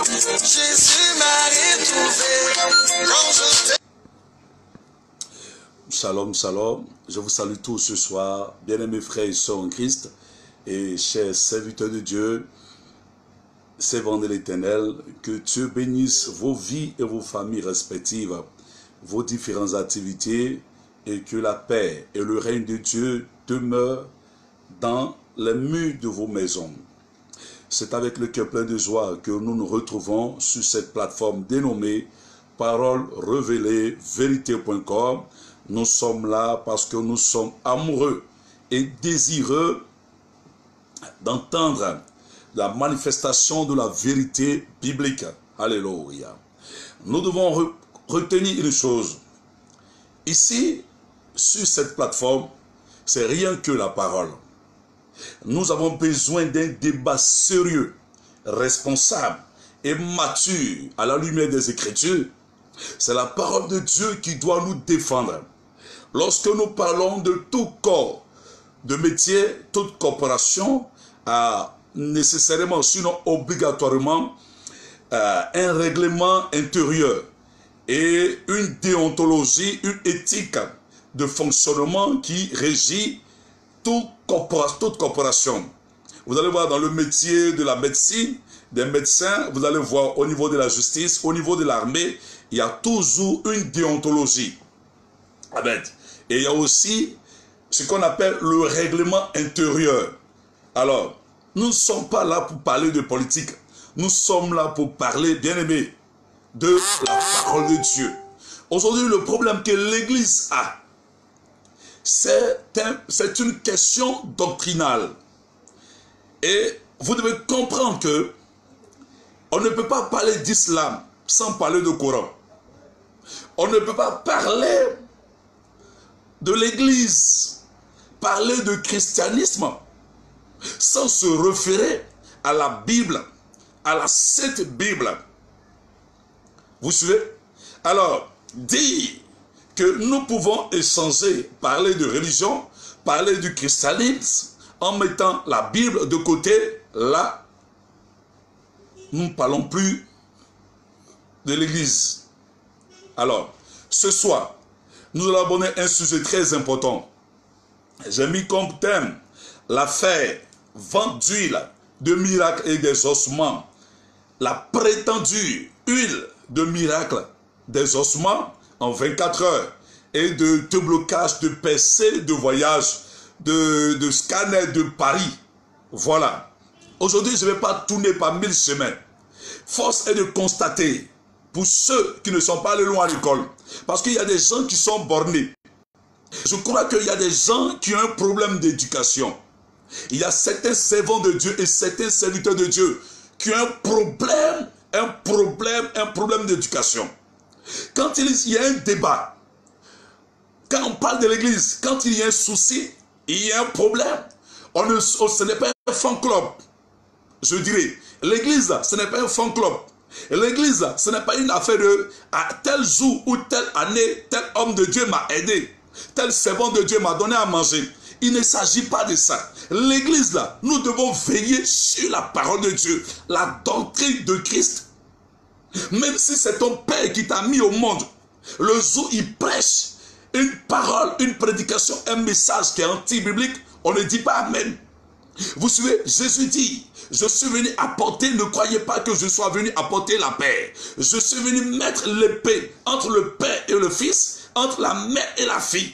Jésus m'a retrouvé quand je t'ai... Shalom, shalom. Je vous salue tous ce soir, bien-aimés frères et sœurs en Christ et chers serviteurs de Dieu, servants de l'Éternel. Que Dieu bénisse vos vies et vos familles respectives, vos différentes activités, et que la paix et le règne de Dieu demeurent dans les murs de vos maisons. C'est avec le cœur plein de joie que nous nous retrouvons sur cette plateforme dénommée Parole Révélée Vérité.com. Nous sommes là parce que nous sommes amoureux et désireux d'entendre la manifestation de la vérité biblique. Alléluia. Nous devons retenir une chose. Ici, sur cette plateforme, c'est rien que la parole. Nous avons besoin d'un débat sérieux, responsable et mature à la lumière des Écritures. C'est la parole de Dieu qui doit nous défendre. Lorsque nous parlons de tout corps de métier, toute corporation a nécessairement, sinon obligatoirement, un règlement intérieur et une déontologie, une éthique de fonctionnement qui régit toute corporation. Vous allez voir dans le métier de la médecine, des médecins, vous allez voir au niveau de la justice, au niveau de l'armée, il y a toujours une déontologie. Amen. Et il y a aussi ce qu'on appelle le règlement intérieur. Alors, nous ne sommes pas là pour parler de politique. Nous sommes là pour parler, bien aimé, de la parole de Dieu. Aujourd'hui, le problème que l'Église a, c'est une question doctrinale. Et vous devez comprendre que on ne peut pas parler d'islam sans parler de Coran. On ne peut pas parler de l'Église, parler de christianisme, sans se référer à la Bible, à la Sainte Bible. Vous suivez? Alors, dire que nous pouvons échanger, parler de religion, parler du christianisme, en mettant la Bible de côté, là, nous ne parlons plus de l'Église. Alors, ce soir, nous allons aborder un sujet très important. J'ai mis comme thème l'affaire vente d'huile, de miracles et d'exaucement. La prétendue huile de miracle d'exaucement en 24 heures et de blocage de PC, de voyage, de scanner de Paris. Voilà. Aujourd'hui, je ne vais pas tourner par 1000 chemins. Force est de constater, pour ceux qui ne sont pas allés loin à l'école, parce qu'il y a des gens qui sont bornés. Je crois qu'il y a des gens qui ont un problème d'éducation. Il y a certains servants de Dieu et certains serviteurs de Dieu qui ont un problème d'éducation. Quand il y a un débat, quand on parle de l'église, quand il y a un souci, il y a un problème, ce n'est pas un fan club. Je dirais, l'église, ce n'est pas un fan club. L'église, ce n'est pas une affaire de à tel jour ou telle année, tel homme de Dieu m'a aidé, tel servant de Dieu m'a donné à manger. Il ne s'agit pas de ça. L'église, là, nous devons veiller sur la parole de Dieu, la doctrine de Christ. Même si c'est ton père qui t'a mis au monde, le jour où il prêche une parole, une prédication, un message qui est anti-biblique, on ne dit pas Amen. Vous suivez, Jésus dit, je suis venu apporter, ne croyez pas que je sois venu apporter la paix. Je suis venu mettre l'épée entre le père et le fils, entre la mère et la fille.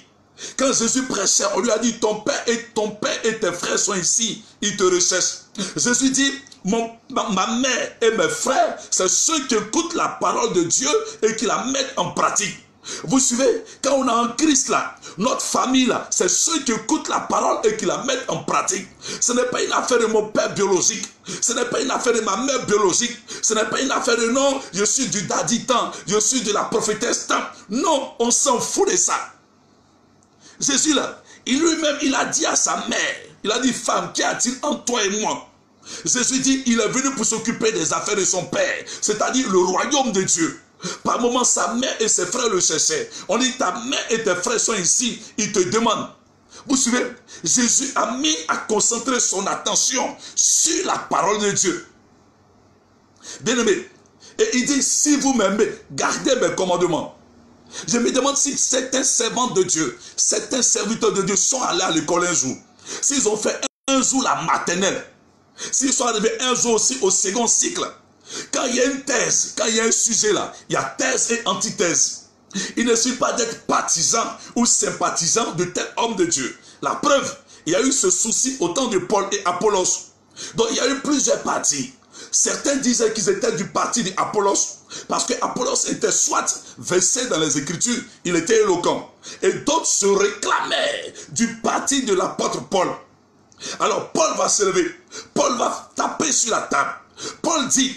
Quand Jésus prêchait, on lui a dit, ton père et tes frères sont ici, ils te recherchent. Jésus dit, ma mère et mes frères, c'est ceux qui écoutent la parole de Dieu et qui la mettent en pratique. Vous suivez, quand on est en Christ là, notre famille là, c'est ceux qui écoutent la parole et qui la mettent en pratique. Ce n'est pas une affaire de mon père biologique, ce n'est pas une affaire de ma mère biologique, ce n'est pas une affaire de non, je suis du daddy temps, je suis de la prophétesse temps. Non, on s'en fout de ça. Jésus là, lui-même, il a dit à sa mère, il a dit, femme, qu'y a-t-il entre toi et moi? Jésus dit, il est venu pour s'occuper des affaires de son père, c'est-à-dire le royaume de Dieu. Par moments, sa mère et ses frères le cherchaient. On dit, ta mère et tes frères sont ici, ils te demandent. Vous suivez, Jésus a mis à concentrer son attention sur la parole de Dieu. Bien aimé, Et il dit, si vous m'aimez, gardez mes commandements. Je me demande si certains servants de Dieu, certains serviteurs de Dieu sont allés à l'école un jour. S'ils ont fait un jour la maternelle, s'ils sont arrivés un jour aussi au second cycle, quand il y a une thèse, quand il y a un sujet là, il y a thèse et antithèse. Il ne suffit pas d'être partisan ou sympathisant de tel homme de Dieu. La preuve, il y a eu ce souci au temps de Paul et Apollos. Donc il y a eu plusieurs partis. Certains disaient qu'ils étaient du parti d'Apollos parce que Apollos était soit versé dans les Écritures, il était éloquent. Et d'autres se réclamaient du parti de l'apôtre Paul. Alors Paul va se lever, Paul va taper sur la table. Paul dit,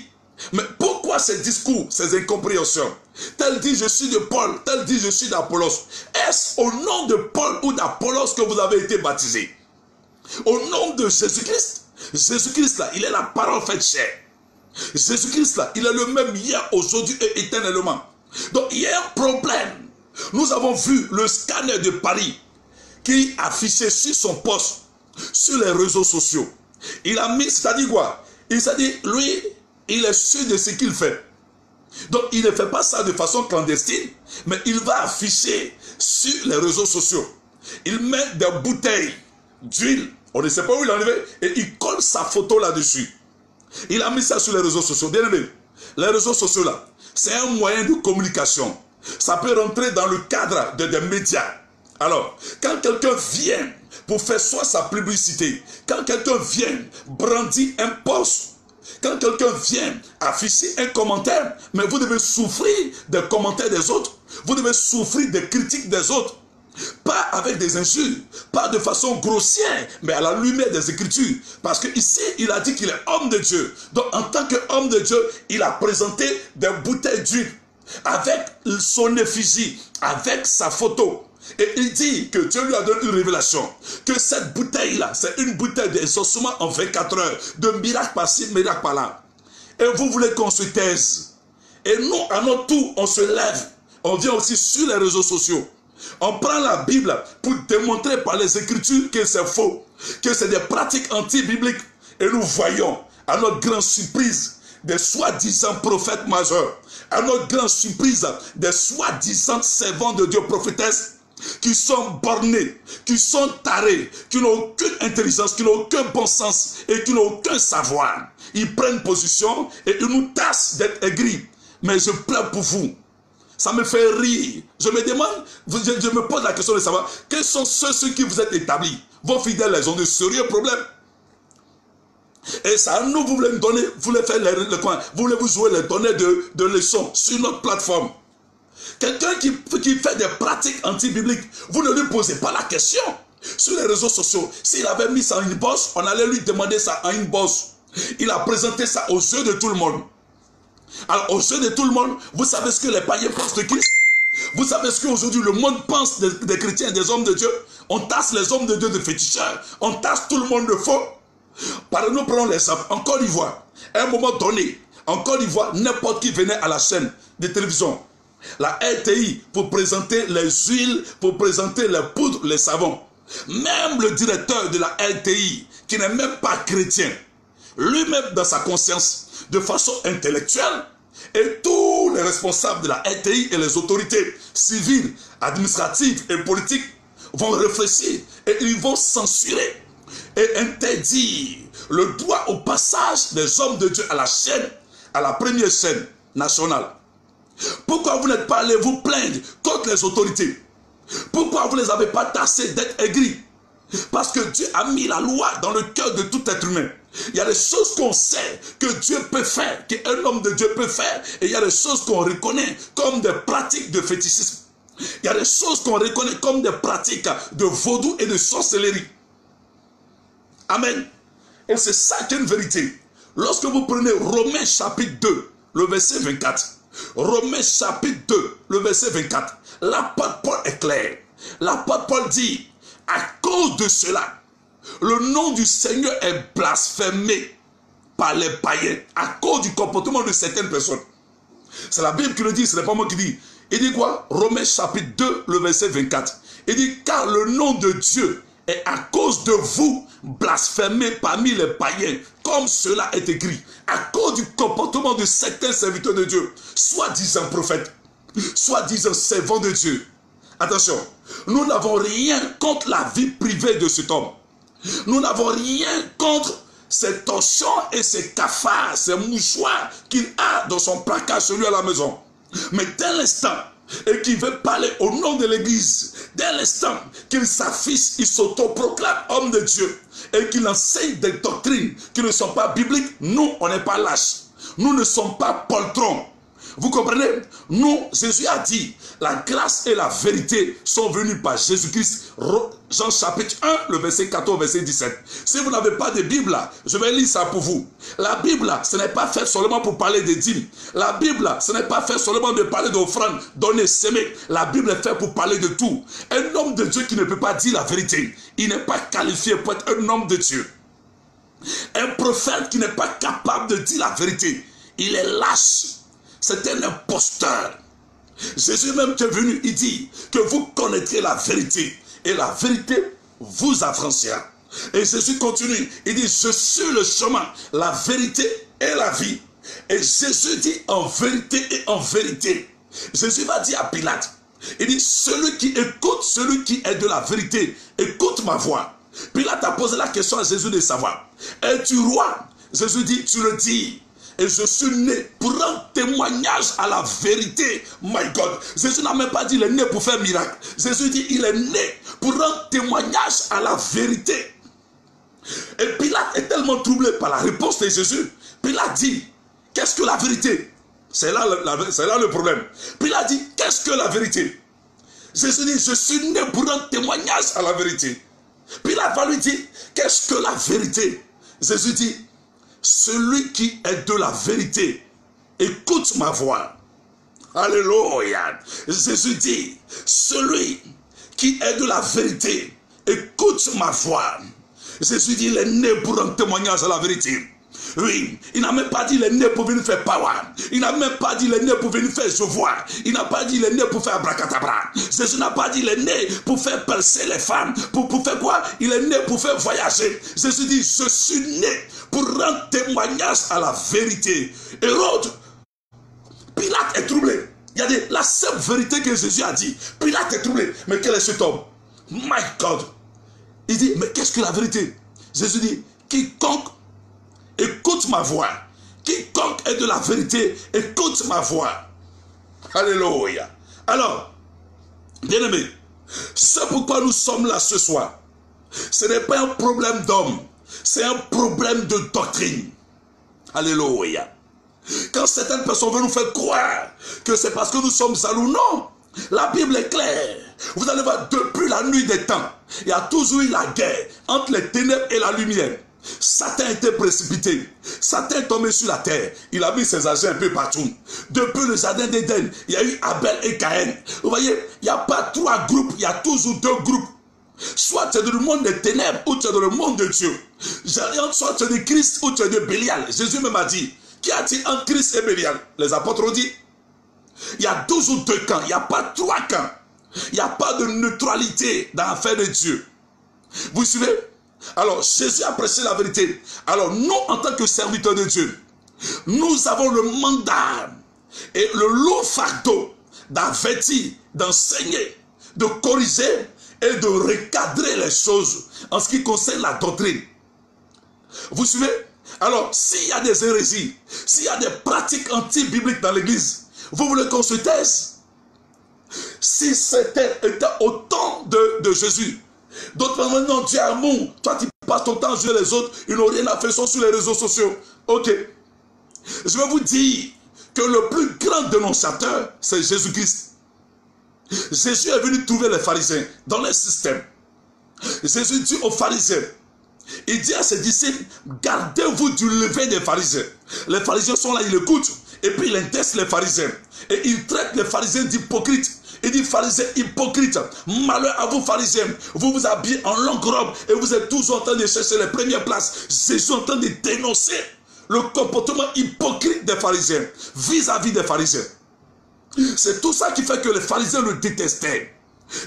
mais pourquoi ces discours, ces incompréhensions? Tel dit je suis de Paul, tel dit je suis d'Apollos. Est-ce au nom de Paul ou d'Apollos que vous avez été baptisés? Au nom de Jésus-Christ? Jésus-Christ là, il est la parole faite chair. Jésus-Christ là, il est le même hier, aujourd'hui et éternellement. Donc il y a un problème. Nous avons vu le scanner de Paris qui affichait sur son poste, sur les réseaux sociaux. Il a mis, c'est-à-dire quoi? Il s'est dit, lui, il est sûr de ce qu'il fait. Donc il ne fait pas ça de façon clandestine, mais il va afficher sur les réseaux sociaux. Il met des bouteilles d'huile, on ne sait pas où il en est, et il colle sa photo là-dessus. Il a mis ça sur les réseaux sociaux. Bien aimé, les réseaux sociaux là, c'est un moyen de communication. Ça peut rentrer dans le cadre des médias. Alors, quand quelqu'un vient pour faire soit sa publicité, quand quelqu'un vient brandir un post, quand quelqu'un vient afficher un commentaire, mais vous devez souffrir des commentaires des autres, vous devez souffrir des critiques des autres. Pas avec des injures, pas de façon grossière, mais à la lumière des Écritures. Parce que ici, il a dit qu'il est homme de Dieu. Donc, en tant qu'homme de Dieu, il a présenté des bouteilles d'huile avec son effigie, avec sa photo. Et il dit que Dieu lui a donné une révélation. Que cette bouteille-là, c'est une bouteille d'exaucement en 24 heures. De miracle par-ci, miracle par-là. Et vous voulez qu'on se taise. Et nous, à notre tour, on se lève. On vient aussi sur les réseaux sociaux. On prend la Bible pour démontrer par les Écritures que c'est faux, que c'est des pratiques anti-bibliques. Et nous voyons, à notre grande surprise, des soi-disant prophètes majeurs, à notre grande surprise, des soi-disant servants de Dieu prophétesses, qui sont bornés, qui sont tarés, qui n'ont aucune intelligence, qui n'ont aucun bon sens et qui n'ont aucun savoir. Ils prennent position et ils nous tassent d'être aigris. Mais je pleure pour vous. Ça me fait rire. Je me demande, je me pose la question de savoir, quels sont ceux qui vous êtes établis? Vos fidèles, ils ont de sérieux problèmes. Et ça, nous, vous voulez me donner, vous voulez faire le coin, vous voulez vous jouer les données de leçons sur notre plateforme. Quelqu'un qui fait des pratiques anti-bibliques, vous ne lui posez pas la question. Sur les réseaux sociaux, s'il avait mis ça en inbox, on allait lui demander ça en inbox. Il a présenté ça aux yeux de tout le monde. Alors, aux yeux de tout le monde, vous savez ce que les païens pensent de Christ? Vous savez ce qu'aujourd'hui le monde pense des chrétiens, des hommes de Dieu? On tasse les hommes de Dieu de féticheurs. On tasse tout le monde de faux. Nous prenons l'exemple. En Côte d'Ivoire, à un moment donné, en Côte d'Ivoire, n'importe qui venait à la chaîne de télévision, la RTI, pour présenter les huiles, pour présenter les poudres, les savons. Même le directeur de la RTI, qui n'est même pas chrétien, lui-même dans sa conscience, de façon intellectuelle, et tous les responsables de la RTI et les autorités civiles, administratives et politiques vont réfléchir et ils vont censurer et interdire le droit au passage des hommes de Dieu à la chaîne, à la première chaîne nationale. Pourquoi vous n'êtes pas allés vous plaindre contre les autorités? Pourquoi vous ne les avez pas tassés d'être aigris? Parce que Dieu a mis la loi dans le cœur de tout être humain. Il y a des choses qu'on sait que Dieu peut faire, qu'un homme de Dieu peut faire. Et il y a des choses qu'on reconnaît comme des pratiques de fétichisme. Il y a des choses qu'on reconnaît comme des pratiques de vaudou et de sorcellerie. Amen. Et c'est ça qui est une vérité. Lorsque vous prenez Romains chapitre 2, le verset 24. Romains chapitre 2, le verset 24. L'apôtre Paul est clair. L'apôtre Paul dit, à cause de cela, le nom du Seigneur est blasphémé par les païens à cause du comportement de certaines personnes. C'est la Bible qui le dit, ce n'est pas moi qui dis. Il dit quoi? Romains chapitre 2, le verset 24. Il dit, car le nom de Dieu est à cause de vous blasphémé parmi les païens, comme cela est écrit. À cause du comportement de certains serviteurs de Dieu, soi-disant prophètes, soi-disant servants de Dieu. Attention, nous n'avons rien contre la vie privée de cet homme. Nous n'avons rien contre ces torchons et ces cafards, ces mouchoirs qu'il a dans son placard chez lui à la maison. Mais dès l'instant et qu'il veut parler au nom de l'Église, dès l'instant qu'il s'affiche, il s'autoproclame homme de Dieu et qu'il enseigne des doctrines qui ne sont pas bibliques, nous, on n'est pas lâches. Nous ne sommes pas poltrons. Vous comprenez? Nous, Jésus a dit, la grâce et la vérité sont venues par Jésus-Christ. Jean chapitre 1, le verset 14, verset 17. Si vous n'avez pas de Bible, je vais lire ça pour vous. La Bible, ce n'est pas fait seulement pour parler des dîmes. La Bible, ce n'est pas fait seulement de parler d'offrandes, donner, s'aimer. La Bible est faite pour parler de tout. Un homme de Dieu qui ne peut pas dire la vérité, il n'est pas qualifié pour être un homme de Dieu. Un prophète qui n'est pas capable de dire la vérité, il est lâche. C'est un imposteur. Jésus même qui est venu, il dit que vous connaîtrez la vérité et la vérité vous affranchira. Et Jésus continue, il dit je suis le chemin, la vérité et la vie. Et Jésus dit en vérité et en vérité. Jésus va dire à Pilate, il dit celui qui écoute, celui qui est de la vérité, écoute ma voix. Pilate a posé la question à Jésus de savoir, es-tu roi? Jésus dit tu le dis. Et je suis né pour rendre témoignage à la vérité. My God. Jésus n'a même pas dit il est né pour faire miracle. Jésus dit il est né pour rendre témoignage à la vérité. Et Pilate est tellement troublé par la réponse de Jésus. Pilate dit, qu'est-ce que la vérité? C'est là le problème. Pilate dit, qu'est-ce que la vérité? Jésus dit, je suis né pour rendre témoignage à la vérité. Pilate va lui dire, qu'est-ce que la vérité? Jésus dit, celui qui est de la vérité, écoute ma voix. Alléluia. Jésus dit, celui qui est de la vérité, écoute ma voix. Jésus dit, il est né pour un témoignage à la vérité. Oui, il n'a même pas dit il est né pour venir faire power. Il n'a même pas dit il est né pour venir faire je vois. Il n'a pas dit il est né pour faire abracadabra. Jésus n'a pas dit il est né pour faire percer les femmes. Pour faire quoi? Il est né pour faire voyager. Jésus dit je suis né pour rendre témoignage à la vérité. Hérode, Pilate est troublé. Il y a la seule vérité que Jésus a dit. Pilate est troublé. Mais quel est cet homme? My God. Il dit mais qu'est-ce que la vérité? Jésus dit quiconque écoute ma voix. Quiconque est de la vérité, écoute ma voix. Alléluia. Alors, bien-aimés, c'est pourquoi nous sommes là ce soir. Ce n'est pas un problème d'homme, c'est un problème de doctrine. Alléluia. Quand certaines personnes veulent nous faire croire que c'est parce que nous sommes jaloux, non. La Bible est claire. Vous allez voir, depuis la nuit des temps, il y a toujours eu la guerre entre les ténèbres et la lumière. Satan était précipité. Satan est tombé sur la terre. Il a mis ses agents un peu partout. Depuis le jardin d'Éden, il y a eu Abel et Caïn. Vous voyez, il n'y a pas trois groupes, il y a toujours deux groupes. Soit tu es dans le monde des ténèbres ou tu es dans le monde de Dieu. Soit tu es de Christ ou tu es de Bélial. Jésus même a dit, qu'y a-t-il entre Christ et Bélial? Les apôtres ont dit, il y a toujours deux camps, il n'y a pas trois camps. Il n'y a pas de neutralité dans l'affaire de Dieu. Vous suivez? Alors, Jésus a prêché la vérité. Alors, nous, en tant que serviteurs de Dieu, nous avons le mandat et le lourd fardeau d'avertir, d'enseigner, de corriger et de recadrer les choses en ce qui concerne la doctrine. Vous suivez? Alors, s'il y a des hérésies, s'il y a des pratiques anti-bibliques dans l'église, vous voulez qu'on se taise? Si c'était au temps de Jésus, d'autres personnes, non, tu es amour, toi tu passes ton temps à jouer les autres, ils n'ont rien à faire, sont sur les réseaux sociaux. Ok. Je vais vous dire que le plus grand dénonciateur, c'est Jésus-Christ. Jésus est venu trouver les pharisiens dans leur système. Jésus dit aux pharisiens, il dit à ses disciples, gardez-vous du levain des pharisiens. Les pharisiens sont là, ils écoutent, et puis ils intestent les pharisiens. Et ils traitent les pharisiens d'hypocrites. Il dit, pharisiens hypocrites, malheur à vous pharisiens, vous vous habillez en longue robe et vous êtes toujours en train de chercher les premières places. Jésus est en train de dénoncer le comportement hypocrite des pharisiens vis-à-vis des pharisiens. C'est tout ça qui fait que les pharisiens le détestaient.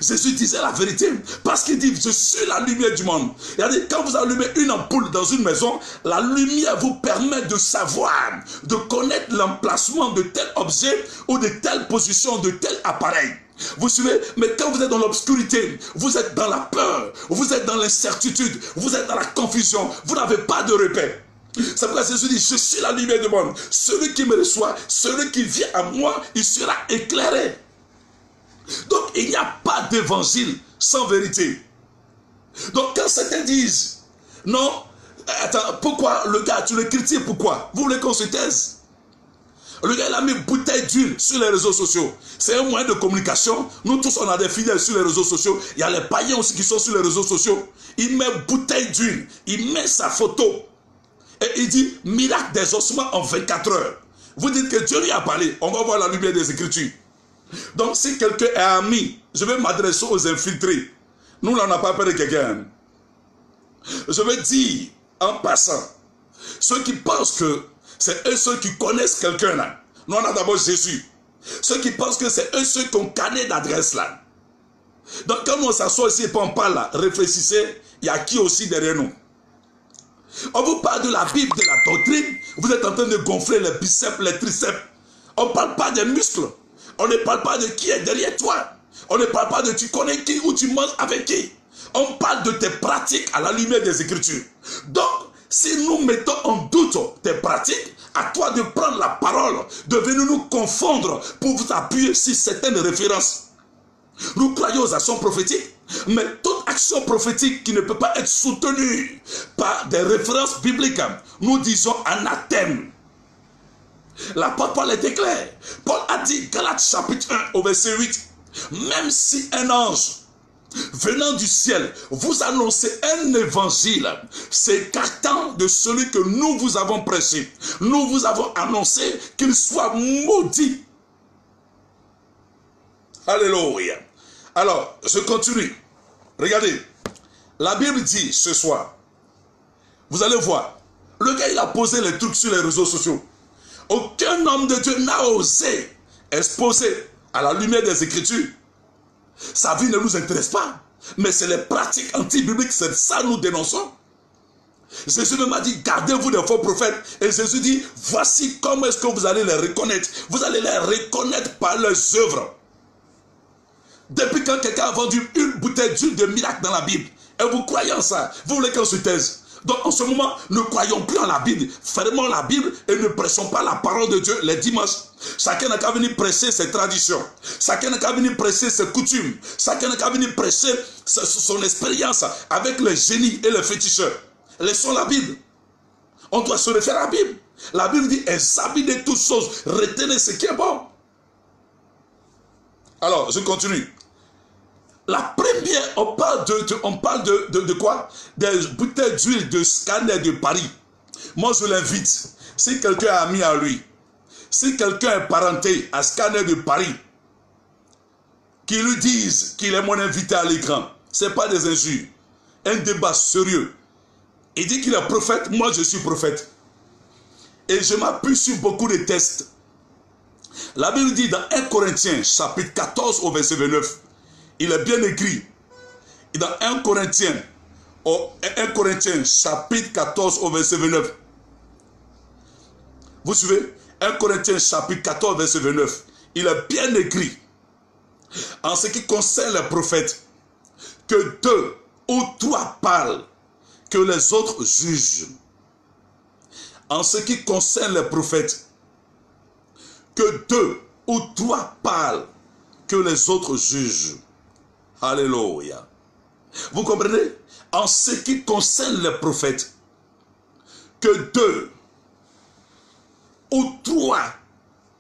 Jésus disait la vérité parce qu'il dit je suis la lumière du monde. Regardez, quand vous allumez une ampoule dans une maison, la lumière vous permet de savoir, de connaître l'emplacement de tel objet ou de telle position, de tel appareil. Vous suivez? Mais quand vous êtes dans l'obscurité, vous êtes dans la peur, vous êtes dans l'incertitude, vous êtes dans la confusion, vous n'avez pas de repère. C'est pourquoi Jésus dit, je suis la lumière du monde. Celui qui me reçoit, celui qui vient à moi, il sera éclairé. Donc, il n'y a pas d'évangile sans vérité. Donc, quand certains disent, non, attends, pourquoi le gars, tu le critiques, pourquoi? Vous voulez qu'on se taise? Le gars, il a mis une bouteille d'huile sur les réseaux sociaux. C'est un moyen de communication. Nous tous, on a des fidèles sur les réseaux sociaux. Il y a les païens aussi qui sont sur les réseaux sociaux. Il met une bouteille d'huile. Il met sa photo. Et il dit, miracle des ossements en 24 heures. Vous dites que Dieu lui a parlé. On va voir la lumière des Écritures. Donc, si quelqu'un est ami, je vais m'adresser aux infiltrés. Nous, là, on n'a pas peur de quelqu'un. Je vais dire, en passant, ceux qui pensent que c'est eux ceux qui connaissent quelqu'un là. Nous, on a d'abord Jésus. Ceux qui pensent que c'est eux ceux qui ont carnet d'adresse là. Donc, quand on s'assoit ici et on parle là, réfléchissez, il y a qui aussi derrière nous? On vous parle de la Bible, de la doctrine. Vous êtes en train de gonfler les biceps, les triceps. On ne parle pas des muscles. On ne parle pas de qui est derrière toi. On ne parle pas de tu connais qui ou tu manges avec qui. On parle de tes pratiques à la lumière des Écritures. Donc, si nous mettons en doute tes pratiques, à toi de prendre la parole, de venir nous confondre pour vous appuyer sur certaines références. Nous croyons aux actions prophétiques, mais toute action prophétique qui ne peut pas être soutenue par des références bibliques, nous disons anathème. L'apôtre Paul était clair. Paul a dit, Galates chapitre 1 au verset 8, même si un ange venant du ciel vous annonçait un évangile s'écartant de celui que nous vous avons prêché, nous vous avons annoncé qu'il soit maudit. Alléluia. Alors, je continue. Regardez, la Bible dit ce soir, vous allez voir, le gars il a posé les trucs sur les réseaux sociaux. Aucun homme de Dieu n'a osé exposer à la lumière des Écritures. Sa vie ne nous intéresse pas. Mais c'est les pratiques anti-bibliques, c'est ça que nous dénonçons. Jésus m'a dit, gardez-vous des faux prophètes. Et Jésus dit, voici comment est-ce que vous allez les reconnaître. Vous allez les reconnaître par leurs œuvres. Depuis quand quelqu'un a vendu une bouteille d'huile de miracle dans la Bible, et vous croyez en ça, vous voulez qu'on se taise. Donc en ce moment, ne croyons plus en la Bible. Fermons la Bible et ne prêchons pas la parole de Dieu les dimanches. Chacun n'a qu'à venir prêcher ses traditions. Chacun n'a qu'à venir prêcher ses coutumes. Chacun n'a qu'à venir prêcher son expérience avec les génies et les féticheurs. Laissons la Bible. On doit se référer à la Bible. La Bible dit, examinez toutes choses, retenez ce qui est bon. Alors, je continue. La première, on parle de quoi? Des bouteilles d'huile de Scanner de Paris. Moi, je l'invite. Si quelqu'un est ami à lui, si quelqu'un est parenté à Scanner de Paris, qu'il lui dise qu'il est mon invité à l'écran. Ce n'est pas des injures. Un débat sérieux. Il dit qu'il est prophète, moi je suis prophète. Et je m'appuie sur beaucoup de textes. La Bible dit dans 1 Corinthiens, chapitre 14 au verset 29, il est bien écrit, dans 1 Corinthiens, chapitre 14 au verset 29. Vous suivez? 1 Corinthiens, chapitre 14, verset 29. Il est bien écrit, en ce qui concerne les prophètes, que 2 ou 3 parlent, que les autres jugent. En ce qui concerne les prophètes, que 2 ou 3 parlent, que les autres jugent. Alléluia. Vous comprenez? En ce qui concerne les prophètes, que 2 ou 3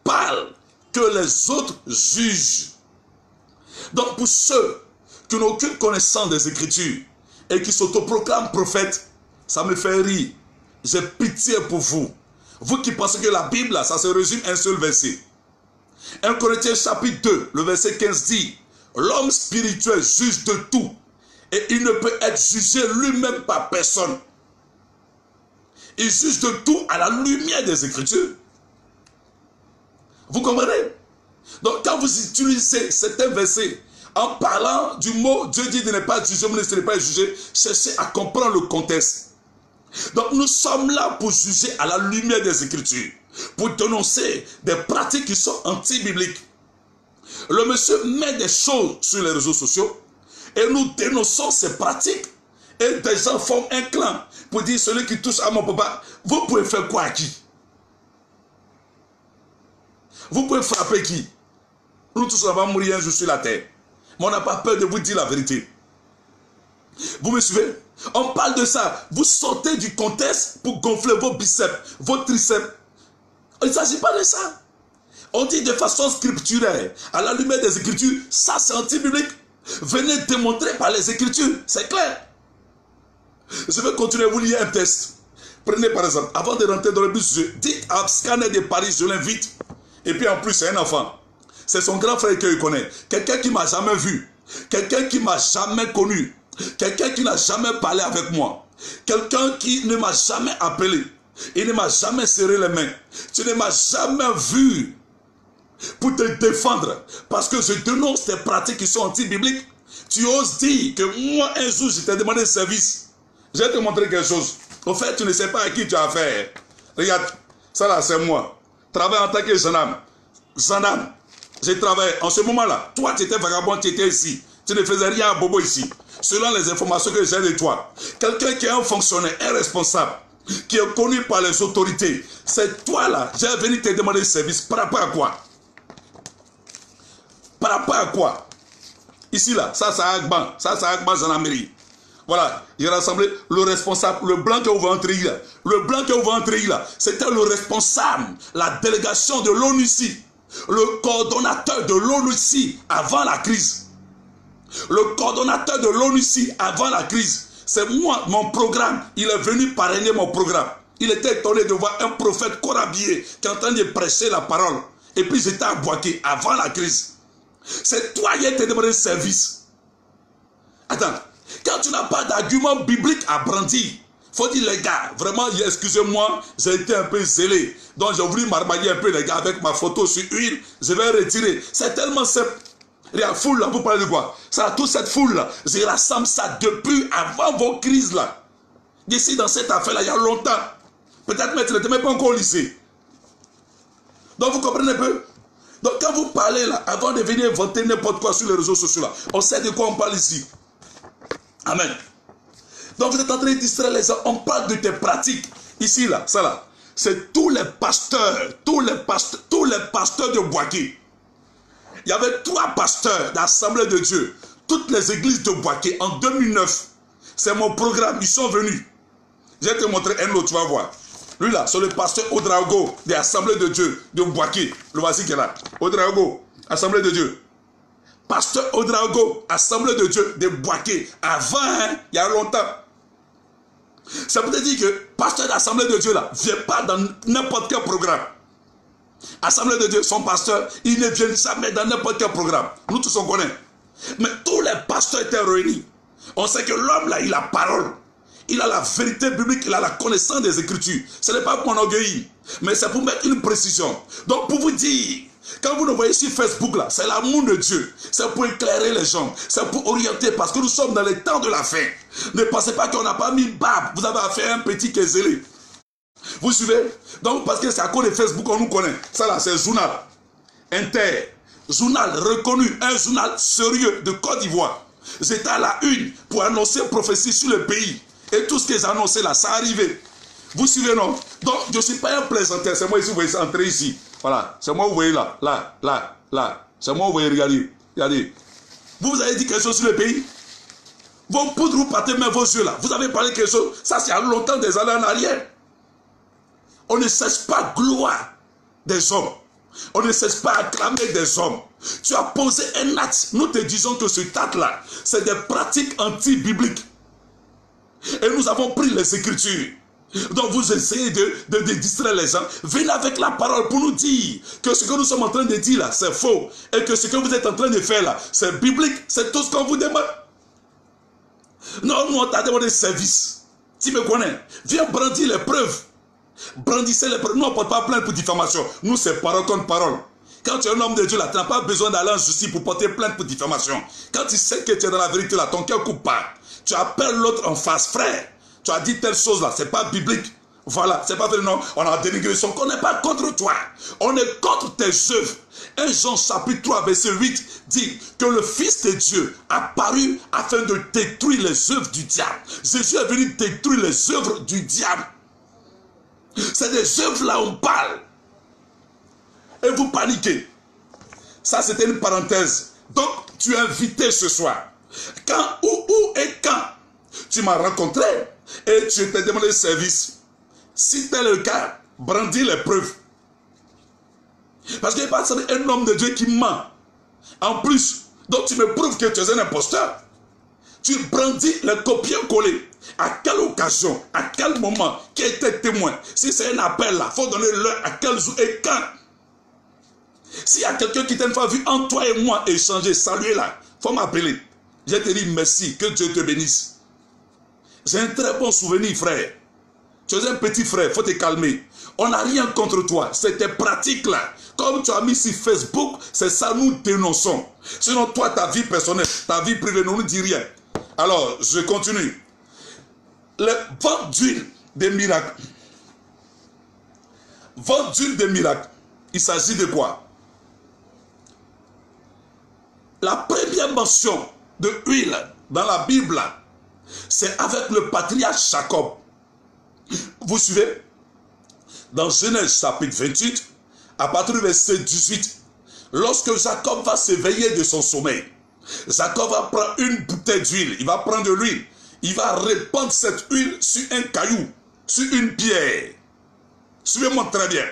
parlent, que les autres jugent. Donc pour ceux qui n'ont aucune connaissance des Écritures et qui s'autoproclament prophètes, ça me fait rire. J'ai pitié pour vous. Vous qui pensez que la Bible, ça se résume à un seul verset. 1 Corinthiens chapitre 2, le verset 15 dit, l'homme spirituel juge de tout et il ne peut être jugé lui-même par personne. Il juge de tout à la lumière des Écritures. Vous comprenez? Donc quand vous utilisez certains versets, En parlant du mot, Dieu dit de ne pas juger, vous ne serez pas jugé. Cherchez à comprendre le contexte. Donc nous sommes là pour juger à la lumière des Écritures, pour dénoncer des pratiques qui sont anti-bibliques. Le monsieur met des choses sur les réseaux sociaux et nous dénonçons ces pratiques. Et des gens forment un clan pour dire celui qui touche à mon papa, vous pouvez faire quoi à qui? Vous pouvez frapper qui? Nous tous on va mourir un jour sur la terre. Mais on n'a pas peur de vous dire la vérité. Vous me suivez? On parle de ça. Vous sortez du contexte pour gonfler vos biceps, vos triceps. Il ne s'agit pas de ça. On dit de façon scripturaire, à la lumière des Écritures, ça c'est anti-biblique. Venez démontrer par les Écritures, c'est clair. Je vais continuer à vous lire un test. Prenez par exemple, avant de rentrer dans le bus, dites à Scanner de Paris, je l'invite. Et puis en plus, c'est un enfant. C'est son grand frère qu'il connaît. Quelqu'un qui ne m'a jamais vu. Quelqu'un qui ne m'a jamais connu. Quelqu'un qui n'a jamais parlé avec moi. Quelqu'un qui ne m'a jamais appelé. Il ne m'a jamais serré les mains. Tu ne m'as jamais vu pour te défendre. Parce que je dénonce tes pratiques qui sont anti-bibliques. Tu oses dire que moi, un jour, je t'ai demandé service. Je vais te montrer quelque chose. Au fait, tu ne sais pas à qui tu as affaire. Regarde, ça là, c'est moi. Travaille en tant que gendarme. Gendarme. J'ai travaillé. En ce moment-là, toi, tu étais vagabond, tu étais ici. Tu ne faisais rien à Bobo ici. Selon les informations que j'ai de toi. Quelqu'un qui est un fonctionnaire, un responsable, qui est connu par les autorités. C'est toi là, j'ai venu te demander service. Par rapport à quoi? Par rapport à quoi? Ici là, ça c'est Agban. Ça c'est Agban gendarmerie. Voilà, il a rassemblé le responsable, le blanc que vous voyez entrer là. Le blanc que vous voyez entrer là, c'était le responsable, la délégation de l'ONU ici. Le coordonnateur de l'ONU ici avant la crise. Le coordonnateur de l'ONU ici avant la crise. C'est moi, mon programme. Il est venu parrainer mon programme. Il était étonné de voir un prophète corabillé qui est en train de prêcher la parole. Et puis j'étais à Boaké avant la crise. C'est toi qui t'es demandé service. Attends, quand tu n'as pas d'argument biblique à brandir, il faut dire les gars, vraiment, excusez-moi, j'ai été un peu zélé. Donc j'ai voulu m'armailler un peu les gars avec ma photo sur huile. Je vais retirer. C'est tellement simple. La foule là, vous parlez de quoi? Ça, toute cette foule là, je rassemble ça depuis avant vos crises là. D'ici dans cette affaire là, il y a longtemps. Peut-être que tu n'étais même pas encore au lycée. Donc vous comprenez un peu? Donc quand vous parlez là, avant de venir inventer n'importe quoi sur les réseaux sociaux là, on sait de quoi on parle ici. Amen. Donc vous êtes en train de distraire les gens, on parle de tes pratiques. Ici là, ça là, c'est tous les pasteurs de Boaké. Il y avait 3 pasteurs d'Assemblée de Dieu. Toutes les églises de Boaké en 2009. C'est mon programme. Ils sont venus. Je vais te montrer un autre, tu vas voir. Lui là, c'est le pasteur Odrago de l'Assemblée de Dieu de Boaké. Le voici qui est là. Odrago, Assemblée de Dieu. Pasteur Odrago, Assemblée de Dieu de Boaké. Avant, hein, il y a longtemps. Ça peut te dire que pasteur d'Assemblée de Dieu là, ne vient pas dans n'importe quel programme. Assemblée de Dieu, son pasteur, il ne vient jamais dans n'importe quel programme. Nous tous on connaît. Mais tous les pasteurs étaient réunis. On sait que l'homme là, il a parole. Il a la vérité biblique, il a la connaissance des Écritures. Ce n'est pas pour m'enorgueillir, mais c'est pour mettre une précision. Donc pour vous dire, quand vous nous voyez sur Facebook là, c'est l'amour de Dieu. C'est pour éclairer les gens. C'est pour orienter, parce que nous sommes dans les temps de la fin. Ne pensez pas qu'on n'a pas mis barbe. Vous avez affaire à un petit qui est zélé. Vous suivez? Donc parce que c'est à cause de Facebook qu'on nous connaît. Ça là, c'est journal. Inter. Journal reconnu. Un journal sérieux de Côte d'Ivoire. J'étais à la une pour annoncer prophétie sur le pays. Et tout ce qu'ils annonçaient là, ça arrivait. Vous suivez, non? Donc, je ne suis pas un plaisanteur. C'est moi ici, vous voyez, entrer ici. Voilà. C'est moi, vous voyez là. Là. C'est moi, vous voyez, regardez. Regardez. Vous avez dit quelque chose sur le pays? Vos poudres, vous partez même vos yeux là. Vous avez parlé quelque chose. Ça, c'est il y a longtemps, des années en arrière. On ne cesse pas gloire des hommes. On ne cesse pas acclamer des hommes. Tu as posé un acte. Nous te disons que cet acte-là, c'est des pratiques anti-bibliques. Et nous avons pris les Écritures. Donc vous essayez de distraire les gens. Venez avec la parole pour nous dire que ce que nous sommes en train de dire là, c'est faux. Et que ce que vous êtes en train de faire là, c'est biblique. C'est tout ce qu'on vous demande. Non, nous on t'a demandé service. Tu me connais. Viens brandir les preuves. Brandissez les preuves. Nous on ne porte pas plainte pour diffamation. Nous c'est parole contre parole. Quand tu es un homme de Dieu, là, tu n'as pas besoin d'aller en justice pour porter plainte pour diffamation. Quand tu sais que tu es dans la vérité, là, ton cœur coupe pas. Tu appelles l'autre en face, frère. Tu as dit telle chose là, c'est pas biblique. Voilà, c'est pas vrai, non. On a dénigré son. On n'est pas contre toi. On est contre tes œuvres. 1 Jean chapitre 3 verset 8 dit que le Fils de Dieu a paru afin de détruire les œuvres du diable. Jésus est venu détruire les œuvres du diable. C'est des œuvres là où on parle. Et vous paniquez. Ça c'était une parenthèse. Donc tu es invité ce soir. Quand, où et quand tu m'as rencontré et tu t'es demandé service. Si tel est le cas, brandis les preuves. Parce qu'il n'y a pas un homme de Dieu qui ment. En plus, donc tu me prouves que tu es un imposteur. Tu brandis les copier-coller. À quelle occasion, à quel moment, qui était témoin? Si c'est un appel là, il faut donner l'heure à quel jour et quand. S'il y a quelqu'un qui t'a une fois vu en toi et moi échanger, saluer là, il faut m'appeler. Je te dis merci, que Dieu te bénisse. C'est un très bon souvenir, frère. Tu es un petit frère, il faut te calmer. On n'a rien contre toi. C'est tes pratiques là. Comme tu as mis sur Facebook, c'est ça nous dénonçons. Sinon, toi, ta vie personnelle, ta vie privée, ne nous dit rien. Alors, je continue. Le vent d'huile des miracles. Vent d'huile des miracles. Il s'agit de quoi? La première mention de huile dans la Bible, c'est avec le patriarche Jacob. Vous suivez? Dans Genèse chapitre 28, à partir du verset 18, lorsque Jacob va s'éveiller de son sommeil, Jacob va prendre une bouteille d'huile, il va prendre de l'huile, il va répandre cette huile sur un caillou, sur une pierre. Suivez-moi très bien.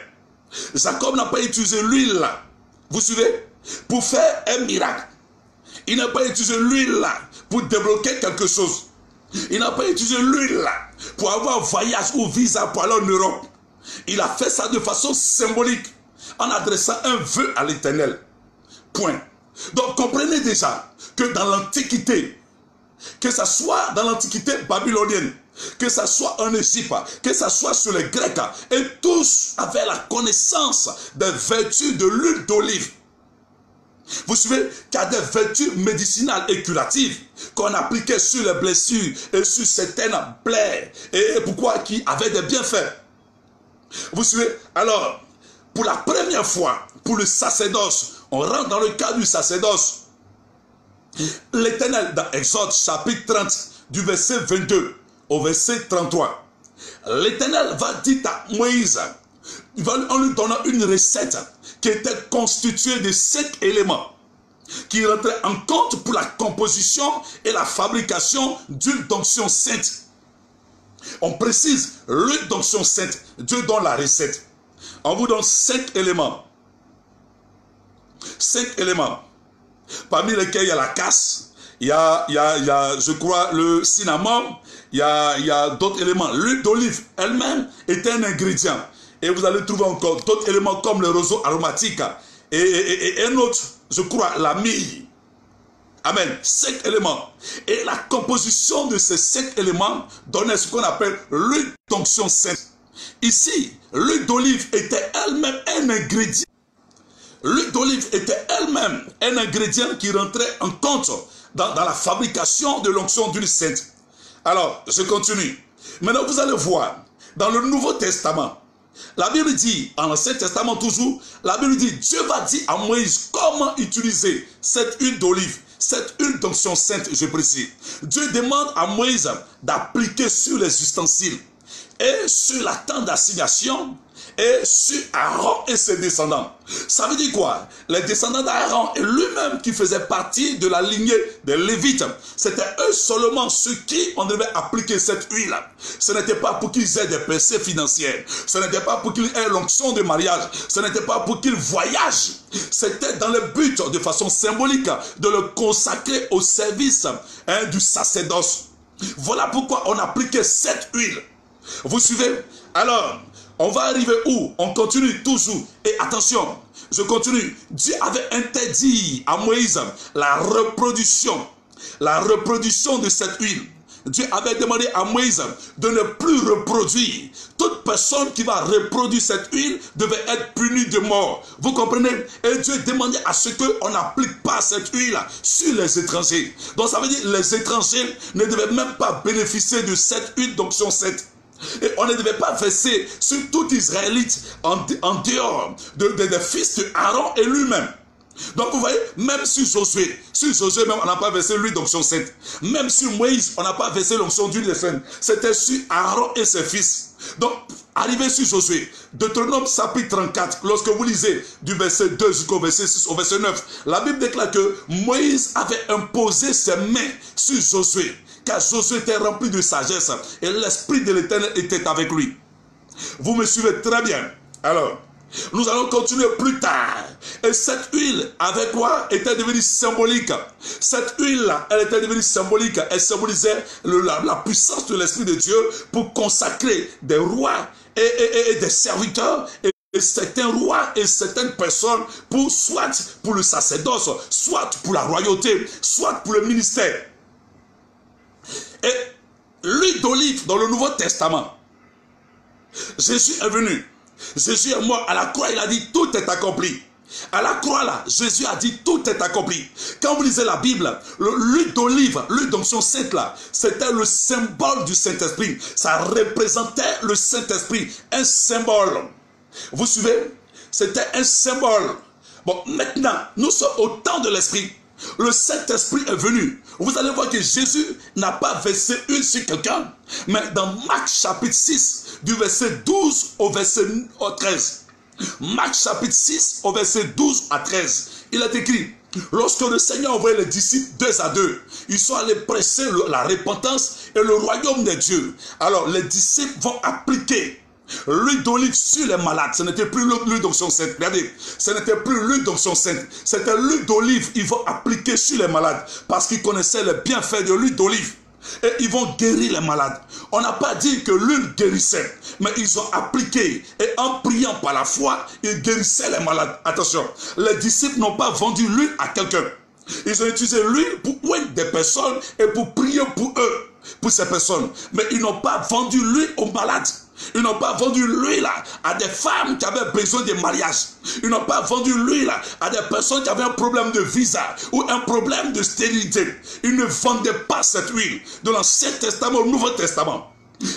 Jacob n'a pas utilisé l'huile là, vous suivez, pour faire un miracle. Il n'a pas utilisé l'huile là pour débloquer quelque chose. Il n'a pas utilisé l'huile là pour avoir un voyage ou visa pour aller en Europe. Il a fait ça de façon symbolique en adressant un vœu à l'Éternel. Point. Donc comprenez déjà que dans l'Antiquité, que ce soit dans l'Antiquité babylonienne, que ce soit en Égypte, que ce soit sur les Grecs, et tous avaient la connaissance des vertus de l'huile d'olive. Vous savez qu'il y a des vertus médicinales et curatives qu'on appliquait sur les blessures et sur certaines plaies. Et pourquoi? Qui avaient des bienfaits. Vous savez, alors, pour la première fois, pour le sacerdoce, on rentre dans le cadre du sacerdoce. L'Éternel, dans Exode chapitre 30, du verset 22 au verset 33, l'Éternel va dire à Moïse, en lui donnant une recette qui était constituée de 5 éléments qui rentraient en compte pour la composition et la fabrication d'huile d'onction sainte. On précise l'huile d'onction sainte. Dieu donne la recette. On vous donne 5 éléments. 5 éléments. Parmi lesquels il y a la casse, il y a je crois, le cinnamon, il y a d'autres éléments. L'huile d'olive elle-même est un ingrédient. Et vous allez trouver encore d'autres éléments comme le roseau aromatique et un autre, je crois, la myrrhe. Amen. 5 éléments. Et la composition de ces 5 éléments donnait ce qu'on appelle l'huile d'onction sainte. Ici, l'huile d'olive était elle-même un ingrédient. L'huile d'olive était elle-même un ingrédient qui rentrait en compte dans la fabrication de l'onction d'huile sainte. Alors, je continue. Maintenant, vous allez voir, dans le Nouveau Testament, la Bible dit, en l'Ancien Testament toujours, la Bible dit, Dieu va dire à Moïse comment utiliser cette huile d'olive, cette huile d'onction sainte, je précise. Dieu demande à Moïse d'appliquer sur les ustensiles et sur la tente d'assignation et sur Aaron et ses descendants. Ça veut dire quoi? Les descendants d'Aaron et lui-même qui faisaient partie de la lignée des Lévites, c'était eux seulement ceux qui on devait appliquer cette huile. Ce n'était pas pour qu'ils aient des percées financières, ce n'était pas pour qu'ils aient l'onction de mariage, ce n'était pas pour qu'ils voyagent. C'était dans le but, de façon symbolique, de le consacrer au service du sacerdoce. Voilà pourquoi on appliquait cette huile. Vous suivez? Alors, on va arriver où? On continue toujours. Et attention, je continue. Dieu avait interdit à Moïse la reproduction de cette huile. Dieu avait demandé à Moïse de ne plus reproduire. Toute personne qui va reproduire cette huile devait être punie de mort. Vous comprenez? Et Dieu demandait à ce qu'on n'applique pas cette huile sur les étrangers. Donc ça veut dire que les étrangers ne devaient même pas bénéficier de cette huile d'onction sainte. Et on ne devait pas verser sur tout Israélite en dehors des fils de Aaron et lui-même. Donc vous voyez, même sur Josué même on n'a pas versé l'huile d'onction sainte. Même sur Moïse, on n'a pas versé l'onction d'huile sainte. C'était sur Aaron et ses fils. Donc, arrivé sur Josué, Deutéronome chapitre 34, lorsque vous lisez du verset 2 jusqu'au verset 6 au verset 9, la Bible déclare que Moïse avait imposé ses mains sur Josué, car Josué était rempli de sagesse et l'esprit de l'Éternel était avec lui. Vous me suivez très bien. Alors, nous allons continuer plus tard. Et cette huile, avec quoi, était devenue symbolique. Cette huile-là, elle était devenue symbolique. Elle symbolisait la puissance de l'Esprit de Dieu pour consacrer des rois et des serviteurs et certains rois et certaines personnes pour soit pour le sacerdoce, soit pour la royauté, soit pour le ministère. Et l'huile d'olive dans le Nouveau Testament, Jésus est venu. Jésus est mort à la croix, il a dit tout est accompli. À la croix là, Jésus a dit tout est accompli. Quand vous lisez la Bible, l'huile d'olive, l'huile d'onction sainte là, c'était le symbole du Saint-Esprit. Ça représentait le Saint-Esprit, un symbole. Vous suivez? C'était un symbole. Bon, maintenant, nous sommes au temps de l'Esprit. Le Saint-Esprit est venu. Vous allez voir que Jésus n'a pas versé une sur quelqu'un. Mais dans Marc chapitre 6, du verset 12 au verset 13. Marc chapitre 6 au verset 12 à 13. Il est écrit, lorsque le Seigneur envoyait les disciples 2 à 2, ils sont allés presser la repentance et le royaume des dieux. Alors les disciples vont appliquer l'huile d'olive sur les malades. Ce n'était plus l'huile d'onction sainte. Regardez, ce n'était plus l'huile d'onction sainte. C'était l'huile d'olive. Ils vont appliquer sur les malades parce qu'ils connaissaient les bienfaits de l'huile d'olive. Et ils vont guérir les malades. On n'a pas dit que l'huile guérissait, mais ils ont appliqué. Et en priant par la foi, ils guérissaient les malades. Attention, les disciples n'ont pas vendu l'huile à quelqu'un. Ils ont utilisé l'huile pour oindre des personnes et pour prier pour eux, pour ces personnes. Mais ils n'ont pas vendu l'huile aux malades. Ils n'ont pas vendu l'huile à des femmes qui avaient besoin de mariage. Ils n'ont pas vendu l'huile à des personnes qui avaient un problème de visa ou un problème de stérilité. Ils ne vendaient pas cette huile de l'Ancien Testament au Nouveau Testament.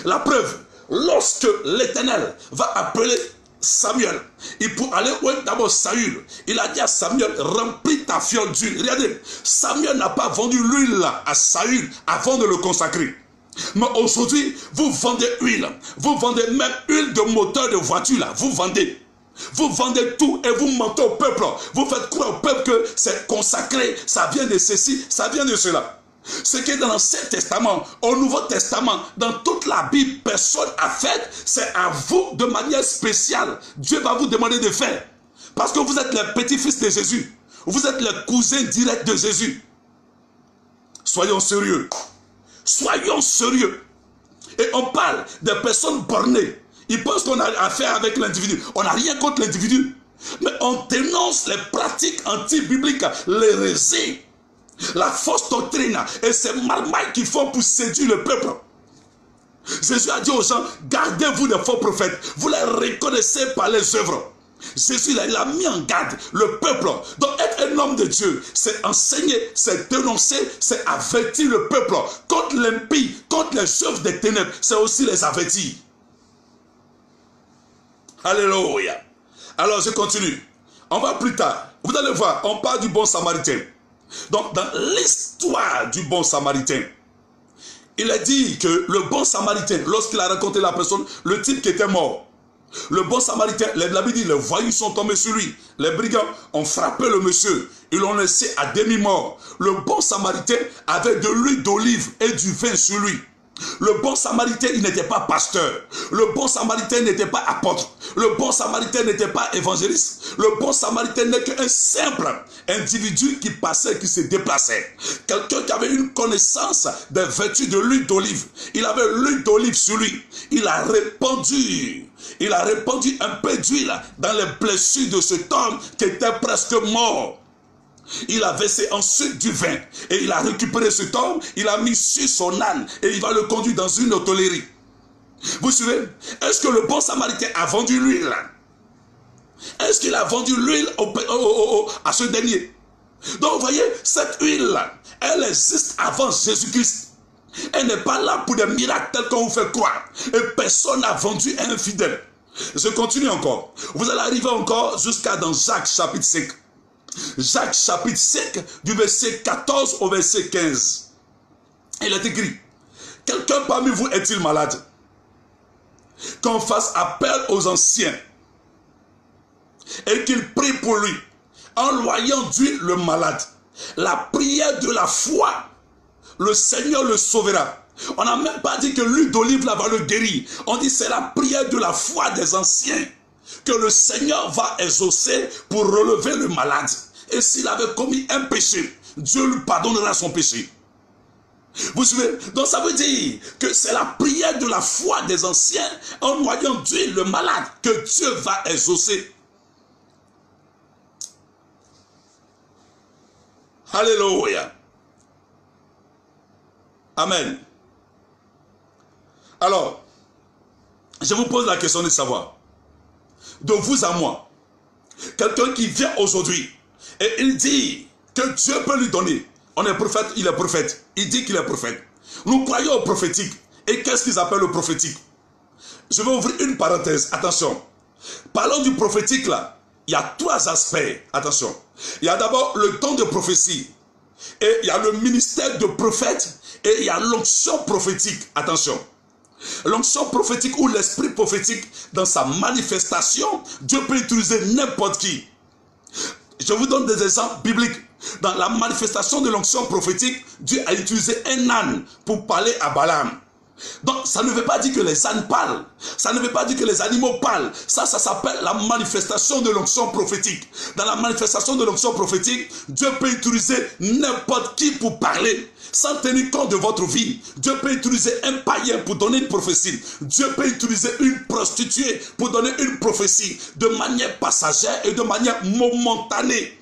La preuve, lorsque l'Éternel va appeler Samuel, et pour aller oindre d'abord Saül, il a dit à Samuel, remplis ta fiole d'huile. Regardez, Samuel n'a pas vendu l'huile à Saül avant de le consacrer. Mais aujourd'hui, vous vendez huile. Vous vendez même huile de moteur de voiture là. Vous vendez. Vous vendez tout et vous mentez au peuple. Vous faites croire au peuple que c'est consacré. Ça vient de ceci, ça vient de cela. Ce qui est dans l'Ancien Testament, au Nouveau Testament, dans toute la Bible, personne n'a fait. C'est à vous de manière spéciale. Dieu va vous demander de faire. Parce que vous êtes les petits-fils de Jésus. Vous êtes les cousins directs de Jésus. Soyons sérieux. Soyons sérieux. Et on parle des personnes bornées. Ils pensent qu'on a affaire avec l'individu. On n'a rien contre l'individu. Mais on dénonce les pratiques anti-bibliques, l'hérésie, la fausse doctrine et ces marmailles qu'ils font pour séduire le peuple. Jésus a dit aux gens, gardez-vous des faux prophètes. Vous les reconnaissez par les œuvres. Jésus il a mis en garde le peuple. Donc être un homme de Dieu, c'est enseigner, c'est dénoncer, c'est avertir le peuple contre l'impie, contre les œuvres des ténèbres. C'est aussi les avertir. Alléluia. Alors je continue. On va plus tard. Vous allez voir, on parle du bon samaritain. Donc dans l'histoire du bon samaritain, il a dit que le bon samaritain, lorsqu'il a rencontré la personne, le type qui était mort, le bon samaritain, la Bible dit, les voyous sont tombés sur lui. Les brigands ont frappé le monsieur. Ils l'ont laissé à demi-mort. Le bon samaritain avait de l'huile d'olive et du vin sur lui. Le bon samaritain, il n'était pas pasteur. Le bon samaritain n'était pas apôtre. Le bon samaritain n'était pas évangéliste. Le bon samaritain n'est qu'un simple individu qui passait, qui se déplaçait. Quelqu'un qui avait une connaissance des vertus de l'huile d'olive. Il avait l'huile d'olive sur lui. Il a répandu un peu d'huile dans les blessures de cet homme qui était presque mort. Il a versé ensuite du vin. Et il a récupéré cet homme. Il a mis sur son âne. Et il va le conduire dans une hôtellerie. Vous suivez? Est-ce que le bon samaritain a vendu l'huile? Est-ce qu'il a vendu l'huile à ce dernier? Donc vous voyez, cette huile-là, elle existe avant Jésus-Christ. Elle n'est pas là pour des miracles tels qu'on vous fait croire. Et personne n'a vendu un fidèle. Je continue encore. Vous allez arriver encore jusqu'à dans Jacques chapitre 5. Jacques chapitre 5 du verset 14 au verset 15. Il est écrit: quelqu'un parmi vous est-il malade? Qu'on fasse appel aux anciens et qu'il prie pour lui en loyant d'huile le malade. La prière de la foi, le Seigneur le sauvera. On n'a même pas dit que l'huile d'olive là va le guérir. On dit c'est la prière de la foi des anciens que le Seigneur va exaucer pour relever le malade. Et s'il avait commis un péché, Dieu lui pardonnera son péché. Vous suivez? Donc ça veut dire que c'est la prière de la foi des anciens en noyant d'huile le malade que Dieu va exaucer. Alléluia. Amen. Alors, je vous pose la question de savoir, de vous à moi, quelqu'un qui vient aujourd'hui et il dit que Dieu peut lui donner. On est prophète, il est prophète. Il dit qu'il est prophète. Nous croyons au prophétique. Et qu'est-ce qu'ils appellent le prophétique? Je vais ouvrir une parenthèse. Attention. Parlons du prophétique là. Il y a trois aspects. Attention. Il y a d'abord le don de prophétie. Et il y a le ministère de prophète. Et il y a l'onction prophétique. Attention. L'onction prophétique ou l'esprit prophétique, dans sa manifestation, Dieu peut utiliser n'importe qui. Je vous donne des exemples bibliques. Dans la manifestation de l'onction prophétique, Dieu a utilisé un âne pour parler à Balaam. Donc, ça ne veut pas dire que les ânes parlent. Ça ne veut pas dire que les animaux parlent. Ça s'appelle la manifestation de l'onction prophétique. Dans la manifestation de l'onction prophétique, Dieu peut utiliser n'importe qui pour parler. Sans tenir compte de votre vie. Dieu peut utiliser un païen pour donner une prophétie. Dieu peut utiliser une prostituée pour donner une prophétie. De manière passagère et de manière momentanée.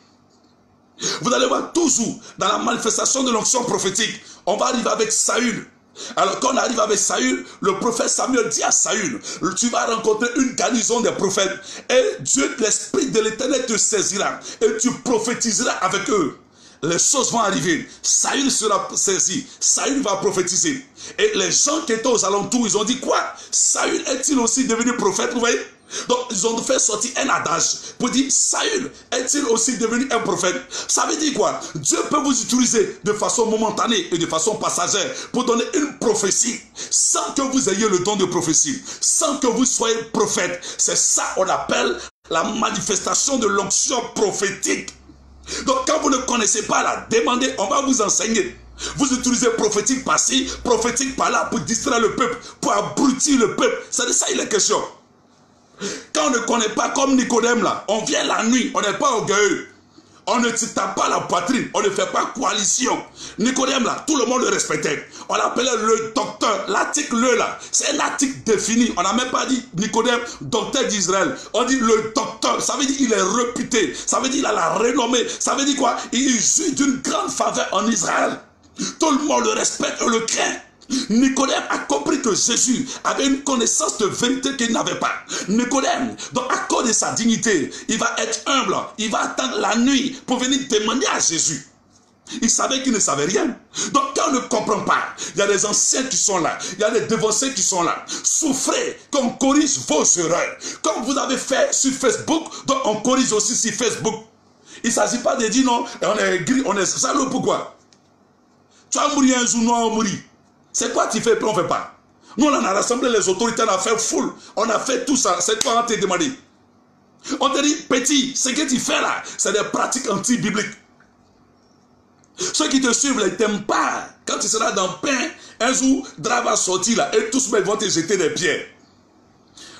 Vous allez voir toujours dans la manifestation de l'onction prophétique. On va arriver avec Saül. Alors quand on arrive avec Saül, le prophète Samuel dit à Saül: tu vas rencontrer une garnison des prophètes. Et Dieu, l'esprit de l'Éternel te saisira. Et tu prophétiseras avec eux. Les choses vont arriver. Saül sera saisi. Saül va prophétiser. Et les gens qui étaient aux alentours, ils ont dit quoi? Saül est-il aussi devenu prophète? Vous voyez? Donc ils ont fait sortir un adage pour dire: Saül est-il aussi devenu un prophète? Ça veut dire quoi? Dieu peut vous utiliser de façon momentanée et de façon passagère pour donner une prophétie sans que vous ayez le don de prophétie, sans que vous soyez prophète. C'est ça qu'on appelle la manifestation de l'onction prophétique. Donc quand vous ne connaissez pas la, demandez, on va vous enseigner. Vous utilisez prophétique par-ci, prophétique par-là pour distraire le peuple, pour abrutir le peuple. C'est de ça il est question. Quand on ne connaît pas comme Nicodème là, on vient la nuit, on n'est pas orgueilleux. On ne se tape pas la poitrine, on ne fait pas coalition. Nicodème là, tout le monde le respectait. On l'appelait le docteur. L'article là, c'est un article défini. On n'a même pas dit Nicodème, docteur d'Israël. On dit le docteur. Ça veut dire qu'il est réputé. Ça veut dire qu'il a la renommée. Ça veut dire quoi? Il jouit d'une grande faveur en Israël. Tout le monde le respecte et le craint. Nicodème a compris que Jésus avait une connaissance de vérité qu'il n'avait pas. Nicodème, donc à cause de sa dignité, il va être humble, il va attendre la nuit pour venir témoigner à Jésus. Il savait qu'il ne savait rien. Donc quand on ne comprend pas, il y a des anciens qui sont là, il y a des devanciers qui sont là. Souffrez qu'on corrige vos erreurs. Comme vous avez fait sur Facebook, donc on corrige aussi sur Facebook. Il ne s'agit pas de dire non, on est gris, on est salaud, pourquoi? Tu vas mourir un jour, nous on mourir. C'est quoi tu fais, puis on ne fait pas. Nous, on a rassemblé les autorités, on a fait foule. On a fait tout ça. C'est quoi on t'a demandé? On te dit, petit, ce que tu fais là, c'est des pratiques anti-bibliques. Ceux qui te suivent, ils ne t'aiment pas. Quand tu seras dans le pain, un jour, Dra va sortir là, et tous vont te jeter des pierres.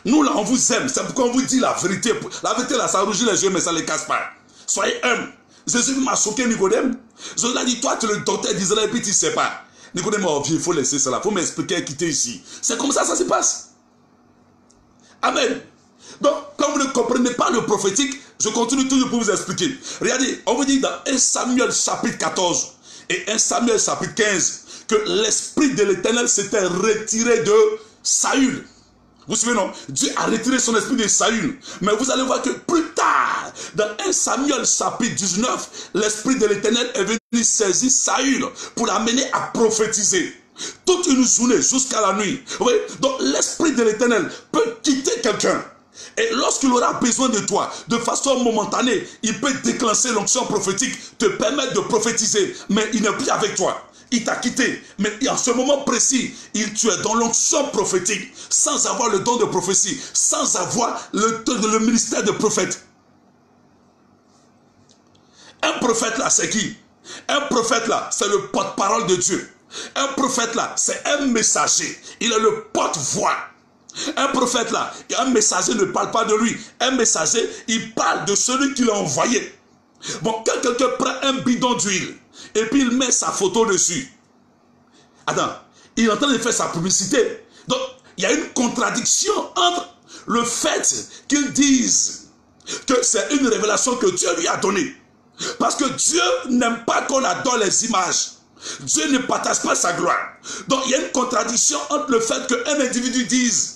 Nous, là, on vous aime. C'est pourquoi on vous dit la vérité. La vérité, là, ça rougit les yeux, mais ça ne les casse pas. Soyez humbles. Jésus m'a choqué Nicodème. Je lui ai dit, toi, tu es le docteur d'Israël, et puis tu ne sais pas. Nicodème, oh, il faut laisser cela. Il faut m'expliquer, quitter ici. C'est comme ça se passe. Amen. Donc, quand vous ne comprenez pas le prophétique, je continue toujours pour vous expliquer. Regardez, on vous dit dans 1 Samuel chapitre 14 et 1 Samuel chapitre 15 que l'esprit de l'Éternel s'était retiré de Saül. Vous vous souvenez, non? Dieu a retiré son esprit de Saül. Mais vous allez voir que plus tard, dans 1 Samuel chapitre 19, l'esprit de l'Éternel est venu saisir Saül pour l'amener à prophétiser. Toute une journée jusqu'à la nuit. Oui? Donc l'esprit de l'Éternel peut quitter quelqu'un. Et lorsqu'il aura besoin de toi, de façon momentanée, il peut déclencher l'onction prophétique, te permettre de prophétiser, mais il n'est plus avec toi. Il t'a quitté, mais en ce moment précis, tu es dans l'onction prophétique, sans avoir le don de prophétie, sans avoir le ministère de prophète. Un prophète là, c'est qui? Un prophète là, c'est le porte-parole de Dieu. Un prophète là, c'est un messager. Il est le porte-voix. Un prophète là, un messager ne parle pas de lui. Un messager, il parle de celui qui l'a envoyé. Bon, quand quelqu'un prend un bidon d'huile et puis il met sa photo dessus. Attends, il est en train de faire sa publicité. Donc, il y a une contradiction entre le fait qu'ils disent que c'est une révélation que Dieu lui a donnée. Parce que Dieu n'aime pas qu'on adore les images. Dieu ne partage pas sa gloire. Donc, il y a une contradiction entre le fait qu'un individu dise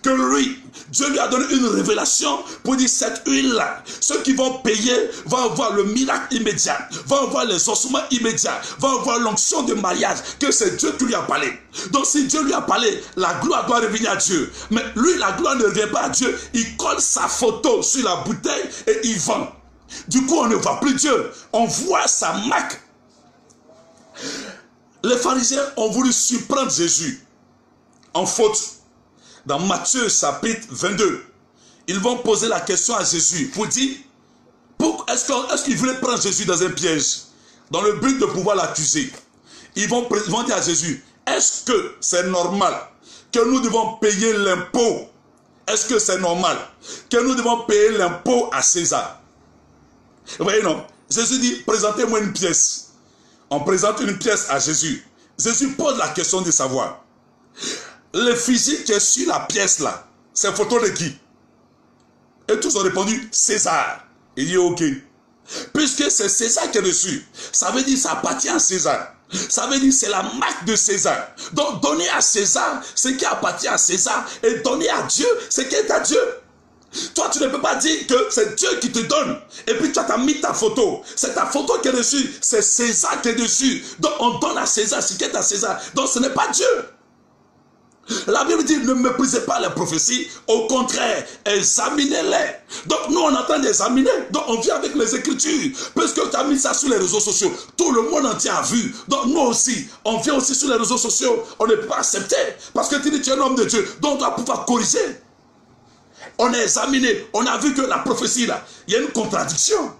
que lui, Dieu lui a donné une révélation pour dire cette huile-là, ceux qui vont payer vont avoir le miracle immédiat, vont avoir les ossements immédiats, vont avoir l'onction de mariage, que c'est Dieu qui lui a parlé. Donc si Dieu lui a parlé, la gloire doit revenir à Dieu. Mais lui, la gloire ne revient pas à Dieu. Il colle sa photo sur la bouteille et il vend. Du coup, on ne voit plus Dieu. On voit sa marque. Les pharisiens ont voulu surprendre Jésus en faute. Dans Matthieu chapitre 22, ils vont poser la question à Jésus pour dire, est-ce qu'ils voulaient prendre Jésus dans un piège, dans le but de pouvoir l'accuser. Ils vont dire à Jésus, est-ce que c'est normal que nous devons payer l'impôt? Est-ce que c'est normal que nous devons payer l'impôt à César? Vous voyez, non? Jésus dit, présentez-moi une pièce. On présente une pièce à Jésus. Jésus pose la question de savoir. L'effigie qui est sur la pièce là, c'est photo de qui? Et tous ont répondu, César. Il dit, ok. Puisque c'est César qui est dessus, ça veut dire que ça appartient à César. Ça veut dire que c'est la marque de César. Donc donner à César ce qui appartient à César et donner à Dieu ce qui est à Dieu. Toi, tu ne peux pas dire que c'est Dieu qui te donne. Et puis, tu as mis ta photo. C'est ta photo qui est dessus. C'est César qui est dessus. Donc, on donne à César ce qui est à César. Donc, ce n'est pas Dieu. La Bible dit, ne méprisez pas les prophéties. Au contraire, examinez-les. Donc, nous, on est en train d'examiner. Donc, on vient avec les Écritures. Puisque tu as mis ça sur les réseaux sociaux. Tout le monde entier a vu. Donc, nous aussi, on vient aussi sur les réseaux sociaux. On ne peut pas accepter. Parce que tu dis, tu es un homme de Dieu. Donc, on doit pouvoir corriger. On a examiné, on a vu que la prophétie là, il y a une contradiction.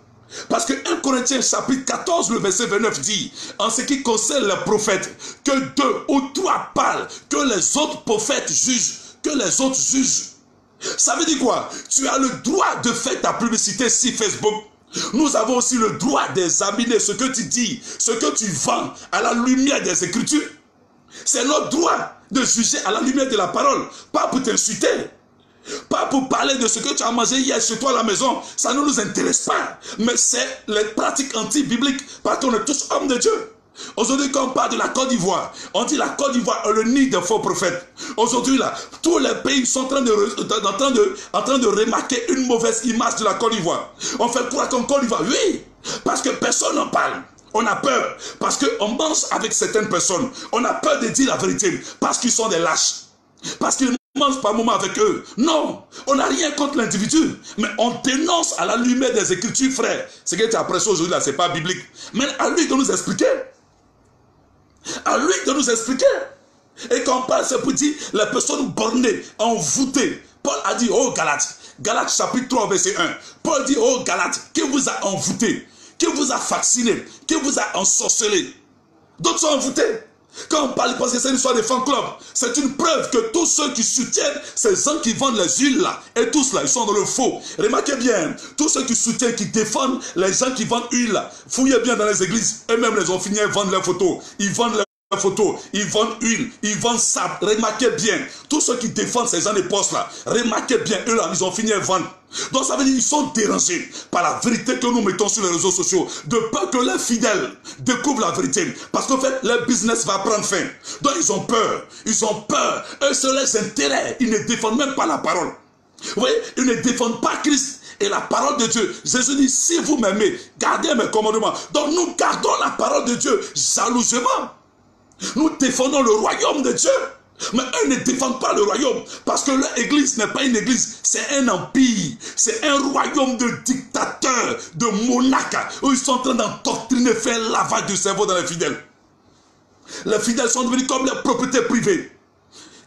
Parce que 1 Corinthiens chapitre 14, le verset 29 dit, en ce qui concerne les prophètes, que 2 ou 3 parlent, que les autres prophètes jugent, que les autres jugent. Ça veut dire quoi? Tu as le droit de faire ta publicité sur Facebook. Nous avons aussi le droit d'examiner ce que tu dis, ce que tu vends à la lumière des Écritures. C'est notre droit de juger à la lumière de la parole, pas pour t'insulter. Pas pour parler de ce que tu as mangé hier chez toi à la maison. Ça ne nous intéresse pas. Mais c'est les pratiques anti-bibliques. Parce qu'on est tous hommes de Dieu. Aujourd'hui, quand on parle de la Côte d'Ivoire, on dit la Côte d'Ivoire est le nid des faux prophètes. Aujourd'hui, là, tous les pays sont en train de remarquer une mauvaise image de la Côte d'Ivoire. On fait croire qu'en Côte d'Ivoire, oui, parce que personne n'en parle. On a peur. Parce qu'on mange avec certaines personnes. On a peur de dire la vérité. Parce qu'ils sont des lâches. Parce qu'ils mange par moment avec eux. Non, on n'a rien contre l'individu, mais on dénonce à la lumière des Écritures, frère. Ce que tu as apprécié aujourd'hui là, c'est pas biblique. Mais à lui de nous expliquer. À lui de nous expliquer. Et quand on parle, c'est pour dire les personnes bornées, envoûtées. Paul a dit, oh Galates, Galates chapitre 3, verset 1. Paul dit, oh Galates, qui vous a envoûté, qui vous a vacciné, qui vous a ensorcelé. D'autres sont envoûtés. Quand on parle, parce que c'est une histoire de fan club, c'est une preuve que tous ceux qui soutiennent ces gens qui vendent les huiles là, et tous là, ils sont dans le faux. Remarquez bien, tous ceux qui soutiennent, qui défendent les gens qui vendent huile là, fouillez bien dans les églises, eux-mêmes les ont fini à vendre leurs photos. Ils vendent photos, ils vendent huile, ils vendent sable. Remarquez bien, tous ceux qui défendent ces gens de postes là, remarquez bien, eux là, ils ont fini à vendre. Donc ça veut dire qu'ils sont dérangés par la vérité que nous mettons sur les réseaux sociaux, de peur que les fidèles découvrent la vérité. Parce qu'en fait, leur business va prendre fin. Donc ils ont peur, eux c'est leurs intérêts, ils ne défendent même pas la parole. Vous voyez, ils ne défendent pas Christ et la parole de Dieu. Jésus dit, si vous m'aimez, gardez mes commandements. Donc nous gardons la parole de Dieu jalousement. Nous défendons le royaume de Dieu. Mais eux ne défendent pas le royaume. Parce que leur église n'est pas une église. C'est un empire. C'est un royaume de dictateurs, de monarques. Où ils sont en train d'endoctriner, faire lavage du cerveau dans les fidèles. Les fidèles sont devenus comme les propriétés privées.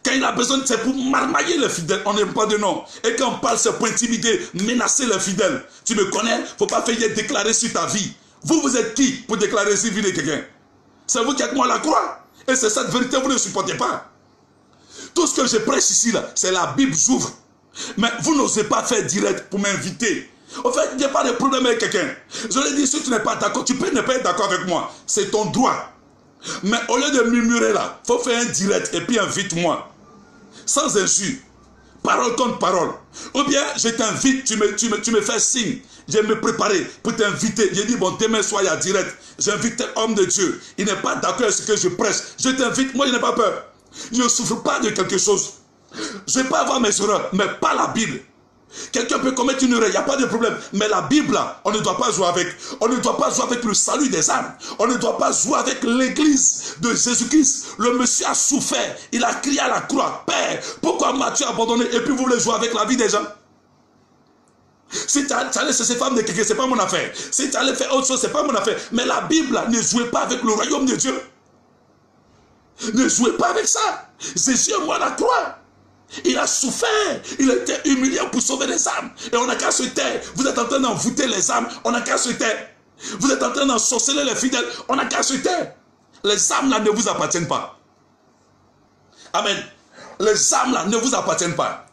Quand il a besoin, c'est pour marmailler les fidèles. On n'aime pas de nom. Et quand on parle, c'est pour intimider, menacer les fidèles. Tu me connais? Il ne faut pas faire déclarer sur ta vie. Vous êtes qui pour déclarer sur la vie de quelqu'un? C'est vous qui êtes moi à la croix. Et c'est cette vérité que vous ne supportez pas. Tout ce que je prêche ici, c'est la Bible j'ouvre. Mais vous n'osez pas faire direct pour m'inviter. En fait, il n'y a pas de problème avec quelqu'un. Je l'ai dit, si tu n'es pas d'accord, tu peux ne pas être d'accord avec moi. C'est ton droit. Mais au lieu de murmurer là, il faut faire un direct et puis invite-moi. Sans injure. Parole contre parole. Ou bien, je t'invite, tu me fais signe. Je vais me préparer pour t'inviter. J'ai dit, bon, demain soir, il y a direct. J'invite un homme de Dieu. Il n'est pas d'accord avec ce que je prêche. Je t'invite, moi, je n'ai pas peur. Je ne souffre pas de quelque chose. Je peux avoir mes erreurs, mais pas la Bible. Quelqu'un peut commettre une erreur, il n'y a pas de problème. Mais la Bible, là, on ne doit pas jouer avec. On ne doit pas jouer avec le salut des âmes. On ne doit pas jouer avec l'église de Jésus-Christ. Le monsieur a souffert. Il a crié à la croix. Père, pourquoi m'as-tu abandonné? Et puis vous voulez jouer avec la vie des gens? Si tu allais laisser ces femmes de quelqu'un, ce n'est pas mon affaire. Si tu allais faire autre chose, ce n'est pas mon affaire. Mais la Bible, là, ne jouez pas avec le royaume de Dieu. Ne jouez pas avec ça. Jésus est mort à la croix. Il a souffert, il a été humilié pour sauver les âmes. Et on n'a qu'à se taire. Vous êtes en train d'envoûter les âmes, on n'a qu'à se taire. Vous êtes en train d'ensorceler les fidèles, on n'a qu'à se taire. Les âmes là ne vous appartiennent pas. Amen. Les âmes là ne vous appartiennent pas.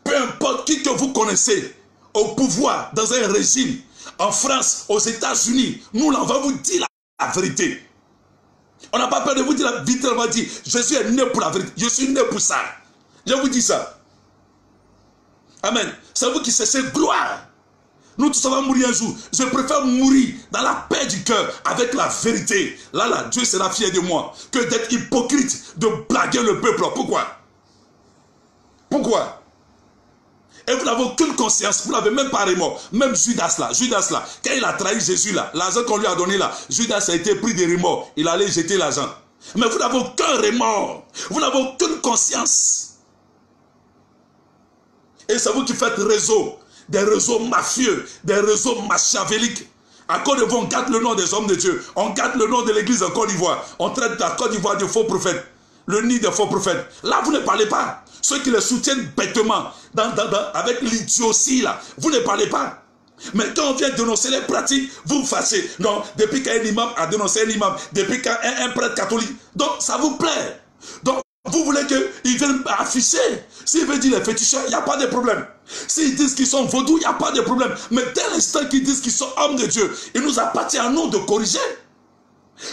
Peu importe qui que vous connaissez au pouvoir, dans un régime, en France, aux États-Unis, nous là on va vous dire la vérité. On n'a pas peur de vous dire la vérité, on va dire, Jésus est né pour la vérité, je suis né pour ça. Je vous dis ça. Amen. C'est vous qui cherchez gloire. Nous tous on va mourir un jour. Je préfère mourir dans la paix du cœur avec la vérité. Là, Dieu sera fier de moi. Que d'être hypocrite, de blaguer le peuple. Pourquoi? Pourquoi? Et vous n'avez aucune conscience, vous n'avez même pas remords. Même Judas là, quand il a trahi Jésus là, l'argent qu'on lui a donné là, Judas a été pris de remords. Il allait jeter l'argent. Mais vous n'avez aucun remords. Vous n'avez aucune conscience. Et c'est vous qui faites des réseaux mafieux, des réseaux machiavéliques. À Côte d'Ivoire, on garde le nom des hommes de Dieu. On garde le nom de l'église en Côte d'Ivoire. On traite la Côte d'Ivoire de faux prophètes. Le nid des faux prophètes. Là, vous ne parlez pas. Ceux qui les soutiennent bêtement, avec l'idiotie là, vous ne parlez pas. Mais quand on vient dénoncer les pratiques, vous fâchez. Non, depuis qu'un imam a dénoncé un imam, depuis qu'un prêtre catholique. Donc, ça vous plaît. Donc, vous voulez qu'ils viennent afficher. S'ils veulent dire les féticheurs, il n'y a pas de problème. S'ils disent qu'ils sont vaudous, il n'y a pas de problème. Mais dès l'instant qu'ils disent qu'ils sont hommes de Dieu, il nous appartient à nous de corriger.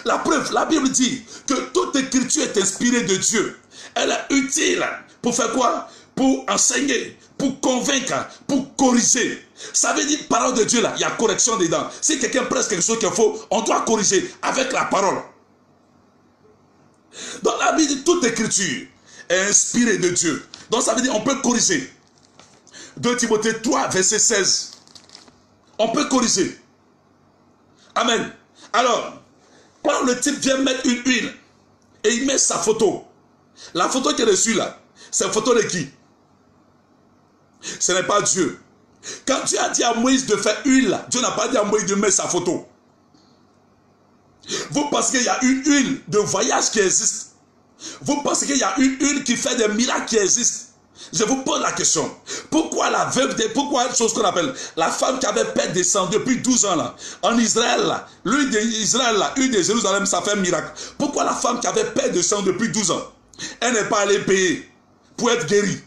La preuve, la Bible dit que toute écriture est inspirée de Dieu. Elle est utile. Pour faire quoi? Pour enseigner, pour convaincre, pour corriger. Ça veut dire, parole de Dieu là, il y a correction dedans. Si quelqu'un presse quelque chose qu'il faut, on doit corriger avec la parole. Dans la Bible, toute écriture est inspirée de Dieu. Donc ça veut dire on peut corriger. 2 Timothée 3, verset 16. On peut corriger. Amen. Alors, quand le type vient mettre une huile et il met sa photo, la photo qui est dessus là, c'est une photo de qui? Ce n'est pas Dieu. Quand Dieu a dit à Moïse de faire huile là, Dieu n'a pas dit à Moïse de mettre sa photo. Vous pensez qu'il y a une huile de voyage qui existe? Vous pensez qu'il y a une huile qui fait des miracles qui existent? Je vous pose la question. Pourquoi la veuve, pourquoi chose qu'on appelle la femme qui avait perdu des sangs depuis 12 ans là, en Israël là, l'huile d'Israël là, l'huile de Jérusalem, ça fait un miracle. Pourquoi la femme qui avait perdu des sangs depuis 12 ans, elle n'est pas allée payer pour être guérie?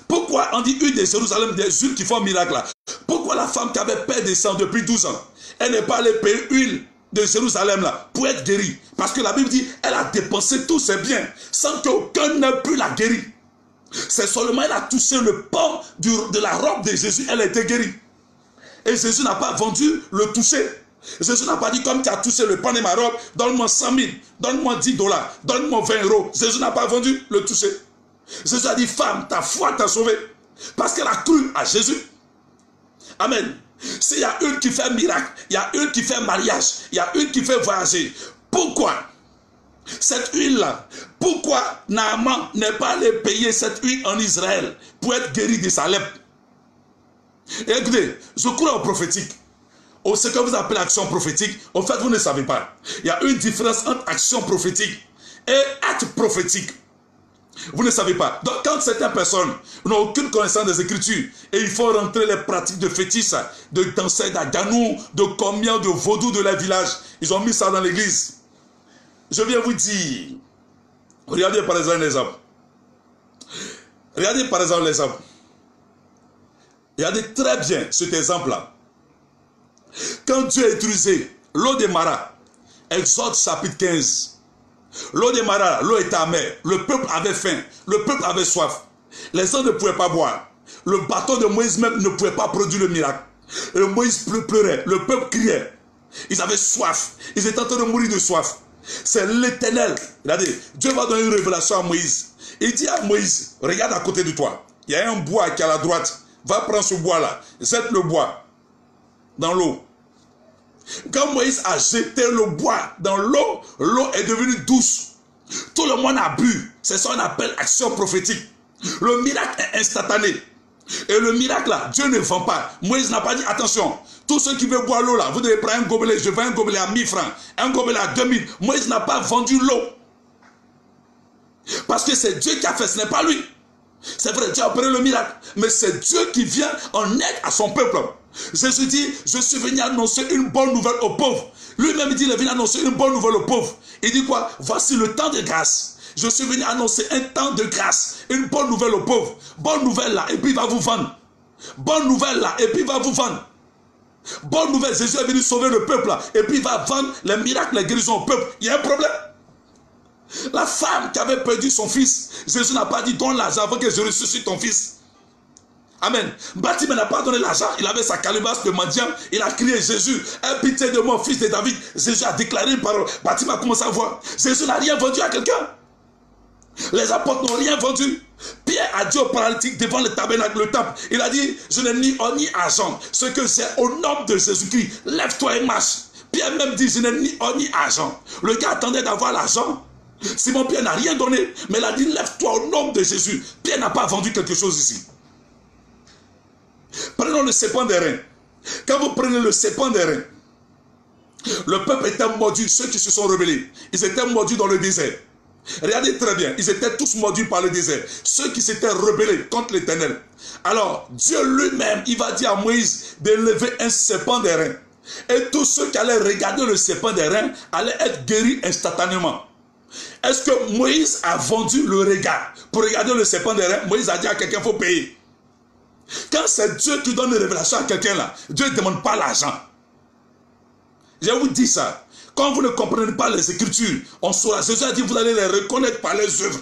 Pourquoi on dit huile de Jérusalem, des huiles qui font un miracle là? Pourquoi la femme qui avait perdu des sangs depuis 12 ans, elle n'est pas allée payer huile de Jérusalem là pour être guérie. Parce que la Bible dit, elle a dépensé tous ses biens sans qu'aucun n'ait pu la guérir. C'est seulement elle a touché le pan de la robe de Jésus, elle a été guérie. Et Jésus n'a pas vendu le toucher. Jésus n'a pas dit, comme tu as touché le pan de ma robe, donne-moi 100 000, donne-moi 10 $, donne-moi 20 €. Jésus n'a pas vendu le toucher. Jésus a dit, femme, ta foi t'a sauvée. Parce qu'elle a cru à Jésus. Amen. S'il y a une qui fait miracle, il y a une qui fait mariage, il y a une qui fait voyager. Pourquoi cette huile-là, pourquoi Naaman n'est pas allé payer cette huile en Israël pour être guéri de sa lèpre? Et écoutez, je crois au prophétique. Ce que vous appelez action prophétique, en fait, vous ne savez pas. Il y a une différence entre action prophétique et acte prophétique. Vous ne savez pas. Donc, quand certaines personnes n'ont aucune connaissance des Écritures et il faut rentrer les pratiques de fétiche, de danser d'aganou, de combien de vaudou de leur village, ils ont mis ça dans l'église. Je viens vous dire, regardez par exemple l'exemple. Regardez par exemple l'exemple. Regardez très bien cet exemple-là. Quand Dieu a utilisé l'eau de Mara, Exode chapitre 15, l'eau de Mara, l'eau était amère, le peuple avait faim, le peuple avait soif. Les gens ne pouvaient pas boire. Le bâton de Moïse même ne pouvait pas produire le miracle. Et Moïse pleurait, le peuple criait. Ils avaient soif, ils étaient en train de mourir de soif. C'est l'Éternel. Regardez, Dieu va donner une révélation à Moïse. Il dit à Moïse, regarde à côté de toi. Il y a un bois qui est à la droite. Va prendre ce bois-là. Jette le bois dans l'eau. Quand Moïse a jeté le bois dans l'eau, l'eau est devenue douce. Tout le monde a bu. C'est ça qu'on appelle action prophétique. Le miracle est instantané. Et le miracle là, Dieu ne vend pas. Moïse n'a pas dit, attention, tous ceux qui veulent boire l'eau là, vous devez prendre un gobelet. Je vends un gobelet à 1000 francs, un gobelet à 2000. Moïse n'a pas vendu l'eau. Parce que c'est Dieu qui a fait, ce n'est pas lui. C'est vrai, Dieu a opéré le miracle. Mais c'est Dieu qui vient en aide à son peuple. Jésus dit, je suis venu annoncer une bonne nouvelle aux pauvres. Lui-même dit, il est venu annoncer une bonne nouvelle aux pauvres. Il dit quoi? Voici le temps de grâce. Je suis venu annoncer un temps de grâce. Une bonne nouvelle aux pauvres. Bonne nouvelle là, et puis il va vous vendre. Bonne nouvelle là, et puis il va vous vendre. Bonne nouvelle, Jésus est venu sauver le peuple là, et puis il va vendre les miracles, les guérisons au peuple. Il y a un problème. La femme qui avait perdu son fils, Jésus n'a pas dit, donne l'argent avant que je ressuscite ton fils. Amen. Baptiste n'a pas donné l'argent, il avait sa calebasse de mendiant, il a crié Jésus, aie pitié de moi, fils de David. Jésus a déclaré une parole. Baptiste a commencé à voir. Jésus n'a rien vendu à quelqu'un. Les apôtres n'ont rien vendu. Pierre a dit au paralytique devant le tabernacle, le temple, il a dit, je n'ai ni or ni argent. Ce que j'ai au nom de Jésus-Christ, lève-toi et marche. Pierre même dit, je n'ai ni or ni argent. Le gars attendait d'avoir l'argent. Simon Pierre n'a rien donné, mais il a dit, lève-toi au nom de Jésus. Pierre n'a pas vendu quelque chose ici. Prenons le serpent des reins. Quand vous prenez le serpent des reins, le peuple était mordu, ceux qui se sont rebellés. Ils étaient mordus dans le désert. Regardez très bien, ils étaient tous mordus par le désert. Ceux qui s'étaient rebellés contre l'Éternel. Alors, Dieu lui-même, il va dire à Moïse d'élever un serpent des reins. Et tous ceux qui allaient regarder le serpent des reins allaient être guéris instantanément. Est-ce que Moïse a vendu le regard pour regarder le serpent des reins? Moïse a dit à quelqu'un, il faut payer. Quand c'est Dieu qui donne une révélation à quelqu'un là, Dieu ne demande pas l'argent. Je vous dis ça. Quand vous ne comprenez pas les Écritures, on saura. Jésus a dit, vous allez les reconnaître par les œuvres.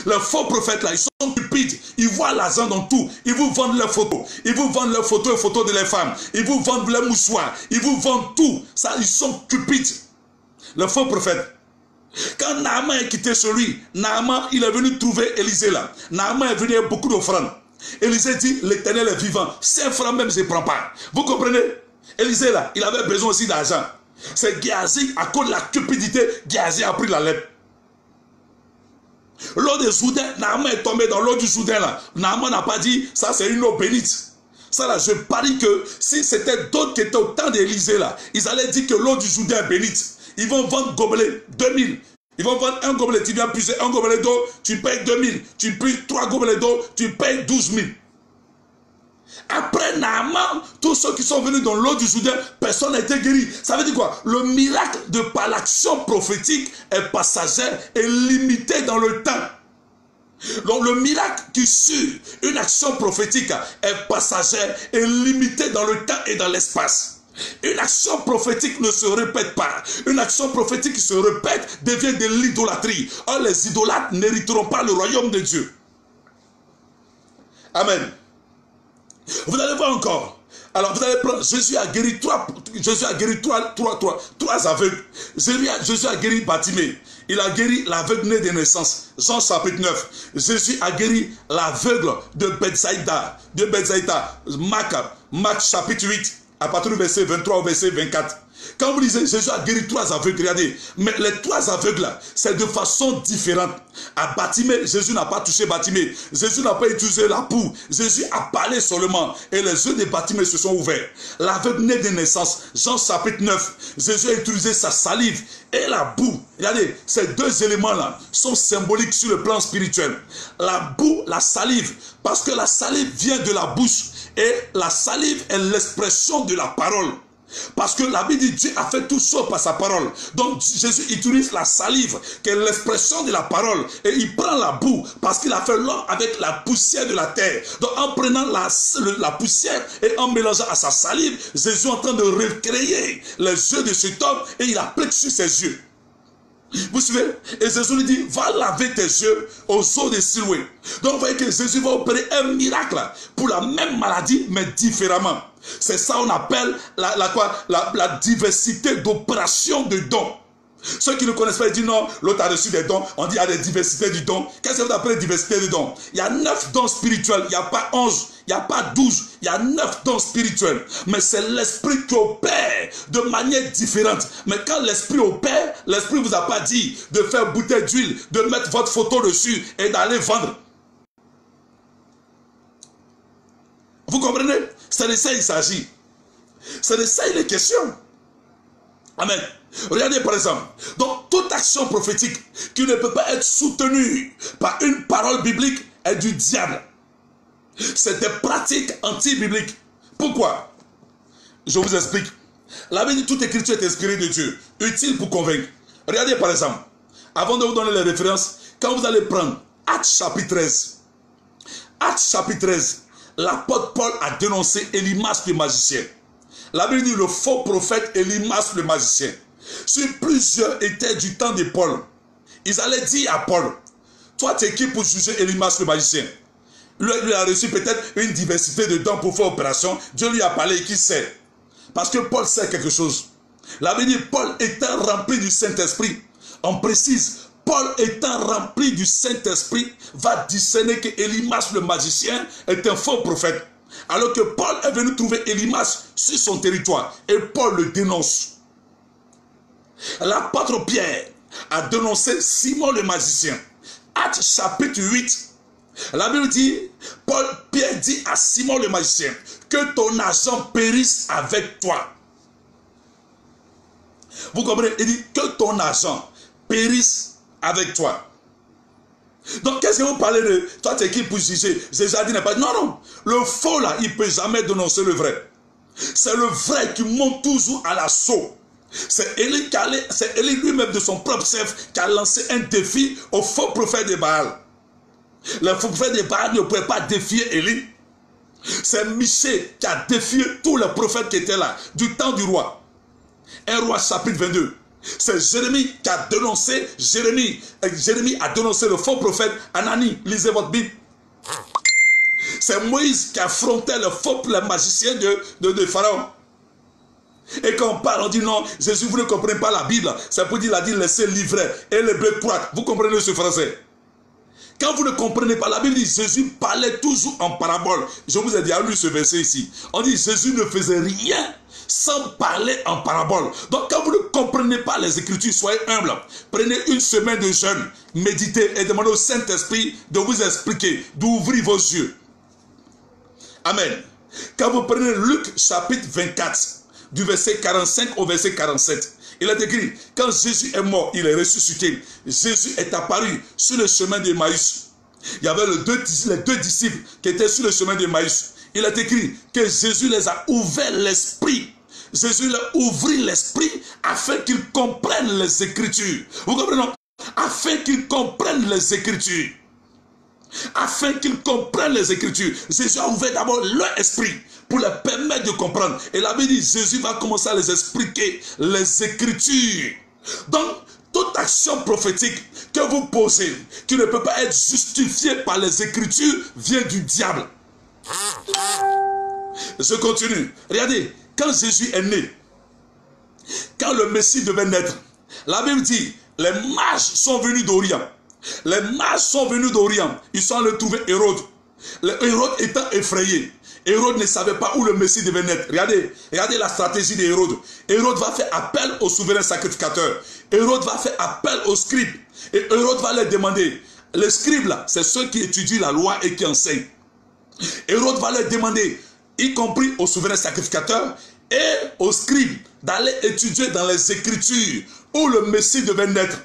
Les faux prophètes là, ils sont stupides. Ils voient l'argent dans tout. Ils vous vendent leurs photos. Ils vous vendent leurs photos et photos de les femmes. Ils vous vendent leurs mouchoirs. Ils vous vendent tout. Ça, ils sont stupides. Les faux prophètes. Quand Naaman est quitté chez lui, Naaman, il est venu trouver Élisée là. Naaman est venu avec beaucoup d'offrandes. Élisée dit, l'Éternel est vivant. 5 francs même, je ne prends pas. Vous comprenez? Élisée là, il avait besoin aussi d'argent. C'est Géasi, à cause de la cupidité, Géasi a pris la lèpre. L'eau de Jourdain, Naaman est tombé dans l'eau du Jourdain là. Naaman n'a pas dit, ça c'est une eau bénite. Ça là, je parie que si c'était d'autres qui étaient au temps d'Élisée là, ils allaient dire que l'eau du Jourdain est bénite. Ils vont vendre gobelet 2000. Ils vont vendre un gobelet, tu viens puiser un gobelet d'eau, tu payes 2000. Tu puises 3 gobelets d'eau, tu payes 12 000. Après Naaman, tous ceux qui sont venus dans l'eau du Jourdain, personne n'a été guéri. Ça veut dire quoi? Le miracle de par l'action prophétique est passager et limité dans le temps. Donc le miracle qui suit une action prophétique est passager et limité dans le temps et dans l'espace. Une action prophétique ne se répète pas. Une action prophétique qui se répète devient de l'idolâtrie. Or, les idolâtres n'hériteront pas le royaume de Dieu. Amen. Vous allez voir encore. Alors vous allez prendre, Jésus a guéri trois aveugles. Jésus a guéri Bartimée. Il a guéri l'aveugle né de naissance. Jean chapitre 9. Jésus a guéri l'aveugle de Bethsaïda. Marc chapitre 8. À partir du verset 23 au verset 24. Quand vous lisez, Jésus a guéri 3 aveugles, regardez. Mais les 3 aveugles là, c'est de façon différente. À Bartimée, Jésus n'a pas touché Bartimée. Jésus n'a pas utilisé la poux. Jésus a parlé seulement. Et les yeux de Bartimée se sont ouverts. L'aveugle né de naissance, Jean chapitre 9. Jésus a utilisé sa salive et la boue. Regardez, ces deux éléments-là sont symboliques sur le plan spirituel. La boue, la salive. Parce que la salive vient de la bouche. Et la salive est l'expression de la parole. Parce que la Bible dit Dieu a fait tout ça par sa parole. Donc Jésus utilise la salive qui est l'expression de la parole. Et il prend la boue parce qu'il a fait l'homme avec la poussière de la terre. Donc en prenant la poussière et en mélangeant à sa salive, Jésus est en train de recréer les yeux de cet homme et il applique sur ses yeux. Vous suivez? Et Jésus lui dit, va laver tes yeux aux eaux de Siloé. Donc vous voyez que Jésus va opérer un miracle pour la même maladie, mais différemment. C'est ça qu'on appelle la diversité d'opérations de dons. Ceux qui ne connaissent pas, ils disent non, l'autre a reçu des dons. On dit il y a des diversités de dons. Qu'est-ce que vous appelez diversité de dons? Il y a 9 dons spirituels, il n'y a pas 11, il n'y a pas 12, il y a 9 dons spirituels. Mais c'est l'esprit qui opère de manière différente. Mais quand l'esprit opère, l'esprit ne vous a pas dit de faire bouteille d'huile, de mettre votre photo dessus et d'aller vendre. Vous comprenez? C'est de ça il s'agit. C'est de ça il est question. Amen. Regardez par exemple. Donc toute action prophétique qui ne peut pas être soutenue par une parole biblique est du diable. C'est des pratiques anti-bibliques. Pourquoi? Je vous explique. La Bible dit toute écriture est inspirée de Dieu, utile pour convaincre. Regardez par exemple. Avant de vous donner les références, quand vous allez prendre Actes chapitre 13. Actes chapitre 13. L'apôtre Paul a dénoncé Élymas le magicien. La Bible dit le faux prophète Élymas le magicien. Sur plusieurs étaient du temps de Paul. Ils allaient dire à Paul, toi tu es qui pour juger Élymas le magicien? Lui a reçu peut-être une diversité de dons pour faire opération. Dieu lui a parlé et qui sait? Parce que Paul sait quelque chose. La Bible dit Paul étant rempli du Saint-Esprit. On précise, Paul étant rempli du Saint-Esprit va discerner que Élymas le magicien est un faux prophète. Alors que Paul est venu trouver Élymas sur son territoire. Et Paul le dénonce. L'apôtre Pierre a dénoncé Simon le magicien. Actes chapitre 8. La Bible dit, Pierre dit à Simon le magicien, que ton argent périsse avec toi. Vous comprenez? Il dit que ton argent périsse avec toi. Donc qu'est-ce que vous parlez de toi tu es qui pour juger? Jésus a dit n'est pas. Non, non. Le faux là, il ne peut jamais dénoncer le vrai. C'est le vrai qui monte toujours à l'assaut. C'est Élie lui-même de son propre chef qui a lancé un défi au faux prophète de Baal. Le faux prophète de Baal ne pouvait pas défier Élie. C'est Michée qui a défié tous les prophètes qui étaient là, du temps du roi. 1 Roi chapitre 22. C'est Jérémie qui a dénoncé, Jérémie a dénoncé le faux prophète Anani. Lisez votre Bible. C'est Moïse qui affrontait le faux magicien de Pharaon. Et quand on parle, on dit non, Jésus, vous ne comprenez pas la Bible. C'est pour dire, il a dit laissez livrer et les bleus croître. Vous comprenez ce français? Quand vous ne comprenez pas, la Bible dit Jésus parlait toujours en parabole. Je vous ai déjà lu ce verset ici. On dit Jésus ne faisait rien sans parler en parabole. Donc quand vous ne comprenez pas les Écritures, soyez humble. Prenez une semaine de jeûne, méditez et demandez au Saint-Esprit de vous expliquer, d'ouvrir vos yeux. Amen. Quand vous prenez Luc chapitre 24, du verset 45 au verset 47, il est écrit, quand Jésus est mort, il est ressuscité. Jésus est apparu sur le chemin d'Emmaüs. Il y avait les deux disciples qui étaient sur le chemin d'Emmaüs. Il est écrit que Jésus les a ouvert l'esprit. Jésus leur ouvrit l'esprit afin qu'ils comprennent les Écritures. Vous comprenez? Afin qu'ils comprennent les Écritures. afin qu'ils comprennent les Écritures. Jésus a ouvert d'abord leur esprit pour leur permettre de comprendre. Et la Bible dit, Jésus va commencer à les expliquer les Écritures. Donc, toute action prophétique que vous posez, qui ne peut pas être justifiée par les Écritures, vient du diable. Je continue. Regardez, quand Jésus est né, quand le Messie devait naître, la Bible dit, les mages sont venus d'Orient. Les mages sont venus d'Orient. Ils sont allés trouver Hérode. Hérode étant effrayé. Hérode ne savait pas où le Messie devait naître. Regardez la stratégie d'Hérode. Hérode va faire appel au souverain sacrificateur. Hérode va faire appel aux scribes. Et Hérode va leur demander. Les scribes là, c'est ceux qui étudient la loi et qui enseignent. Hérode va leur demander, y compris au souverain sacrificateur et aux scribes, d'aller étudier dans les Écritures où le Messie devait naître.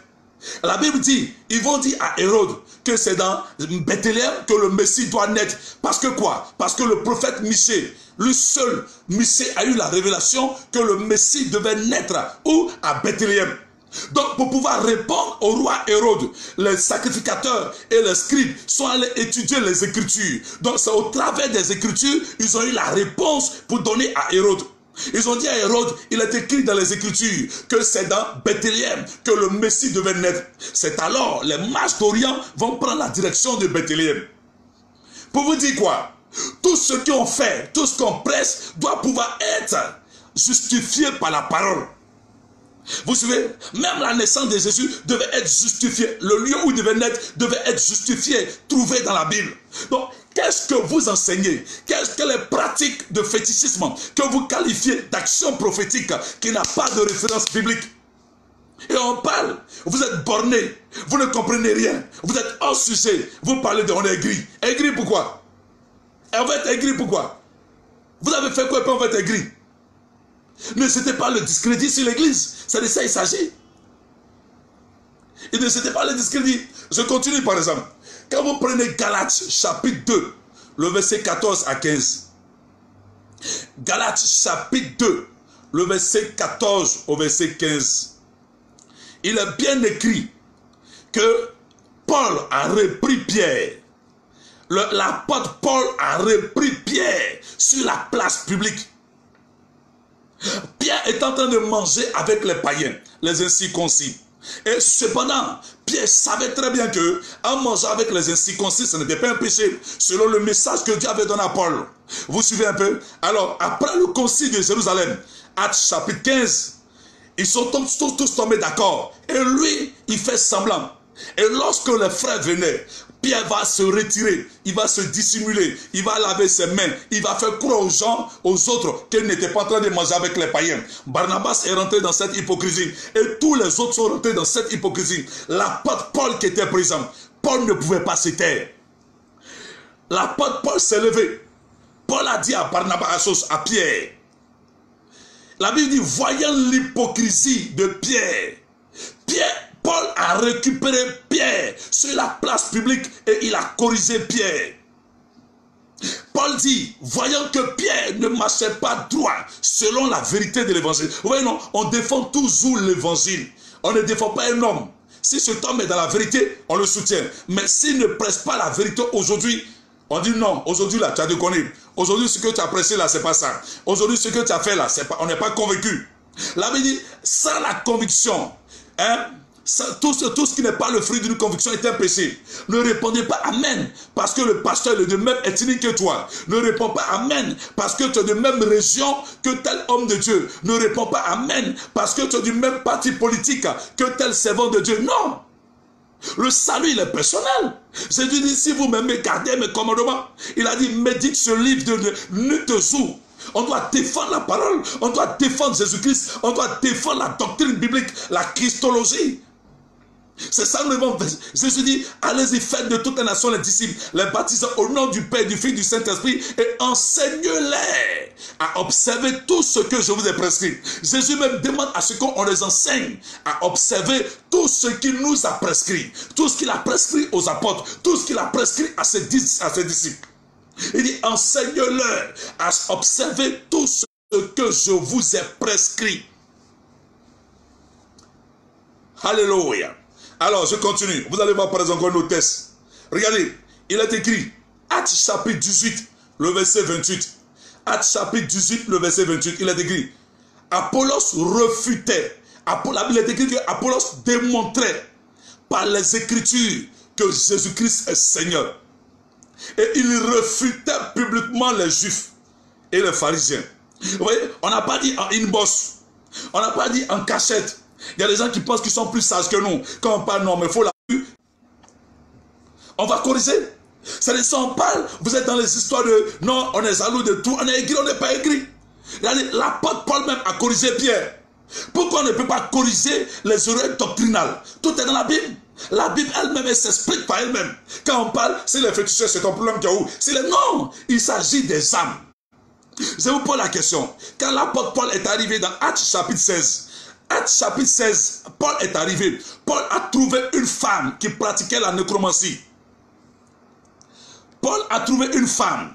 La Bible dit, ils vont dire à Hérode que c'est dans Bethléem que le Messie doit naître. Parce que quoi? Parce que le prophète Michée, lui seul, Michée a eu la révélation que le Messie devait naître où? À Bethléem. Donc pour pouvoir répondre au roi Hérode, les sacrificateurs et les scribes sont allés étudier les Écritures. Donc c'est au travers des Écritures, ils ont eu la réponse pour donner à Hérode. Ils ont dit à Hérode, il est écrit dans les Écritures que c'est dans Bethléem que le Messie devait naître. C'est alors les mages d'Orient vont prendre la direction de Bethléem. Pour vous dire quoi? Tout ce qu'on fait, tout ce qu'on presse doit pouvoir être justifié par la parole. Vous savez, même la naissance de Jésus devait être justifiée. Le lieu où il devait naître devait être justifié, trouvé dans la Bible. Donc, qu'est-ce que vous enseignez? Quelles sont les pratiques de fétichisme que vous qualifiez d'action prophétique qui n'a pas de référence biblique? Et on parle, vous êtes borné, vous ne comprenez rien, vous êtes hors sujet, vous parlez de on est aigri. Aigri pourquoi? Et on va être aigri pourquoi? Vous avez fait quoi et puis on va être aigri? Ne c'était pas le discrédit sur l'église. C'est de ça il s'agit. Et ne c'était pas le discrédit. Je continue par exemple. Quand vous prenez Galates chapitre 2, le verset 14 à 15. Galates chapitre 2, le verset 14 au verset 15. Il est bien écrit que Paul a repris Pierre. L'apôtre Paul a repris Pierre sur la place publique. Pierre est en train de manger avec les païens, les incirconcis. Et cependant, Pierre savait très bien que en mangeant avec les incirconcis, ce n'était pas un péché, selon le message que Dieu avait donné à Paul. Vous suivez un peu? Alors, après le concile de Jérusalem, Actes chapitre 15, ils sont tous tombés d'accord. Et lui, il fait semblant. Et lorsque les frères venaient, Pierre va se retirer, il va se dissimuler, il va laver ses mains, il va faire croire aux gens, aux autres, qu'il n'était pas en train de manger avec les païens. Barnabas est rentré dans cette hypocrisie et tous les autres sont rentrés dans cette hypocrisie. L'apôtre Paul qui était présent, Paul ne pouvait pas se taire. L'apôtre Paul s'est levé. Paul a dit à Barnabas, à Pierre, la Bible dit, voyant l'hypocrisie de Pierre, Paul a récupéré Pierre sur la place publique et il a corrigé Pierre. Paul dit, voyant que Pierre ne marchait pas droit selon la vérité de l'évangile. Vous voyez, non, on défend toujours l'évangile. On ne défend pas un homme. Si cet homme est dans la vérité, on le soutient. Mais s'il ne presse pas la vérité aujourd'hui, on dit non, aujourd'hui là, tu as déconné. Aujourd'hui, ce que tu as pressé là, c'est pas ça. Aujourd'hui, ce que tu as fait là, on n'est pas convaincu. La Bible dit, sans la conviction, hein, tout ce qui n'est pas le fruit d'une conviction est un péché. Ne répondez pas Amen parce que le pasteur est de même ethnie que toi. Ne réponds pas Amen parce que tu es de même région que tel homme de Dieu. Ne réponds pas Amen parce que tu es du même parti politique que tel servant de Dieu. Non. Le salut, il est personnel. Jésus dit, si vous m'aimez, gardez mes commandements. Il a dit, médite ce livre de nuit et jour. On doit défendre la parole. On doit défendre Jésus-Christ. On doit défendre la doctrine biblique, la christologie. C'est ça le nom. Jésus dit, allez-y, faites de toutes les nations les disciples, les baptisant au nom du Père, du Fils, du Saint-Esprit, et enseignez-les à observer tout ce que je vous ai prescrit. Jésus même demande à ce qu'on les enseigne à observer tout ce qu'il nous a prescrit, tout ce qu'il a prescrit aux apôtres, tout ce qu'il a prescrit à ses disciples. Il dit, enseignez-leur à observer tout ce que je vous ai prescrit. Alléluia. Alors, je continue. Vous allez voir par exemple nos tests. Regardez, il est écrit, Actes chapitre 18, le verset 28. Actes chapitre 18, le verset 28, il est écrit, Apollos refutait, la Bible est écrit que Apollos démontrait par les Écritures que Jésus-Christ est Seigneur. Et il refutait publiquement les Juifs et les pharisiens. Vous voyez, on n'a pas dit en inbox, on n'a pas dit en cachette. Il y a des gens qui pensent qu'ils sont plus sages que nous. Quand on parle, non, mais il faut la... On va corriger. C'est de ça on parle. Vous êtes dans les histoires de non, on est jaloux de tout, on est écrit, on n'est pas écrit. L'apôtre Paul même a corrigé Pierre. Pourquoi on ne peut pas corriger les erreurs doctrinales? Tout est dans la Bible. La Bible elle-même, elle s'explique par elle-même. Quand on parle, c'est les féticheurs, c'est ton problème qui est où? Non, il s'agit des âmes. Je vous pose la question. Quand l'apôtre Paul est arrivé dans Actes chapitre 16, Actes chapitre 16, Paul est arrivé. Paul a trouvé une femme qui pratiquait la nécromancie. Paul a trouvé une femme.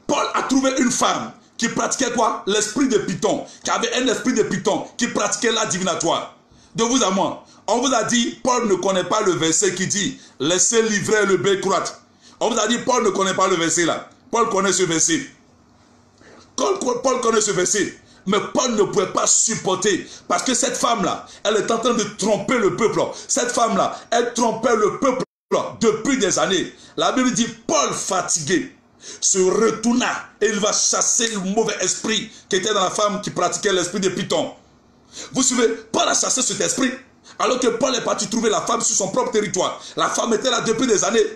Paul a trouvé une femme qui pratiquait quoi? L'esprit de Python. Qui avait un esprit de Python. Qui pratiquait la divinatoire. De vous à moi. On vous a dit, Paul ne connaît pas le verset qui dit, laissez livrer le bœuf croître. On vous a dit, Paul ne connaît pas le verset là. Paul connaît ce verset. Paul connaît ce verset. Mais Paul ne pouvait pas supporter. Parce que cette femme-là, elle est en train de tromper le peuple. Cette femme-là, elle trompait le peuple depuis des années. La Bible dit, Paul fatigué se retourna et il va chasser le mauvais esprit qui était dans la femme qui pratiquait l'esprit de Python. Vous suivez, Paul a chassé cet esprit alors que Paul est parti trouver la femme sur son propre territoire. La femme était là depuis des années.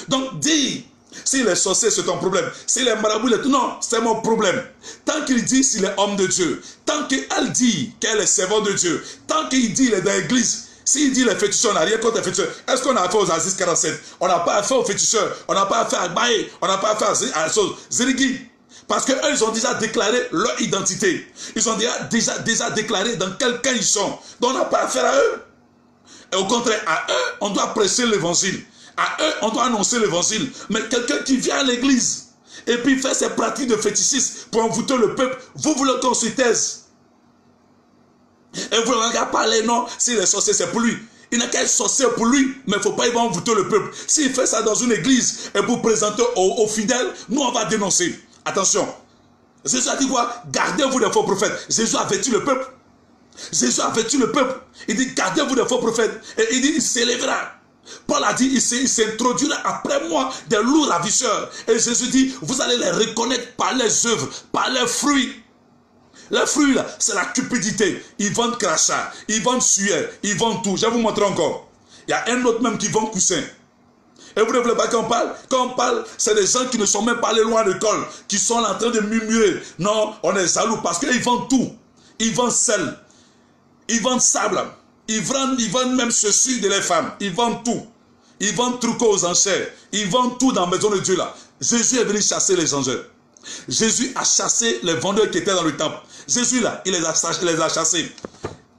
Donc dis, s'il est sorcier, c'est ton problème. S'il est marabout, non, c'est mon problème. Tant qu'il dit s'il est homme de Dieu, tant qu'elle dit qu'elle est servante de Dieu, tant qu'il dit qu'il est dans l'église, s'il dit les féticheurs, on n'a rien contre les féticheurs. Est-ce qu'on a affaire aux Aziz 47? On n'a pas affaire aux féticheurs. On n'a pas affaire à Baye. On n'a pas affaire à Zerigui. Parce qu'eux, ils ont déjà déclaré leur identité. Ils ont déjà déclaré dans quel camp ils sont. Donc on n'a pas affaire à eux. Et au contraire, à eux, on doit prêcher l'évangile. À eux, on doit annoncer l'évangile. Mais quelqu'un qui vient à l'église et puis fait ses pratiques de fétichisme pour envoûter le peuple, vous voulez qu'on se taise. Et vous ne regardez pas les noms, si les sorciers c'est pour lui. Il n'a qu'à être sorcier pour lui, mais il ne faut pas y envoûter le peuple. S'il fait ça dans une église et pour présenter aux fidèles, nous on va dénoncer. Attention. Jésus a dit quoi? Gardez-vous des faux prophètes. Jésus a vêtu le peuple. Jésus a vêtu le peuple. Il dit gardez-vous des faux prophètes. Et il dit il s'élèvera. Paul a dit il s'introduira après moi des loups ravisseurs. Et Jésus dit vous allez les reconnaître par les œuvres, par les fruits. Les fruits là, c'est la cupidité. Ils vendent crachat, ils vendent sueur, ils vendent tout. Je vais vous montrer encore. Il y a un autre même qui vend coussin. Et vous ne voulez pas qu'on parle? Quand on parle, c'est des gens qui ne sont même pas allés loin à l'école, qui sont en train de murmurer. Non, on est jaloux parce qu'ils vendent tout. Ils vendent sel, ils vendent sable, ils vendent même chaussures de les femmes. Ils vendent tout. Ils vendent trucs aux enchères. Ils vendent tout dans la maison de Dieu là. Jésus est venu chasser les changeurs. Jésus a chassé les vendeurs qui étaient dans le temple. Jésus là, il les a chassés.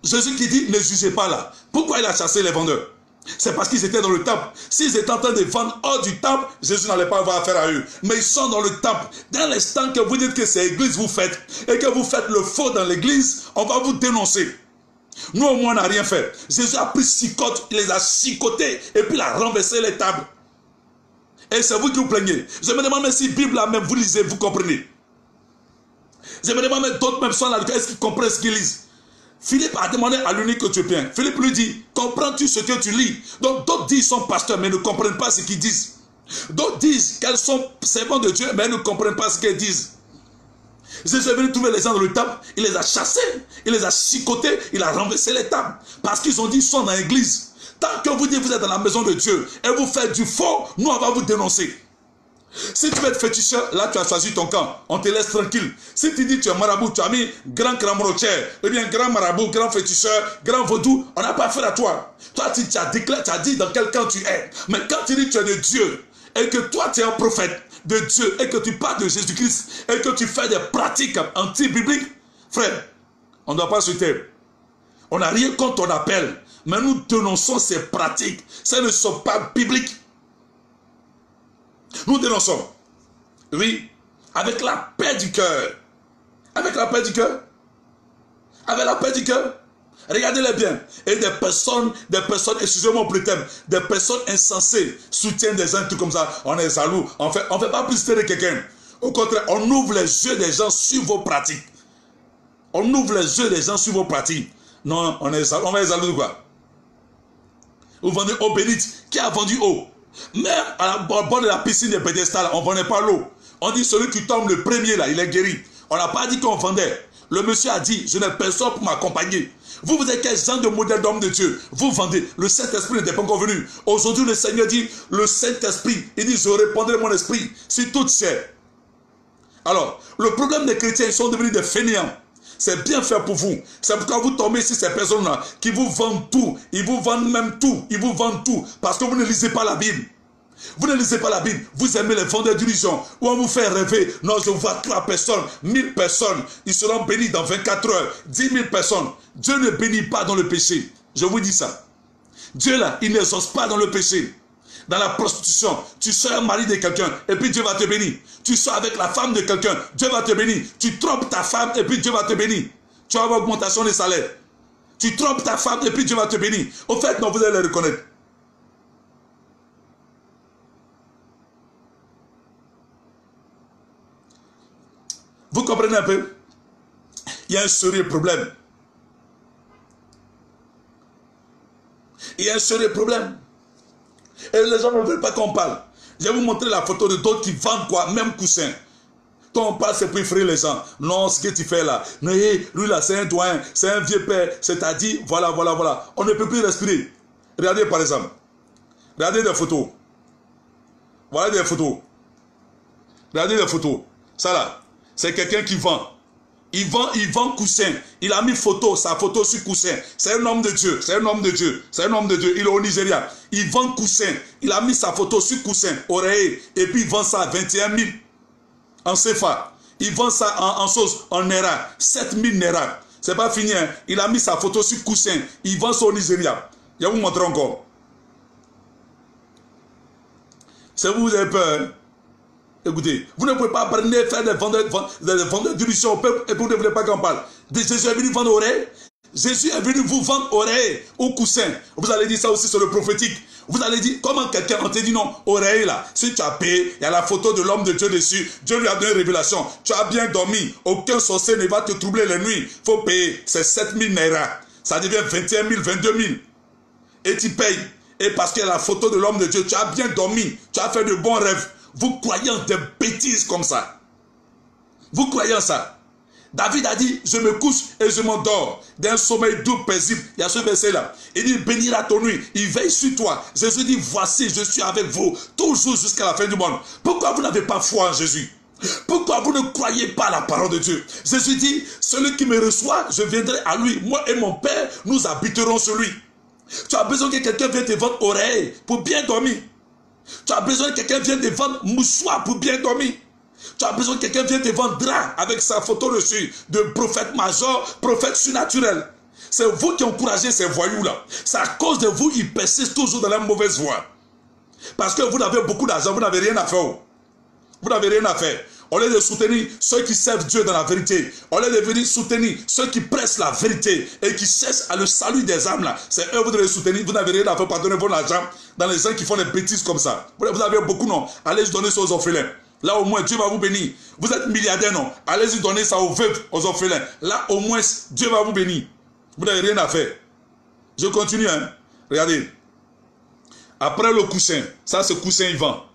Jésus qui dit, ne jugez pas là. Pourquoi il a chassé les vendeurs? C'est parce qu'ils étaient dans le temple. S'ils étaient en train de vendre hors du temple, Jésus n'allait pas avoir affaire à eux. Mais ils sont dans le temple. Dans l'instant que vous dites que c'est l'église vous faites, et que vous faites le faux dans l'église, on va vous dénoncer. Nous au moins on n'a rien fait. Jésus a pris chicote, il les a chicotés, et puis il a renversé les tables. Et c'est vous qui vous plaignez. Je me demande même si la Bible là même vous lisez, vous comprenez. Je me demande même d'autres même sont là, est-ce qu'ils comprennent ce qu'ils lisent? Philippe a demandé à l'unique éthiopien. Philippe lui dit, comprends-tu ce que tu lis? Donc d'autres disent qu'ils sont pasteurs mais ne comprennent pas ce qu'ils disent. D'autres disent qu'elles sont servantes de Dieu mais elles ne comprennent pas ce qu'elles disent. Jésus est venu trouver les gens dans le temple, il les a chassés, il les a chicotés, il a renversé les tables. Parce qu'ils ont dit, ils sont dans l'église. Tant que vous dites que vous êtes dans la maison de Dieu et vous faites du faux, nous on va vous dénoncer. Si tu veux être féticheur, là tu as choisi ton camp, on te laisse tranquille. Si tu dis que tu es marabout, tu as mis grand cramorotière, ou bien grand marabout, grand féticheur, grand vaudou, on n'a pas affaire à toi. Toi tu as dit dans quel camp tu es. Mais quand tu dis que tu es de Dieu et que toi tu es un prophète de Dieu et que tu parles de Jésus-Christ et que tu fais des pratiques anti-bibliques, frère, on ne doit pas se taire. On n'a rien contre ton appel. Mais nous dénonçons ces pratiques. Ça ne sont pas bibliques. Nous dénonçons. Oui. Avec la paix du cœur. Avec la paix du cœur. Avec la paix du cœur. Regardez-les bien. Et des personnes, excusez-moi pour le thème, des personnes insensées soutiennent des gens, tout comme ça. On est jaloux. On fait pas plus de quelqu'un. Au contraire, on ouvre les yeux des gens sur vos pratiques. On ouvre les yeux des gens sur vos pratiques. Non, on va être jaloux de quoi? Vous vendez eau bénite. Qui a vendu eau? Même au bord de la piscine des pédestales, on ne vendait pas l'eau. On dit celui qui tombe le premier là, il est guéri. On n'a pas dit qu'on vendait. Le monsieur a dit, je n'ai personne pour m'accompagner. Vous êtes quel genre de modèle d'homme de Dieu? Vous vendez. Le Saint-Esprit n'était pas encore venu. Aujourd'hui, le Seigneur dit, le Saint-Esprit, il dit, je répandrai mon esprit sur toute chair. Alors, le problème des chrétiens, ils sont devenus des fainéants. C'est bien fait pour vous. C'est pourquoi vous tombez sur ces personnes-là qui vous vendent tout. Ils vous vendent même tout. Ils vous vendent tout. Parce que vous ne lisez pas la Bible. Vous ne lisez pas la Bible. Vous aimez les vendeurs d'illusions. Où on vous fait rêver. Non, je vois 3 personnes, 1000 personnes. Ils seront bénis dans 24 heures. 10 000 personnes. Dieu ne bénit pas dans le péché. Je vous dis ça. Dieu là, il n'exauce pas dans le péché. Dans la prostitution, tu sors un mari de quelqu'un et puis Dieu va te bénir. Tu sors avec la femme de quelqu'un, Dieu va te bénir. Tu trompes ta femme et puis Dieu va te bénir. Tu vas avoir augmentation des salaires. Tu trompes ta femme et puis Dieu va te bénir. Au fait, non, vous allez le reconnaître. Vous comprenez un peu? Il y a un sérieux problème. Il y a un sérieux problème. Et les gens ne veulent pas qu'on parle. Je vais vous montrer la photo de d'autres qui vendent quoi? Même coussin. Quand on parle, c'est pour effrayer les gens. Non, ce que tu fais là. Mais lui là, c'est un doyen, c'est un vieux père. C'est-à-dire, voilà. On ne peut plus respirer. Regardez par exemple. Regardez des photos. Voilà des photos. Regardez des photos. Ça là, c'est quelqu'un qui vend. Il vend coussin. Il a mis sa photo sur coussin. C'est un homme de Dieu. C'est un homme de Dieu. C'est un homme de Dieu. Il est au Nigeria. Il vend coussin. Il a mis sa photo sur coussin, oreiller. Et puis il vend ça à 21 000 en CFA. Il vend ça en sauce, en Naira. 7 000 Naira. C'est pas fini. Hein? Il a mis sa photo sur coussin. Il vend ça au Nigeria. Je vais vous montrer encore. C'est vous avez peur. Hein? Écoutez, vous ne pouvez pas faire des vendeurs d'illusions au peuple et vous ne voulez pas qu'on parle. Jésus est venu vendre oreilles. Jésus est venu vous vendre oreilles au coussin. Vous allez dire ça aussi sur le prophétique. Vous allez dire, comment quelqu'un, on te dit non, oreille là, si tu as payé, il y a la photo de l'homme de Dieu dessus. Dieu lui a donné une révélation. Tu as bien dormi. Aucun sorcier ne va te troubler les nuits. Il faut payer. C'est 7 000 Naira. Ça devient 21 000, 22 000. Et tu payes. Et parce qu'il y a la photo de l'homme de Dieu, tu as bien dormi. Tu as fait de bons rêves. Vous croyez en des bêtises comme ça. Vous croyez en ça. David a dit, je me couche et je m'endors d'un sommeil doux, paisible. Il y a ce verset là. Il dit, bénira ton nuit. Il veille sur toi. Jésus dit, voici, je suis avec vous toujours jusqu'à la fin du monde. Pourquoi vous n'avez pas foi en Jésus? Pourquoi vous ne croyez pas à la parole de Dieu? Jésus dit, celui qui me reçoit, je viendrai à lui. Moi et mon Père, nous habiterons sur lui. Tu as besoin que quelqu'un vienne te vendre oreille pour bien dormir. Tu as besoin que quelqu'un vienne te vendre mouchoir pour bien dormir. Tu as besoin que quelqu'un vienne te vendre drap avec sa photo dessus de prophète major, prophète surnaturel. C'est vous qui encouragez ces voyous-là. C'est à cause de vous, ils persistent toujours dans la mauvaise voie. Parce que vous avez beaucoup d'argent, vous n'avez rien à faire. Vous n'avez rien à faire. Au lieu de soutenir ceux qui servent Dieu dans la vérité, au lieu de venir soutenir ceux qui pressent la vérité et qui cherchent à le salut des âmes là, c'est eux que vous devez soutenir. Vous n'avez rien à faire pour donner votre argent dans les gens qui font des bêtises comme ça. Vous avez beaucoup, non? Allez-y donner ça aux orphelins. Là au moins Dieu va vous bénir. Vous êtes milliardaire, non? Allez-y donner ça aux veuves, aux orphelins. Là au moins Dieu va vous bénir. Vous n'avez rien à faire. Je continue, hein. Regardez. Après le coussin, ça c'est coussin il vend.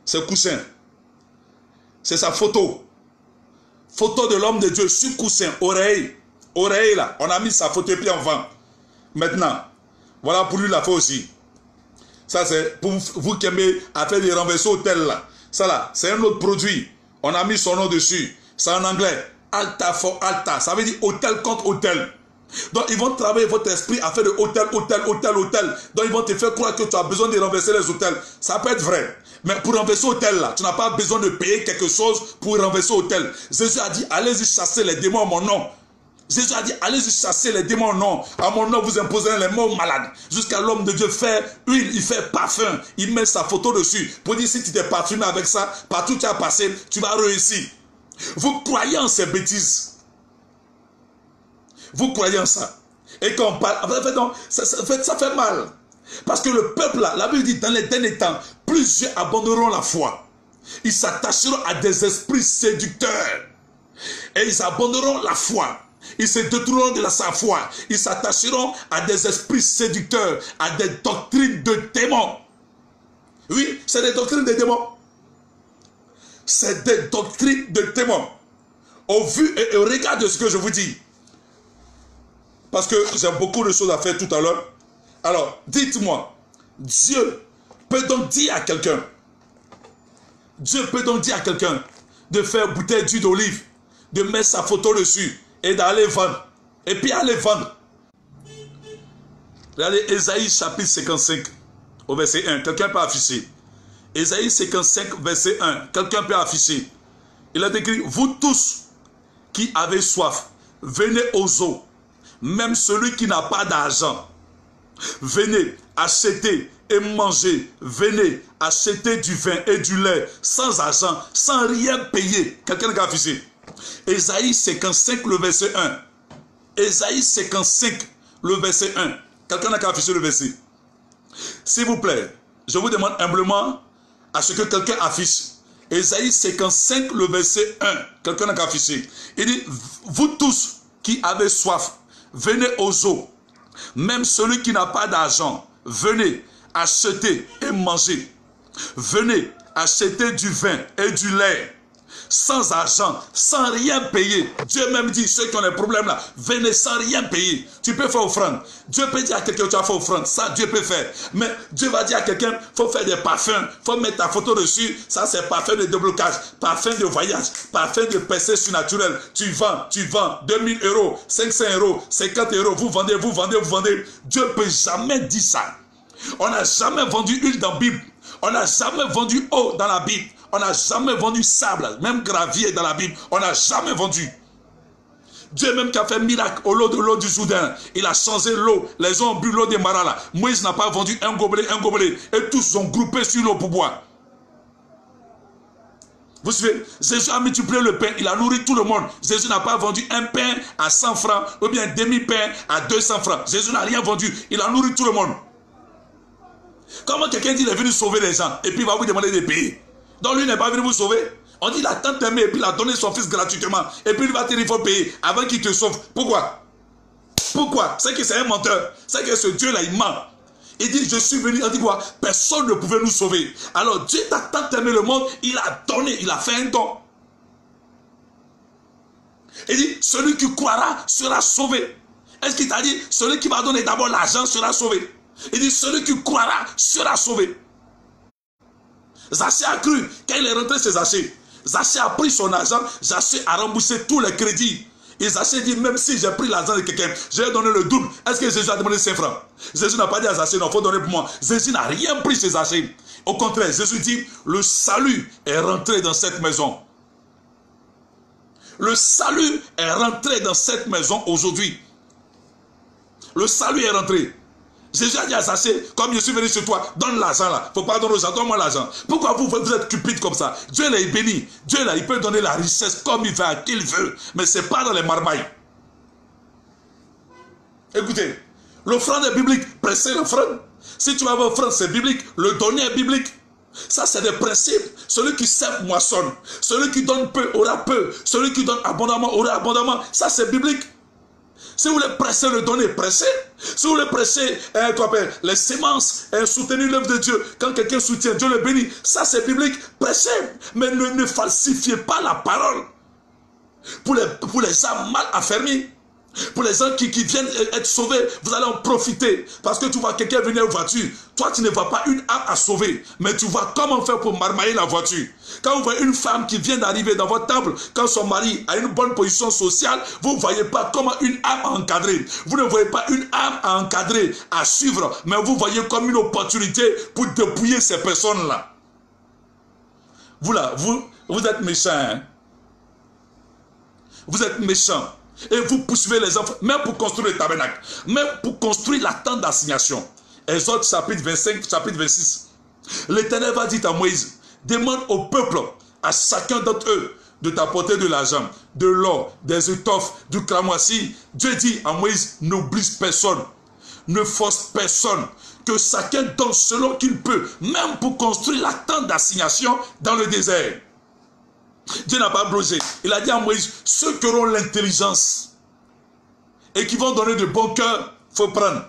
C'est coussin. C'est sa photo. Photo de l'homme de Dieu sur coussin, oreille. Oreille là. On a mis sa photo et puis on vend. Maintenant, voilà pour lui la fois aussi. Ça c'est pour vous qui aimez à faire des renversés hôtel là. Ça là, c'est un autre produit. On a mis son nom dessus. C'est en anglais. Alta for Alta. Ça veut dire hôtel contre hôtel. Donc ils vont travailler votre esprit à faire de hôtel. Donc ils vont te faire croire que tu as besoin de renverser les hôtels. Ça peut être vrai. Mais pour renverser l'hôtel là, tu n'as pas besoin de payer quelque chose pour renverser l'hôtel. Jésus a dit, allez-y chasser les démons à mon nom. Jésus a dit, allez-y chasser les démons au nom. À mon nom, vous imposerez les morts malades. Jusqu'à l'homme de Dieu fait huile, il fait parfum. Il met sa photo dessus. Pour dire, si tu t'es parfumé avec ça, partout où tu as passé, tu vas réussir. Vous croyez en ces bêtises. Vous croyez en ça? Et quand on parle, ça fait mal. Parce que le peuple là, la Bible dit dans les derniers temps, plusieurs abandonneront la foi. Ils s'attacheront à des esprits séducteurs. Et ils abandonneront la foi. Ils se détourneront de sa foi. Ils s'attacheront à des esprits séducteurs, à des doctrines de démons. Oui, c'est des doctrines de démons. C'est des doctrines de démons. Au vu et au regard de ce que je vous dis. Parce que j'ai beaucoup de choses à faire tout à l'heure. Alors, dites-moi, Dieu peut donc dire à quelqu'un, de faire bouteille d'huile d'olive, de mettre sa photo dessus et d'aller vendre. Et puis aller vendre. Regardez Ésaïe chapitre 55 au verset 1. Quelqu'un peut afficher. Ésaïe 55 verset 1. Quelqu'un peut afficher. Il a écrit, vous tous qui avez soif, venez aux eaux. Même celui qui n'a pas d'argent. Venez, achetez et mangez. Venez, achetez du vin et du lait sans argent, sans rien payer. Quelqu'un qui a affiché. Ésaïe 55, le verset 1. Ésaïe 55, le verset 1. Quelqu'un n'a qu'à afficher le verset. S'il vous plaît, je vous demande humblement à ce que quelqu'un affiche. Ésaïe 55, le verset 1. Quelqu'un n'a qu'à afficher. Il dit, vous tous qui avez soif, venez aux eaux. Même celui qui n'a pas d'argent, venez, achetez et mangez. Venez, achetez du vin et du lait. Sans argent, sans rien payer. Dieu même dit, ceux qui ont des problèmes là, venez sans rien payer. Tu peux faire offrande. Dieu peut dire à quelqu'un, tu vas faire offrande. Ça, Dieu peut faire. Mais Dieu va dire à quelqu'un, il faut faire des parfums. Il faut mettre ta photo dessus. Ça, c'est parfum de déblocage, parfum de voyage, parfum de percée surnaturelle. Tu vends. 2000 €, 500 €, 50 €. Vous vendez. Dieu ne peut jamais dire ça. On n'a jamais vendu huile dans la Bible. On n'a jamais vendu eau dans la Bible. On n'a jamais vendu sable, même gravier dans la Bible. On n'a jamais vendu. Dieu même qui a fait miracle au lot de l'eau du Jourdain. Il a changé l'eau. Les gens ont bu l'eau des maras là. Moïse n'a pas vendu un gobelet. Et tous sont groupés sur l'eau pour boire. Vous savez, Jésus a multiplié le pain. Il a nourri tout le monde. Jésus n'a pas vendu un pain à 100 francs ou bien un demi-pain à 200 francs. Jésus n'a rien vendu. Il a nourri tout le monde. Comment quelqu'un dit qu'il est venu sauver les gens et puis il va vous demander de payer? Donc lui n'est pas venu vous sauver. On dit il a tant aimé et puis il a donné son fils gratuitement. Et puis il va te dire il faut payer avant qu'il te sauve. Pourquoi? C'est que c'est un menteur. C'est que ce Dieu-là il ment. Il dit je suis venu. On dit quoi? Personne ne pouvait nous sauver. Alors Dieu t'a tant aimé le monde. Il a donné. Il a fait un don. Il dit celui qui croira sera sauvé. Est-ce qu'il t'a dit celui qui va donner d'abord l'argent sera sauvé? Il dit celui qui croira sera sauvé. Zachée a cru. Quand il est rentré chez Zachée, Zachée a pris son argent. Zachée a remboursé tous les crédits. Et Zachée dit, même si j'ai pris l'argent de quelqu'un, je vais donner le double. Est-ce que Jésus a demandé 5 francs? Jésus n'a pas dit à Zachée, non, il faut donner pour moi. Jésus n'a rien pris chez Zachée. Au contraire, Jésus dit, le salut est rentré dans cette maison. Le salut est rentré dans cette maison aujourd'hui. Le salut est rentré. Jésus a dit à Zachée, comme je suis venu chez toi, donne l'argent là. Il ne faut pas donner aux gens, donne-moi l'argent. Pourquoi vous êtes cupide comme ça? Dieu là, il bénit. Dieu là, il peut donner la richesse comme il veut, à qui il veut. Mais ce n'est pas dans les marmailles. Écoutez, l'offrande est biblique. Pressez l'offrande. Si tu vas avoir offrande, c'est biblique. Le donner est biblique. Ça, c'est des principes. Celui qui sème moissonne. Celui qui donne peu aura peu. Celui qui donne abondamment aura abondamment. Ça, c'est biblique. Si vous voulez presser le donner, pressez. Si vous voulez presser les semences, soutenir l'œuvre de Dieu, quand quelqu'un soutient, Dieu le bénit. Ça, c'est biblique. Pressez. Mais ne falsifiez pas la parole. Pour les âmes mal affermies. Pour les gens qui viennent être sauvés, vous allez en profiter. Parce que tu vois quelqu'un venir en voiture. Toi, tu ne vois pas une âme à sauver. Mais tu vois comment faire pour marmailler la voiture. Quand vous voyez une femme qui vient d'arriver dans votre table, quand son mari a une bonne position sociale, vous ne voyez pas comment une âme à encadrer. Vous ne voyez pas une âme à encadrer, à suivre. Mais vous voyez comme une opportunité pour dépouiller ces personnes-là. Vous là, vous êtes méchants. Hein? Vous êtes méchants. Et vous poursuivez les enfants, même pour construire le tabernacle, même pour construire la tente d'assignation. Exode chapitre 25, chapitre 26. L'Éternel va dire à Moïse, demande au peuple, à chacun d'entre eux, de t'apporter de l'argent, de l'or, des étoffes, du cramoisi. Dieu dit à Moïse, n'oblige personne, ne force personne, que chacun donne selon qu'il peut, même pour construire la tente d'assignation dans le désert. Dieu n'a pas brosé. Il a dit à Moïse, ceux qui auront l'intelligence et qui vont donner de bon cœur, il faut prendre.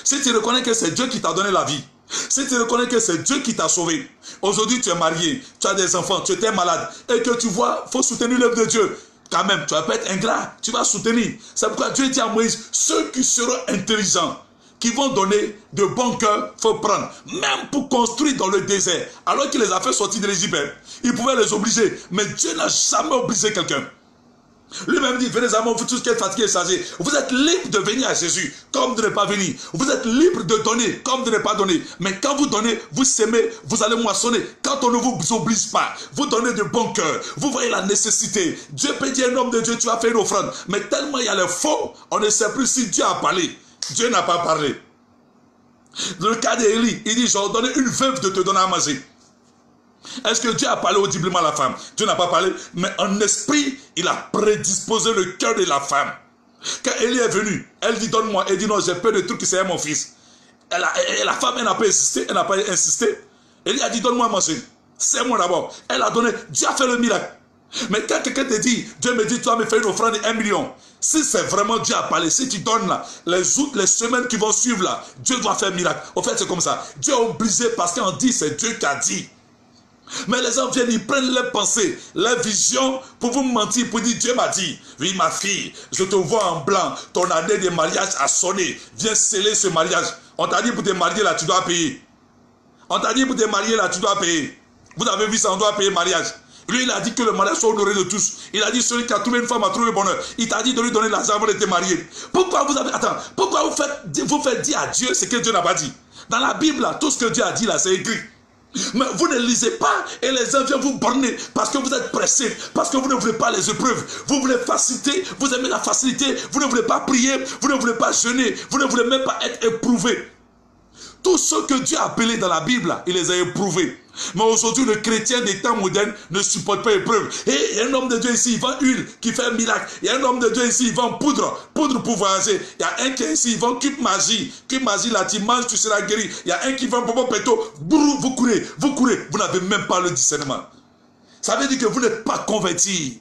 Si tu reconnais que c'est Dieu qui t'a donné la vie, si tu reconnais que c'est Dieu qui t'a sauvé, aujourd'hui tu es marié, tu as des enfants, tu étais malade, et que tu vois, il faut soutenir l'œuvre de Dieu. Quand même, tu vas pas être ingrat, tu vas soutenir. C'est pourquoi Dieu dit à Moïse, ceux qui seront intelligents, qui vont donner de bon cœur, il faut prendre. Même pour construire dans le désert, alors qu'il les a fait sortir de l'Égypte, il pouvait les obliger. Mais Dieu n'a jamais obligé quelqu'un. Lui-même dit, venez à moi, vous tous qui êtes fatigués et chargés. Vous êtes libre de venir à Jésus, comme de ne pas venir. Vous êtes libre de donner, comme de ne pas donner. Mais quand vous donnez, vous s'aimez, vous allez moissonner. Quand on ne vous oblige pas, vous donnez de bon cœur. Vous voyez la nécessité. Dieu peut dire, un homme de Dieu, tu as fait une offrande. Mais tellement il y a les faux, on ne sait plus si Dieu a parlé. Dieu n'a pas parlé. Dans le cas d'Élie, il dit, j'ai ordonné une veuve de te donner à manger. Est-ce que Dieu a parlé audiblement à la femme? Dieu n'a pas parlé, mais en esprit, il a prédisposé le cœur de la femme. Quand Élie est venue, elle dit, donne-moi. Elle dit, non, j'ai peur de trucs qui c'est mon fils. La femme, elle n'a pas insisté, Élie a dit, donne-moi à manger. C'est moi d'abord. Elle a donné, Dieu a fait le miracle. Mais quand quelqu'un te dit, Dieu me dit, tu vas me faire une offrande de 1 million. Si c'est vraiment Dieu a parlé, si tu donnes là, les semaines qui vont suivre là, Dieu doit faire un miracle. En fait, c'est comme ça. Dieu est obligé parce qu'on dit, c'est Dieu qui a dit. Mais les gens viennent, ils prennent les pensées, les visions pour vous mentir, pour dire Dieu m'a dit, oui ma fille, je te vois en blanc, ton année de mariage a sonné, viens sceller ce mariage. On t'a dit pour te marier là, tu dois payer. On t'a dit pour te marier là, tu dois payer. Vous avez vu ça, on doit payer mariage. Lui, il a dit que le mariage soit honoré de tous. Il a dit celui qui a trouvé une femme a trouvé le bonheur. Il t'a dit de lui donner l'argent avant de te marier. Pourquoi vous avez... Attends, pourquoi vous faites dire à Dieu ce que Dieu n'a pas dit? Dans la Bible, là, tout ce que Dieu a dit là, c'est écrit. Mais vous ne lisez pas et les gens viennent vous borner parce que vous êtes pressés, parce que vous ne voulez pas les épreuves. Vous voulez facilité, vous aimez la facilité, vous ne voulez pas prier, vous ne voulez pas jeûner, vous ne voulez même pas être éprouvé. Tous ceux que Dieu a appelés dans la Bible, il les a éprouvés. Mais aujourd'hui, le chrétien des temps modernes ne supporte pas l'épreuve. Et il y a un homme de Dieu ici, il vend huile qui fait un miracle. Il y a un homme de Dieu ici, il vend poudre pour voyager. Il y a un qui est ici, il vend cube magie. Cube magie, là, tu manges, tu seras guéri. Il y a un qui vend popo péto. Vous courez, vous n'avez même pas le discernement. Ça veut dire que vous n'êtes pas convertis.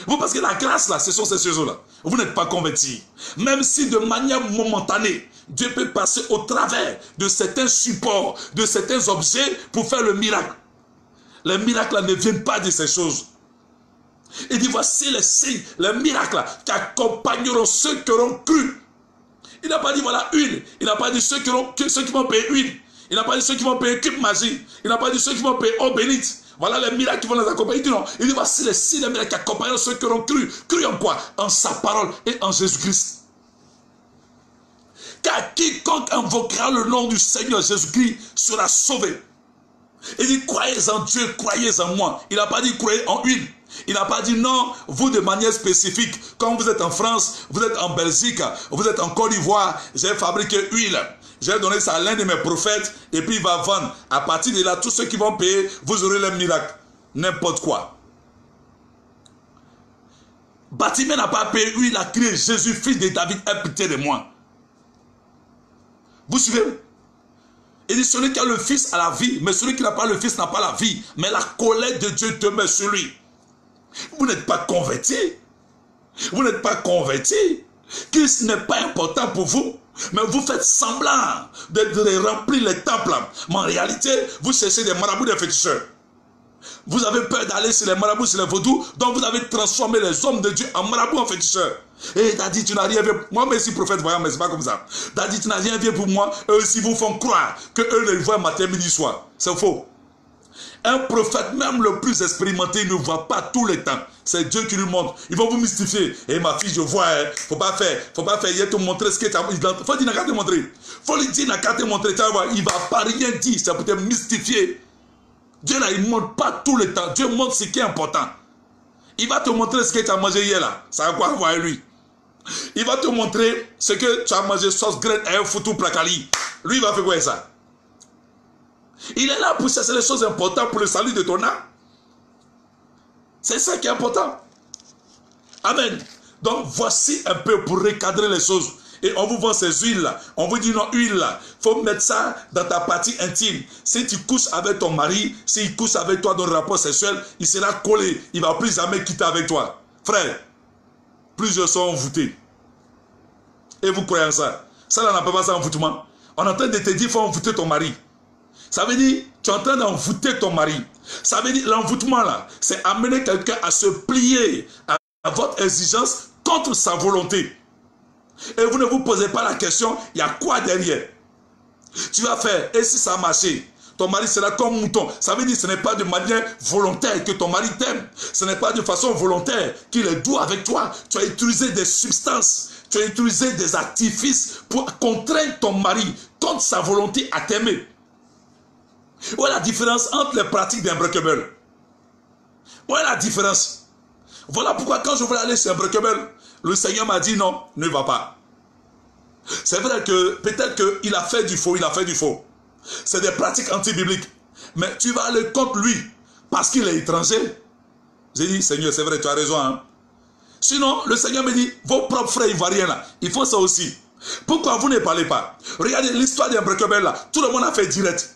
Vous, parce que la grâce, là, ce sont ces choses-là. Vous n'êtes pas convertis. Même si de manière momentanée, Dieu peut passer au travers de certains supports, de certains objets pour faire le miracle. Les miracles là, ne viennent pas de ces choses. Il dit, voici les signes, les miracles là, qui accompagneront ceux qui auront cru. Il n'a pas dit, voilà, huile. Il n'a pas dit ceux qui vont payer huile. Il n'a pas dit ceux qui vont payer cube magie. Il n'a pas dit ceux qui vont payer eau bénite. Voilà les miracles qui vont les accompagner. Il dit non. Il dit, voici les signes, les miracles qui accompagneront ceux qui auront cru. Cru en quoi? En sa parole et en Jésus-Christ. Car quiconque invoquera le nom du Seigneur Jésus-Christ sera sauvé. Il dit, croyez en Dieu, croyez en moi. Il n'a pas dit croyez en huile. Il n'a pas dit non, vous de manière spécifique. Quand vous êtes en France, vous êtes en Belgique, vous êtes en Côte d'Ivoire, j'ai fabriqué huile. J'ai donné ça à l'un de mes prophètes et puis il va vendre. À partir de là, tous ceux qui vont payer, vous aurez le miracle. N'importe quoi. Bartimée n'a pas payé, lui il a crié Jésus, fils de David, aie pitié de moi. Vous suivez? Il dit celui qui a le fils a la vie, mais celui qui n'a pas le fils n'a pas la vie. Mais la colère de Dieu demeure sur lui. Vous n'êtes pas converti. Vous n'êtes pas converti. Christ n'est pas important pour vous. Mais vous faites semblant de remplir les temples. Mais en réalité, vous cherchez des marabouts, des féticheurs. Vous avez peur d'aller sur les marabouts, sur les vaudous. Donc vous avez transformé les hommes de Dieu en marabouts, en féticheurs. Et t'as dit, tu n'as rien vu. Moi, mais si prophète voyant, mais c'est pas comme ça. T'as dit, tu n'as rien vu pour moi. Eux aussi vous font croire que eux les voient matin, midi, soir. C'est faux. Un prophète, même le plus expérimenté, il ne voit pas tout le temps. C'est Dieu qui lui montre. Ils vont vous mystifier. Et ma fille, je vois, hein, faut pas faire. Il va te montrer ce que tu as. Faut dire, n'a qu'à te montrer. Faut lui dire, n'a qu'à te montrer. Il va pas rien dire. Ça peut te mystifier. Dieu là, il ne montre pas tout le temps. Dieu montre ce qui est important. Il va te montrer ce que tu as mangé hier là. Ça a quoi voir avec lui. Il va te montrer ce que tu as mangé sauce graine et un foutu placali. Lui, il va faire quoi ça? Il est là pour chercher les choses importantes pour le salut de ton âme. C'est ça qui est important. Amen. Donc voici un peu pour recadrer les choses. Et on vous vend ces huiles-là. On vous dit non, huile-là. Il faut mettre ça dans ta partie intime. Si tu couches avec ton mari, s'il couche avec toi dans le rapport sexuel, il sera collé. Il ne va plus jamais quitter avec toi. Frère, plusieurs sont envoûtés. Et vous croyez en ça? Ça, là, on n'appelle pas ça envoûtement. On est en train de te dire qu'il faut envoûter ton mari. Ça veut dire, tu es en train d'envoûter ton mari. Ça veut dire, l'envoûtement là, c'est amener quelqu'un à se plier à votre exigence contre sa volonté. Et vous ne vous posez pas la question, il y a quoi derrière? Tu vas faire, et si ça a marché, ton mari sera comme mouton. Ça veut dire que ce n'est pas de manière volontaire que ton mari t'aime. Ce n'est pas de façon volontaire qu'il est doux avec toi. Tu as utilisé des substances, tu as utilisé des artifices pour contraindre ton mari contre sa volonté à t'aimer. Où est la différence entre les pratiques d'Unbreakable? Où est la différence? Voilà pourquoi quand je voulais aller chez Unbreakable, le Seigneur m'a dit non, ne va pas. C'est vrai que peut-être qu'il a fait du faux, C'est des pratiques anti-bibliques. Mais tu vas aller contre lui parce qu'il est étranger. J'ai dit, Seigneur, c'est vrai, tu as raison. Hein? Sinon, le Seigneur me dit, vos propres frères ivoiriens là, ils font ça aussi. Pourquoi vous ne parlez pas? Regardez l'histoire d'Unbreakable là, tout le monde a fait direct.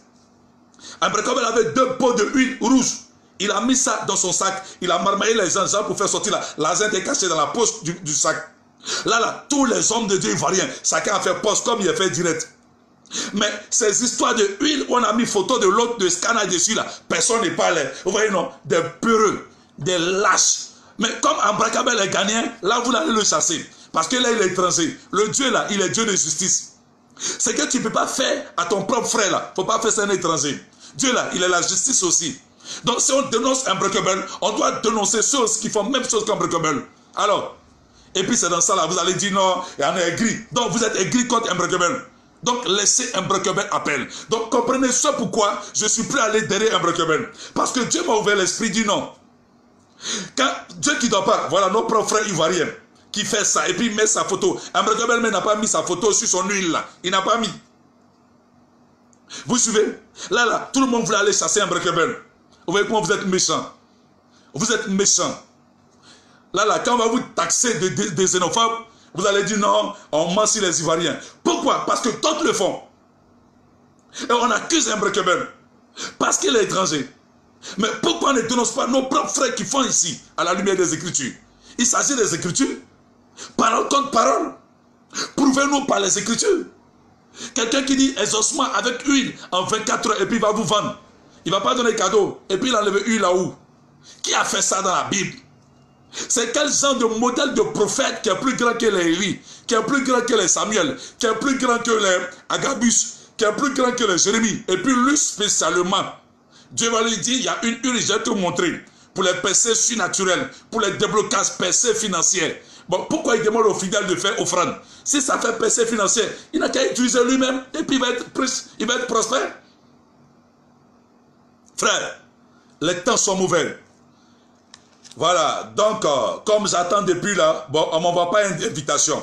Unbreakable avait 2 pots de huile rouge. Il a mis ça dans son sac. Il a marmaillé les gens pour faire sortir l'argent était caché dans la poche du sac. Là, tous les hommes de Dieu ivoiriens, chacun a fait poste comme il a fait direct. Mais ces histoires de huile, on a mis photo de l'autre, de scanner dessus là, personne n'est pas allé. Vous voyez non, des peureux, des lâches. Mais comme Unbreakable est gagnant, là vous allez le chasser. Parce que là il est étranger. Le Dieu là, il est Dieu de justice. C'est que tu ne peux pas faire à ton propre frère là. Il ne faut pas faire ça à un étranger. Dieu là, il est la justice aussi. Donc si on dénonce Unbreakable, on doit dénoncer ceux qui font la même chose qu'Unbreakable. Alors, et puis c'est dans ça là, vous allez dire non, il y en a aigri. Donc vous êtes aigri contre Unbreakable. Donc laissez Unbreakable appel. Donc comprenez ce pourquoi je suis prêt à aller derrière Unbreakable. Parce que Dieu m'a ouvert l'esprit, dit non. Quand Dieu qui ne doit pas, voilà nos propres frères ivoiriens qui fait ça et puis il met sa photo. Unbreakable n'a pas mis sa photo sur son huile là. Il n'a pas mis. Vous suivez? Là, tout le monde voulait aller chasser Unbreakable. Vous voyez comment vous êtes méchants. Vous êtes méchants. Là, quand on va vous taxer de xénophobes, vous allez dire non, on ment sur les Ivoiriens. Pourquoi? Parce que d'autres le font. Et on accuse Unbreakable. Parce qu'il est étranger. Mais pourquoi on ne dénonce pas nos propres frères qui font ici, à la lumière des Écritures? Il s'agit des Écritures. Parole contre parole. Prouvez-nous par les Écritures. Quelqu'un qui dit exaucement avec huile en 24 heures et puis il va vous vendre. Il ne va pas donner cadeau et puis il enlève huile là-haut. Qui a fait ça dans la Bible? C'est quel genre de modèle de prophète qui est plus grand que les Élie, qui est plus grand que les Samuel, qui est plus grand que les Agabus, qui est plus grand que les Jérémie. Et puis lui spécialement, Dieu va lui dire, il y a une huile, je vais te montrer, pour les percées surnaturelles, pour les déblocages percées financières. Bon, pourquoi il demande aux fidèles de faire offrande? Si ça fait percée financière, il n'a qu'à utiliser lui-même et puis il va être prospère. Frère, les temps sont mauvais. Voilà, donc, comme j'attends depuis là, bon, on ne m'envoie pas une invitation.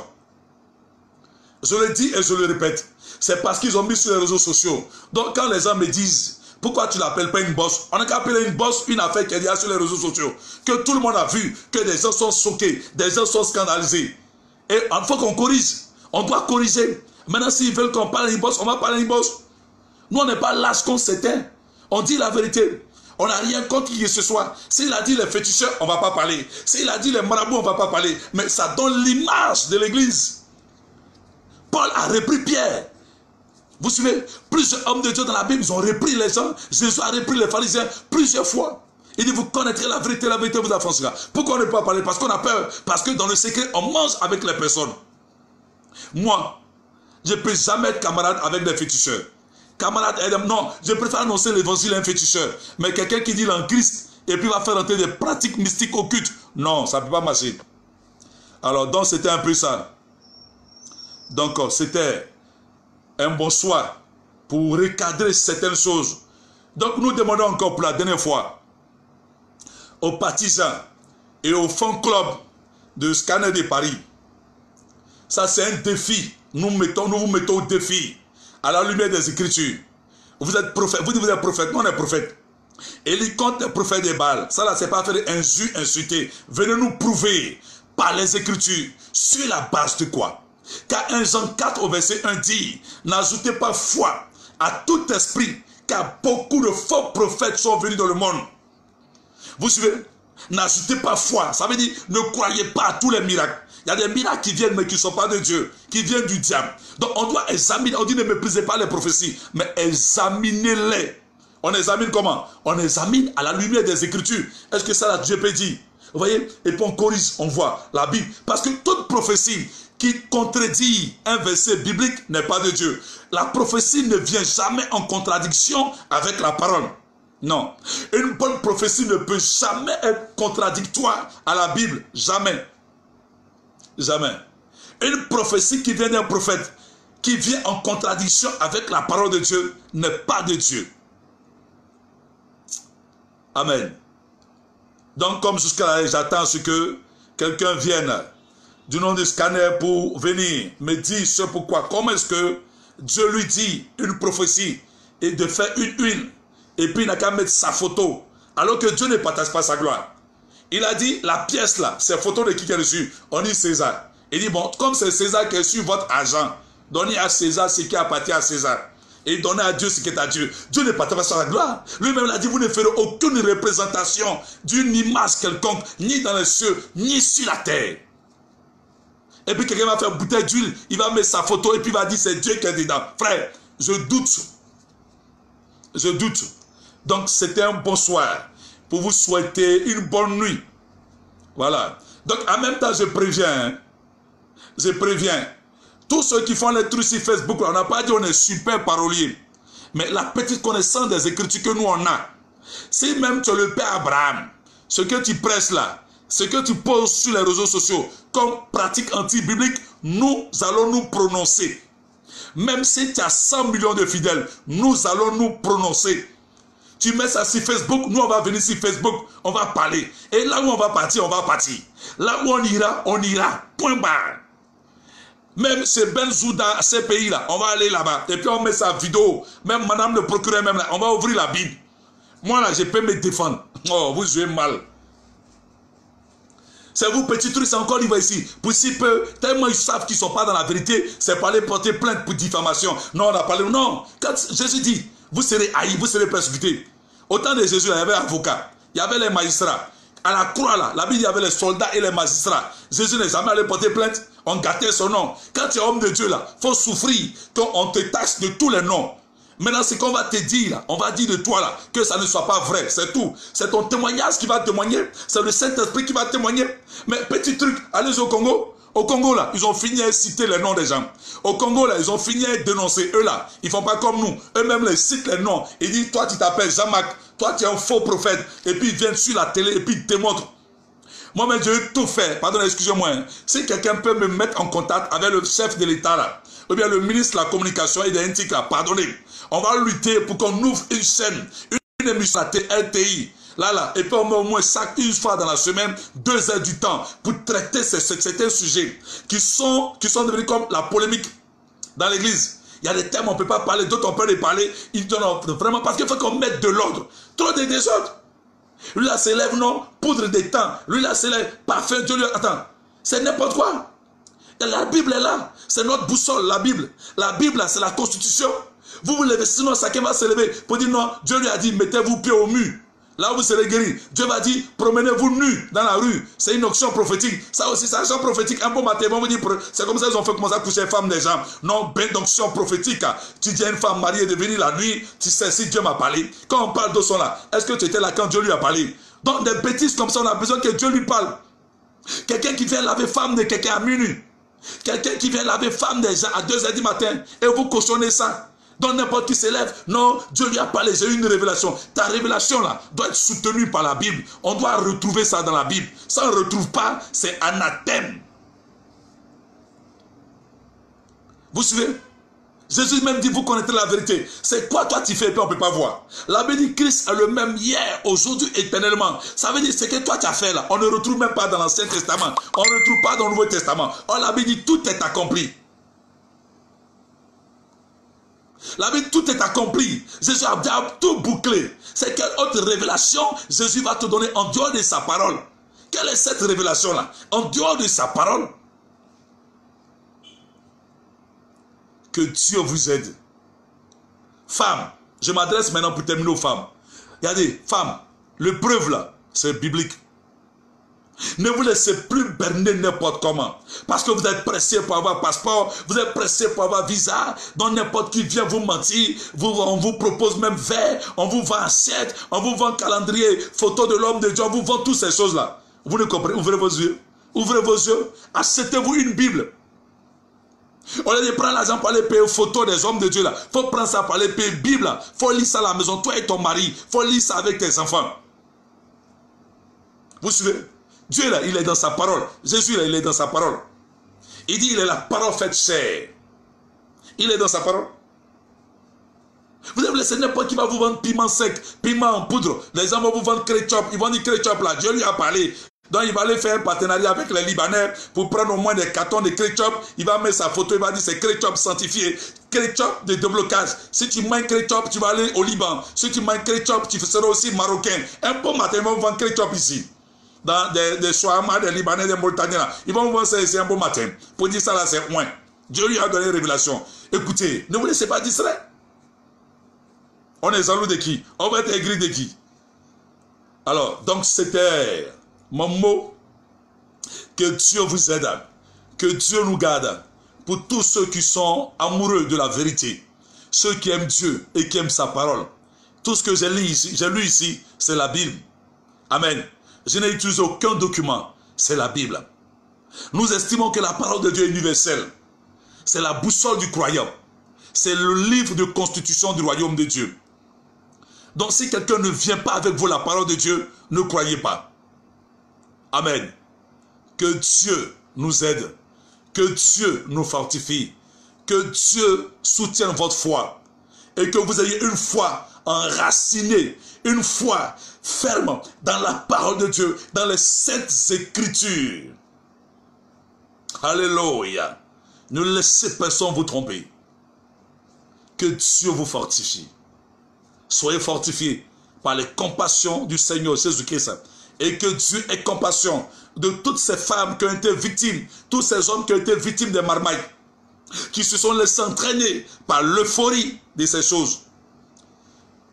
Je le dis et je le répète. C'est parce qu'ils ont mis sur les réseaux sociaux. Donc, quand les gens me disent, pourquoi tu ne l'appelles pas une bosse? On n'a qu'à appeler une bosse, une affaire qu'il y a sur les réseaux sociaux. Que tout le monde a vu, que des gens sont choqués, des gens sont scandalisés. Et il faut qu'on corrige. On doit corriger. Maintenant, s'ils veulent qu'on parle d'une bosse, on va parler d'une bosse. Nous, on n'est pas lâche contre certains. On dit la vérité. On n'a rien contre qui que ce soit. S'il a dit les féticheurs, on ne va pas parler. S'il a dit les marabouts, on ne va pas parler. Mais ça donne l'image de l'église. Paul a repris Pierre. Vous suivez? Plusieurs hommes de Dieu dans la Bible, ils ont repris les gens. Jésus a repris les pharisiens plusieurs fois. Il dit, vous connaîtrez la vérité vous affranchira. Pourquoi on ne peut pas parler? Parce qu'on a peur. Parce que dans le secret, on mange avec les personnes. Moi, je ne peux jamais être camarade avec des féticheurs. Camarade, non, je préfère annoncer l'évangile à un féticheur. Mais quelqu'un qui dit l'en Christ et puis va faire entrer des pratiques mystiques occultes, non, ça ne peut pas marcher. Alors, donc c'était un peu ça. Donc, c'était un bon soir pour recadrer certaines choses. Donc, nous demandons encore pour la dernière fois aux partisans et aux fan club de Scanner de Paris. Ça, c'est un défi. Nous vous mettons au défi. À la lumière des Écritures. Vous êtes prophète. Vous dites vous êtes prophète. Nous, on est prophète. Élie contre les prophètes de Baal. Ça là, c'est pas faire insulter. Venez nous prouver par les Écritures. Sur la base de quoi? Car 1 Jean 4 au verset 1 dit, n'ajoutez pas foi à tout esprit, car beaucoup de faux prophètes sont venus dans le monde. Vous suivez? N'ajoutez pas foi. Ça veut dire, ne croyez pas à tous les miracles. Il y a des miracles qui viennent, mais qui ne sont pas de Dieu, qui viennent du diable. Donc on doit examiner. On dit ne méprisez pas les prophéties, mais examinez-les. On examine comment? On examine à la lumière des Écritures. Est-ce que ça, Dieu peut dire? Vous voyez? Et puis on corrige, on voit la Bible. Parce que toute prophétie qui contredit un verset biblique n'est pas de Dieu. La prophétie ne vient jamais en contradiction avec la parole. Non. Une bonne prophétie ne peut jamais être contradictoire à la Bible. Jamais. Jamais. Une prophétie qui vient d'un prophète, qui vient en contradiction avec la parole de Dieu, n'est pas de Dieu. Amen. Donc, comme jusqu'à là, j'attends ce que quelqu'un vienne du nom du scanner pour venir me dire ce pourquoi. Comment est-ce que Dieu lui dit une prophétie et de faire une huile, et puis il n'a qu'à mettre sa photo, alors que Dieu ne partage pas sa gloire. Il a dit, la pièce là, c'est photo de qui est reçu. On dit César. Il dit, bon, comme c'est César qui a reçu votre argent, donnez à César ce qui appartient à César. Et donnez à Dieu ce qui est à Dieu. Dieu ne partage pas sa gloire. Lui-même a dit, vous ne ferez aucune représentation d'une image quelconque, ni dans les cieux, ni sur la terre. Et puis quelqu'un va faire une bouteille d'huile, il va mettre sa photo et puis il va dire, c'est Dieu qui est dedans. Frère, je doute. Je doute. Donc c'était un bon soir pour vous souhaiter une bonne nuit. Voilà. Donc en même temps, je préviens. Tous ceux qui font les trucs sur Facebook, on n'a pas dit on est super parolier. Mais la petite connaissance des Écritures que nous on a. Si même tu es le Père Abraham, ce que tu prêches là, ce que tu poses sur les réseaux sociaux comme pratique anti-biblique, nous allons nous prononcer. Même si tu as 100 millions de fidèles, nous allons nous prononcer. Tu mets ça sur Facebook, nous on va venir sur Facebook, on va parler. Et là où on va partir, on va partir. Là où on ira, point barre. Même chez Benzouda, ces pays-là, on va aller là-bas. Et puis on met sa vidéo. Même madame le procureur, même là, on va ouvrir la Bible. Moi là, je peux me défendre. Oh, vous jouez mal. C'est vous, petit truc, c'est encore libre ici. Pour si peu, tellement ils savent qu'ils ne sont pas dans la vérité, c'est pas aller porter plainte pour diffamation. Non, on a parlé. Non. Quand Jésus dit, vous serez haïs, vous serez persécutés. Au temps de Jésus, il y avait un avocat, il y avait les magistrats. À la croix, là, la Bible, il y avait les soldats et les magistrats. Jésus n'est jamais allé porter plainte. On gâtait son nom. Quand tu es homme de Dieu, là, il faut souffrir qu'on te taxe de tous les noms. Maintenant, ce qu'on va te dire, là, on va dire de toi, là, que ça ne soit pas vrai. C'est tout. C'est ton témoignage qui va témoigner. C'est le Saint-Esprit qui va témoigner. Mais petit truc, allez au Congo. Au Congo, là, ils ont fini à citer les noms des gens. Au Congo, là, ils ont fini à dénoncer. Eux, là, ils ne font pas comme nous. Eux-mêmes, ils citent les noms. Ils disent, toi, tu t'appelles Jean-Marc. Toi, tu es un faux prophète. Et puis, ils viennent sur la télé et puis ils te montrent. Moi-même, je vais tout faire. Pardon, excusez-moi. Hein. Si quelqu'un peut me mettre en contact avec le chef de l'État, là, ou bien le ministre de la Communication et des NTIC, là, pardonnez. On va lutter pour qu'on ouvre une chaîne, une émission LTI. Là, et puis on met au moins une fois dans la semaine, 2 heures du temps pour traiter certains sujets qui sont devenus comme la polémique dans l'église. Il y a des thèmes on ne peut pas parler, d'autres on peut les parler. Ils donnent vraiment parce qu'il faut qu'on mette de l'ordre. Trop de désordre. Lui là s'élève, non, poudre des temps. Lui là s'élève, parfum, Dieu lui attend. C'est n'importe quoi. Et la Bible est là. C'est notre boussole, la Bible. La Bible, c'est la Constitution. Vous vous levez, sinon chacun va se lever pour dire non. Dieu lui a dit, mettez-vous pied au mur. Là où vous serez guéris. Dieu va dire, promenez-vous nus dans la rue. C'est une option prophétique. Ça aussi, c'est une option prophétique. Un bon matin, ils vont vous dire, c'est comme ça qu'ils ont fait commencer à coucher les femmes des gens. Non, ben d'option prophétique. Tu dis à une femme mariée de venir la nuit, tu sais si Dieu m'a parlé. Quand on parle de son là, est-ce que tu étais là quand Dieu lui a parlé? Donc des bêtises comme ça, on a besoin que Dieu lui parle. Quelqu'un qui vient laver femme de quelqu'un à minuit. Quelqu'un qui vient laver femme des gens à 2 h du matin. Et vous cautionnez ça. Donc n'importe qui s'élève, non, Dieu lui a parlé, j'ai eu une révélation. Ta révélation là doit être soutenue par la Bible. On doit retrouver ça dans la Bible. Ça on ne retrouve pas, c'est anathème. Vous suivez? Jésus même dit, vous connaîtrez la vérité. C'est quoi toi tu fais et puis on ne peut pas voir. La Bible dit, Christ est le même hier, aujourd'hui, éternellement. Ça veut dire, ce que toi tu as fait là, on ne retrouve même pas dans l'Ancien Testament. On ne retrouve pas dans le Nouveau Testament. Or la Bible dit, tout est accompli. La vie, tout est accompli. Jésus a tout bouclé. C'est quelle autre révélation Jésus va te donner en dehors de sa parole? Quelle est cette révélation-là? En dehors de sa parole? Que Dieu vous aide. Femmes, je m'adresse maintenant pour terminer aux femmes. Regardez, femmes, le preuve là, c'est biblique. Ne vous laissez plus berner n'importe comment. Parce que vous êtes pressé pour avoir passeport, vous êtes pressé pour avoir visa, donc n'importe qui vient vous mentir, on vous propose même verre, on vous vend assiette, on vous vend calendrier, photo de l'homme de Dieu, on vous vend toutes ces choses-là. Vous ne comprenez? Ouvrez vos yeux. Ouvrez vos yeux. Achetez-vous une Bible. Au lieu de prendre l'argent pour aller payer photos des hommes de Dieu là, il faut prendre ça pour aller payer Bible. Il faut lire ça à la maison, toi et ton mari. Il faut lire ça avec tes enfants. Vous suivez? Dieu là, il est dans sa parole. Jésus là, il est dans sa parole. Il dit, il est la parole faite chair. Il est dans sa parole. Vous avez laissé n'importe qui va vous vendre piment sec, piment en poudre. Les gens vont vous vendre ketchup. Ils vont dire ketchup là. Dieu lui a parlé. Donc il va aller faire un partenariat avec les Libanais pour prendre au moins des cartons de ketchup. Il va mettre sa photo, il va dire c'est ketchup sanctifié. Ketchup de déblocage. Si tu manges ketchup, tu vas aller au Liban. Si tu manges ketchup, tu seras aussi marocain. Un bon matin, ils vont vendre ketchup ici. Dans des shawarma, des Libanais, des Mauritaniens. Ils vont voir ça ici un bon matin. Pour dire ça là, c'est moins. Dieu lui a donné une révélation. Écoutez, ne vous laissez pas distraire. On est jaloux de qui? On va être aigri de qui? Alors, donc c'était mon mot. Que Dieu vous aide. Que Dieu nous garde. Pour tous ceux qui sont amoureux de la vérité. Ceux qui aiment Dieu et qui aiment sa parole. Tout ce que j'ai lu ici, c'est la Bible. Amen. Je n'ai utilisé aucun document. C'est la Bible. Nous estimons que la parole de Dieu est universelle. C'est la boussole du croyant. C'est le livre de constitution du royaume de Dieu. Donc si quelqu'un ne vient pas avec vous la parole de Dieu, ne croyez pas. Amen. Que Dieu nous aide. Que Dieu nous fortifie. Que Dieu soutienne votre foi. Et que vous ayez une foi enracinée. Une foi ferme dans la parole de Dieu. Dans les saintes écritures. Alléluia. Ne laissez personne vous tromper. Que Dieu vous fortifie. Soyez fortifiés par les compassions du Seigneur Jésus-Christ. Et que Dieu ait compassion de toutes ces femmes qui ont été victimes, tous ces hommes qui ont été victimes des marmailles, qui se sont laissés entraîner par l'euphorie de ces choses.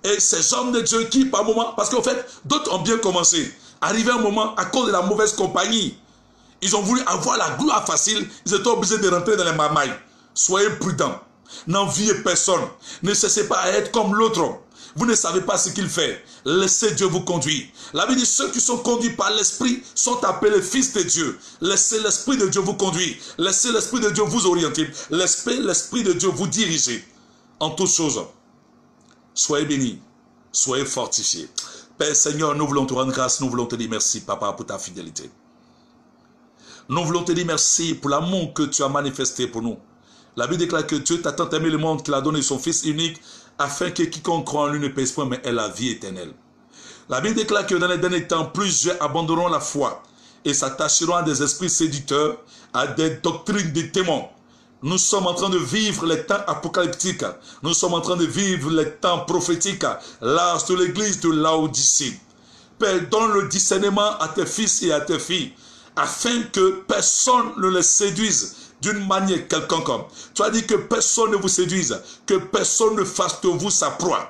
Et ces hommes de Dieu qui, par moment, parce qu'en fait, d'autres ont bien commencé. Arrivé un moment, à cause de la mauvaise compagnie, ils ont voulu avoir la gloire facile, ils étaient obligés de rentrer dans les marmailles. Soyez prudents. N'enviez personne. Ne cessez pas à être comme l'autre. Vous ne savez pas ce qu'il fait. Laissez Dieu vous conduire. La Bible dit, ceux qui sont conduits par l'Esprit sont appelés fils de Dieu. Laissez l'Esprit de Dieu vous conduire. Laissez l'Esprit de Dieu vous orienter. Laissez l'Esprit de Dieu vous diriger. En toutes choses. Soyez bénis. Soyez fortifiés. Père Seigneur, nous voulons te rendre grâce. Nous voulons te dire merci, Papa, pour ta fidélité. Nous voulons te dire merci pour l'amour que tu as manifesté pour nous. La Bible déclare que Dieu t'a tant aimé le monde qu'il a donné son Fils unique afin que quiconque croit en lui ne périsse point mais ait la vie éternelle. La Bible déclare que dans les derniers temps, plusieurs abandonneront la foi et s'attacheront à des esprits séducteurs, à des doctrines des démons. Nous sommes en train de vivre les temps apocalyptiques. Nous sommes en train de vivre les temps prophétiques. Là, sur l'église de Laodicée. Père, donne le discernement à tes fils et à tes filles afin que personne ne les séduise d'une manière quelconque. Tu as dit que personne ne vous séduise, que personne ne fasse de vous sa proie.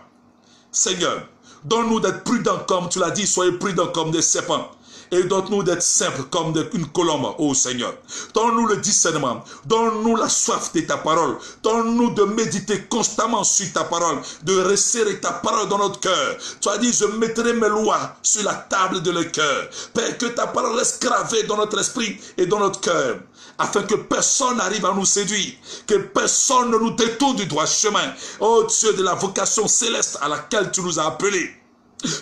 Seigneur, donne-nous d'être prudents comme tu l'as dit, soyez prudents comme des serpents. Et donne-nous d'être simples comme une colombe, ô Seigneur. Donne-nous le discernement, donne-nous la soif de ta parole, donne-nous de méditer constamment sur ta parole, de resserrer ta parole dans notre cœur. Tu as dit, je mettrai mes lois sur la table de leur cœur. Père, que ta parole reste gravée dans notre esprit et dans notre cœur, afin que personne n'arrive à nous séduire, que personne ne nous détourne du droit chemin. Ô Dieu de la vocation céleste à laquelle tu nous as appelés.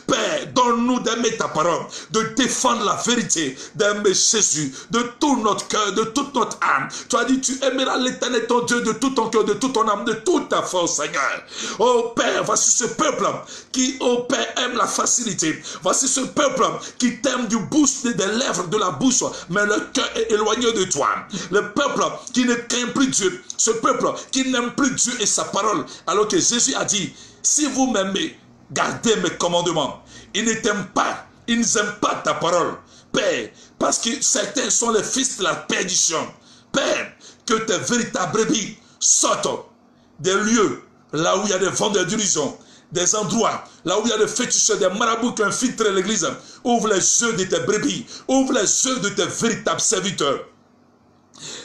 Père, donne-nous d'aimer ta parole, de défendre la vérité, d'aimer Jésus, de tout notre cœur, de toute notre âme. Tu as dit, tu aimeras l'Éternel ton Dieu de tout ton cœur, de toute ton âme, de toute ta force, Seigneur. Oh Père, voici ce peuple qui, oh Père, aime la facilité. Voici ce peuple qui t'aime du bouche, des lèvres, de la bouche, mais le cœur est éloigné de toi. Le peuple qui ne craint plus Dieu, ce peuple qui n'aime plus Dieu et sa parole, alors que Jésus a dit, si vous m'aimez, gardez mes commandements. Ils ne t'aiment pas. Ils n'aiment pas ta parole. Père, parce que certains sont les fils de la perdition. Père, que tes véritables brebis sortent des lieux là où il y a des vendeurs d'illusions, des endroits là où il y a des féticheurs, des marabouts qui infiltrent l'église. Ouvre les yeux de tes brebis. Ouvre les yeux de tes véritables serviteurs.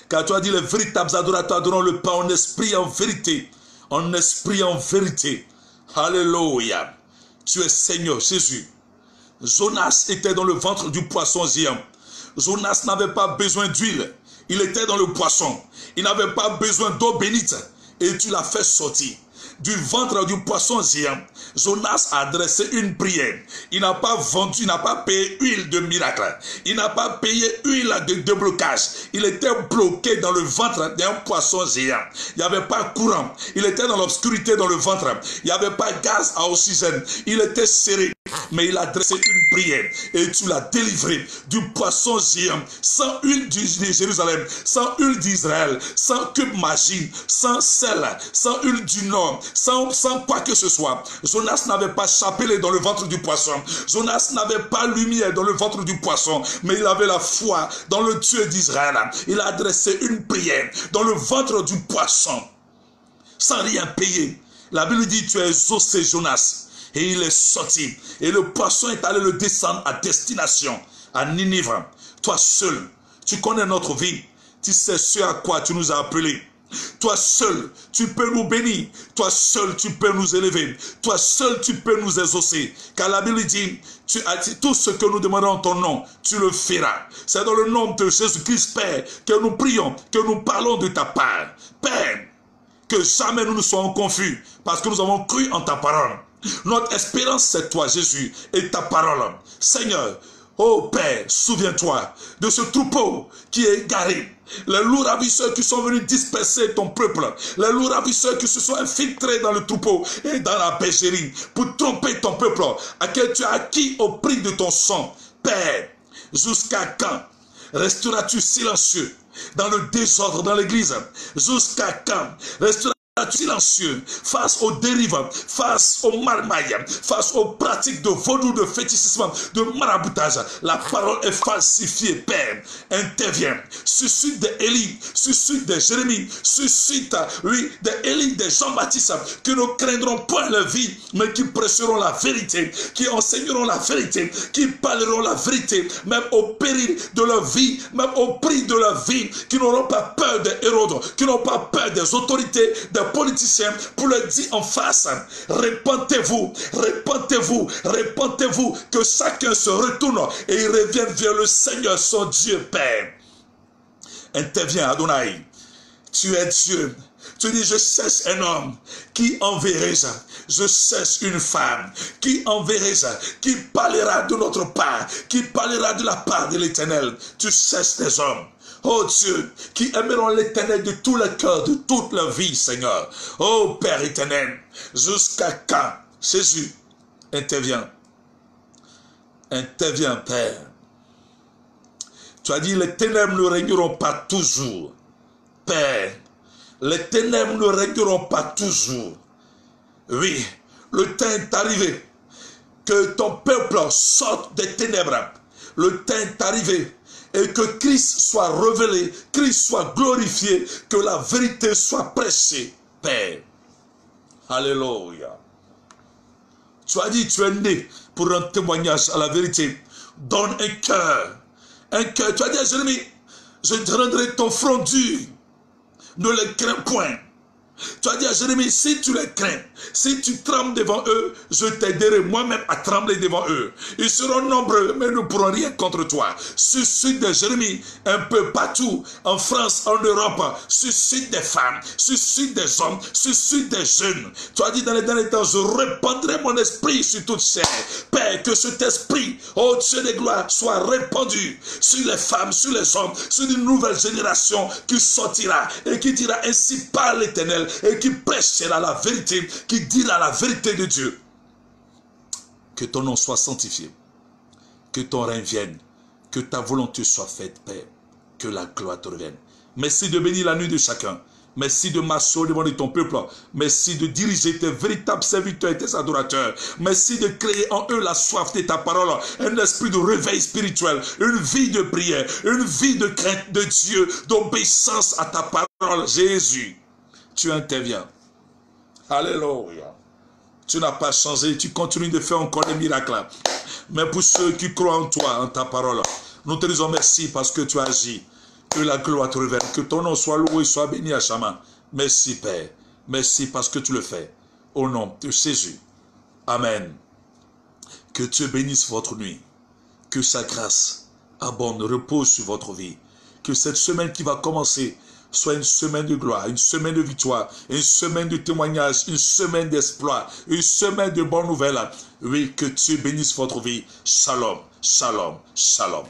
Car tu as dit, les véritables adorateurs adoreront le Père en esprit et en vérité. En esprit et en vérité. Alléluia. Tu es Seigneur Jésus. Jonas était dans le ventre du poisson géant. Jonas n'avait pas besoin d'huile. Il était dans le poisson. Il n'avait pas besoin d'eau bénite. Et tu l'as fait sortir. Du ventre du poisson géant, Jonas a adressé une prière. Il n'a pas vendu, il n'a pas payé huile de miracle. Il n'a pas payé huile de déblocage. Il était bloqué dans le ventre d'un poisson géant. Il n'y avait pas courant. Il était dans l'obscurité dans le ventre. Il n'y avait pas gaz à oxygène. Il était serré. Mais il a adressé une prière et tu l'as délivré du poisson géant, sans huile de Jérusalem, sans huile d'Israël, sans cube magique, sans sel, sans huile du nord, sans quoi que ce soit. Jonas n'avait pas chapelé dans le ventre du poisson. Jonas n'avait pas lumière dans le ventre du poisson, mais il avait la foi dans le Dieu d'Israël. Il a adressé une prière dans le ventre du poisson, sans rien payer. La Bible dit, tu es exaucé, Jonas. Et il est sorti. Et le poisson est allé le descendre à destination, à Ninive. Toi seul, tu connais notre vie. Tu sais ce à quoi tu nous as appelés. Toi seul, tu peux nous bénir. Toi seul, tu peux nous élever. Toi seul, tu peux nous exaucer. Car la Bible dit, tu as dit, tout ce que nous demandons en ton nom, tu le feras. C'est dans le nom de Jésus-Christ, Père, que nous prions, que nous parlons de ta part. Père, que jamais nous ne soyons confus, parce que nous avons cru en ta parole. Notre espérance, c'est toi, Jésus, et ta parole. Seigneur, oh Père, souviens-toi de ce troupeau qui est égaré. Les loups ravisseurs qui sont venus disperser ton peuple. Les loups ravisseurs qui se sont infiltrés dans le troupeau et dans la bergerie pour tromper ton peuple, à quel tu as acquis au prix de ton sang. Père, jusqu'à quand resteras-tu silencieux dans le désordre dans l'église? Jusqu'à quand resteras-tu silencieux face aux dérives, face aux marmailles, face aux pratiques de vaudou, de fétichisme, de maraboutage? La parole est falsifiée. Père, interviens. Suscite des Élie, suscite des Jérémie, suscite, oui, des Élie, des Jean-Baptiste, qui ne craindront point leur vie, mais qui prêcheront la vérité, qui enseigneront la vérité, qui parleront la vérité, même au péril de leur vie, même au prix de leur vie, qui n'auront pas peur des Hérodes, qui n'auront pas peur des autorités, des politiciens, pour leur dire en face, répentez-vous, répentez-vous, répentez-vous, que chacun se retourne et il revienne vers le Seigneur son Dieu. Père, interviens, Adonai. Tu es Dieu. Tu dis, je cherche un homme. Qui enverrai-je? Je cherche une femme. Qui enverrai-je? Qui parlera de notre part? Qui parlera de la part de l'Éternel? Tu cherches des hommes. Oh Dieu, qui aimeront l'Éternel de tout le cœur, de toute leur vie, Seigneur. Oh Père éternel, jusqu'à quand? Jésus, interviens. Interviens, Père. Tu as dit, les ténèbres ne régneront pas toujours. Père, les ténèbres ne régneront pas toujours. Oui, le temps est arrivé que ton peuple sorte des ténèbres. Le temps est arrivé et que Christ soit révélé, Christ soit glorifié, que la vérité soit prêchée. Père, alléluia. Tu as dit, tu es né pour un témoignage à la vérité. Donne un cœur. Un cœur. Tu as dit à Jérémie, je te rendrai ton front dur. Ne le crains point. Tu as dit à Jérémie, si tu les crains, si tu trembles devant eux, je t'aiderai moi-même à trembler devant eux. Ils seront nombreux, mais ne pourront rien contre toi. Suscite de Jérémie un peu partout, en France, en Europe. Suscite des femmes, suscite des hommes, suscite des jeunes. Tu as dit dans les derniers temps, je répandrai mon esprit sur toute chair. Père, que cet esprit, ô Dieu de gloire, soit répandu sur les femmes, sur les hommes, sur une nouvelle génération qui sortira et qui dira ainsi par l'Éternel. Et qui prêchera la vérité, qui dira la vérité de Dieu. Que ton nom soit sanctifié, que ton règne vienne, que ta volonté soit faite, Père, que la gloire te revienne. Merci de bénir la nuit de chacun. Merci de marcher au devant de ton peuple. Merci de diriger tes véritables serviteurs et tes adorateurs. Merci de créer en eux la soif de ta parole, un esprit de réveil spirituel, une vie de prière, une vie de crainte de Dieu, d'obéissance à ta parole, Jésus. Tu interviens. Alléluia. Tu n'as pas changé. Tu continues de faire encore des miracles. Mais pour ceux qui croient en toi, en ta parole, nous te disons merci parce que tu agis. Que la gloire te revienne. Que ton nom soit loué, soit béni à jamais. Merci Père. Merci parce que tu le fais. Au nom de Jésus. Amen. Que Dieu bénisse votre nuit. Que sa grâce abonde, repose sur votre vie. Que cette semaine qui va commencer soit une semaine de gloire, une semaine de victoire, une semaine de témoignage, une semaine d'espoir, une semaine de bonnes nouvelles. Oui, que Dieu bénisse votre vie. Shalom, shalom, shalom.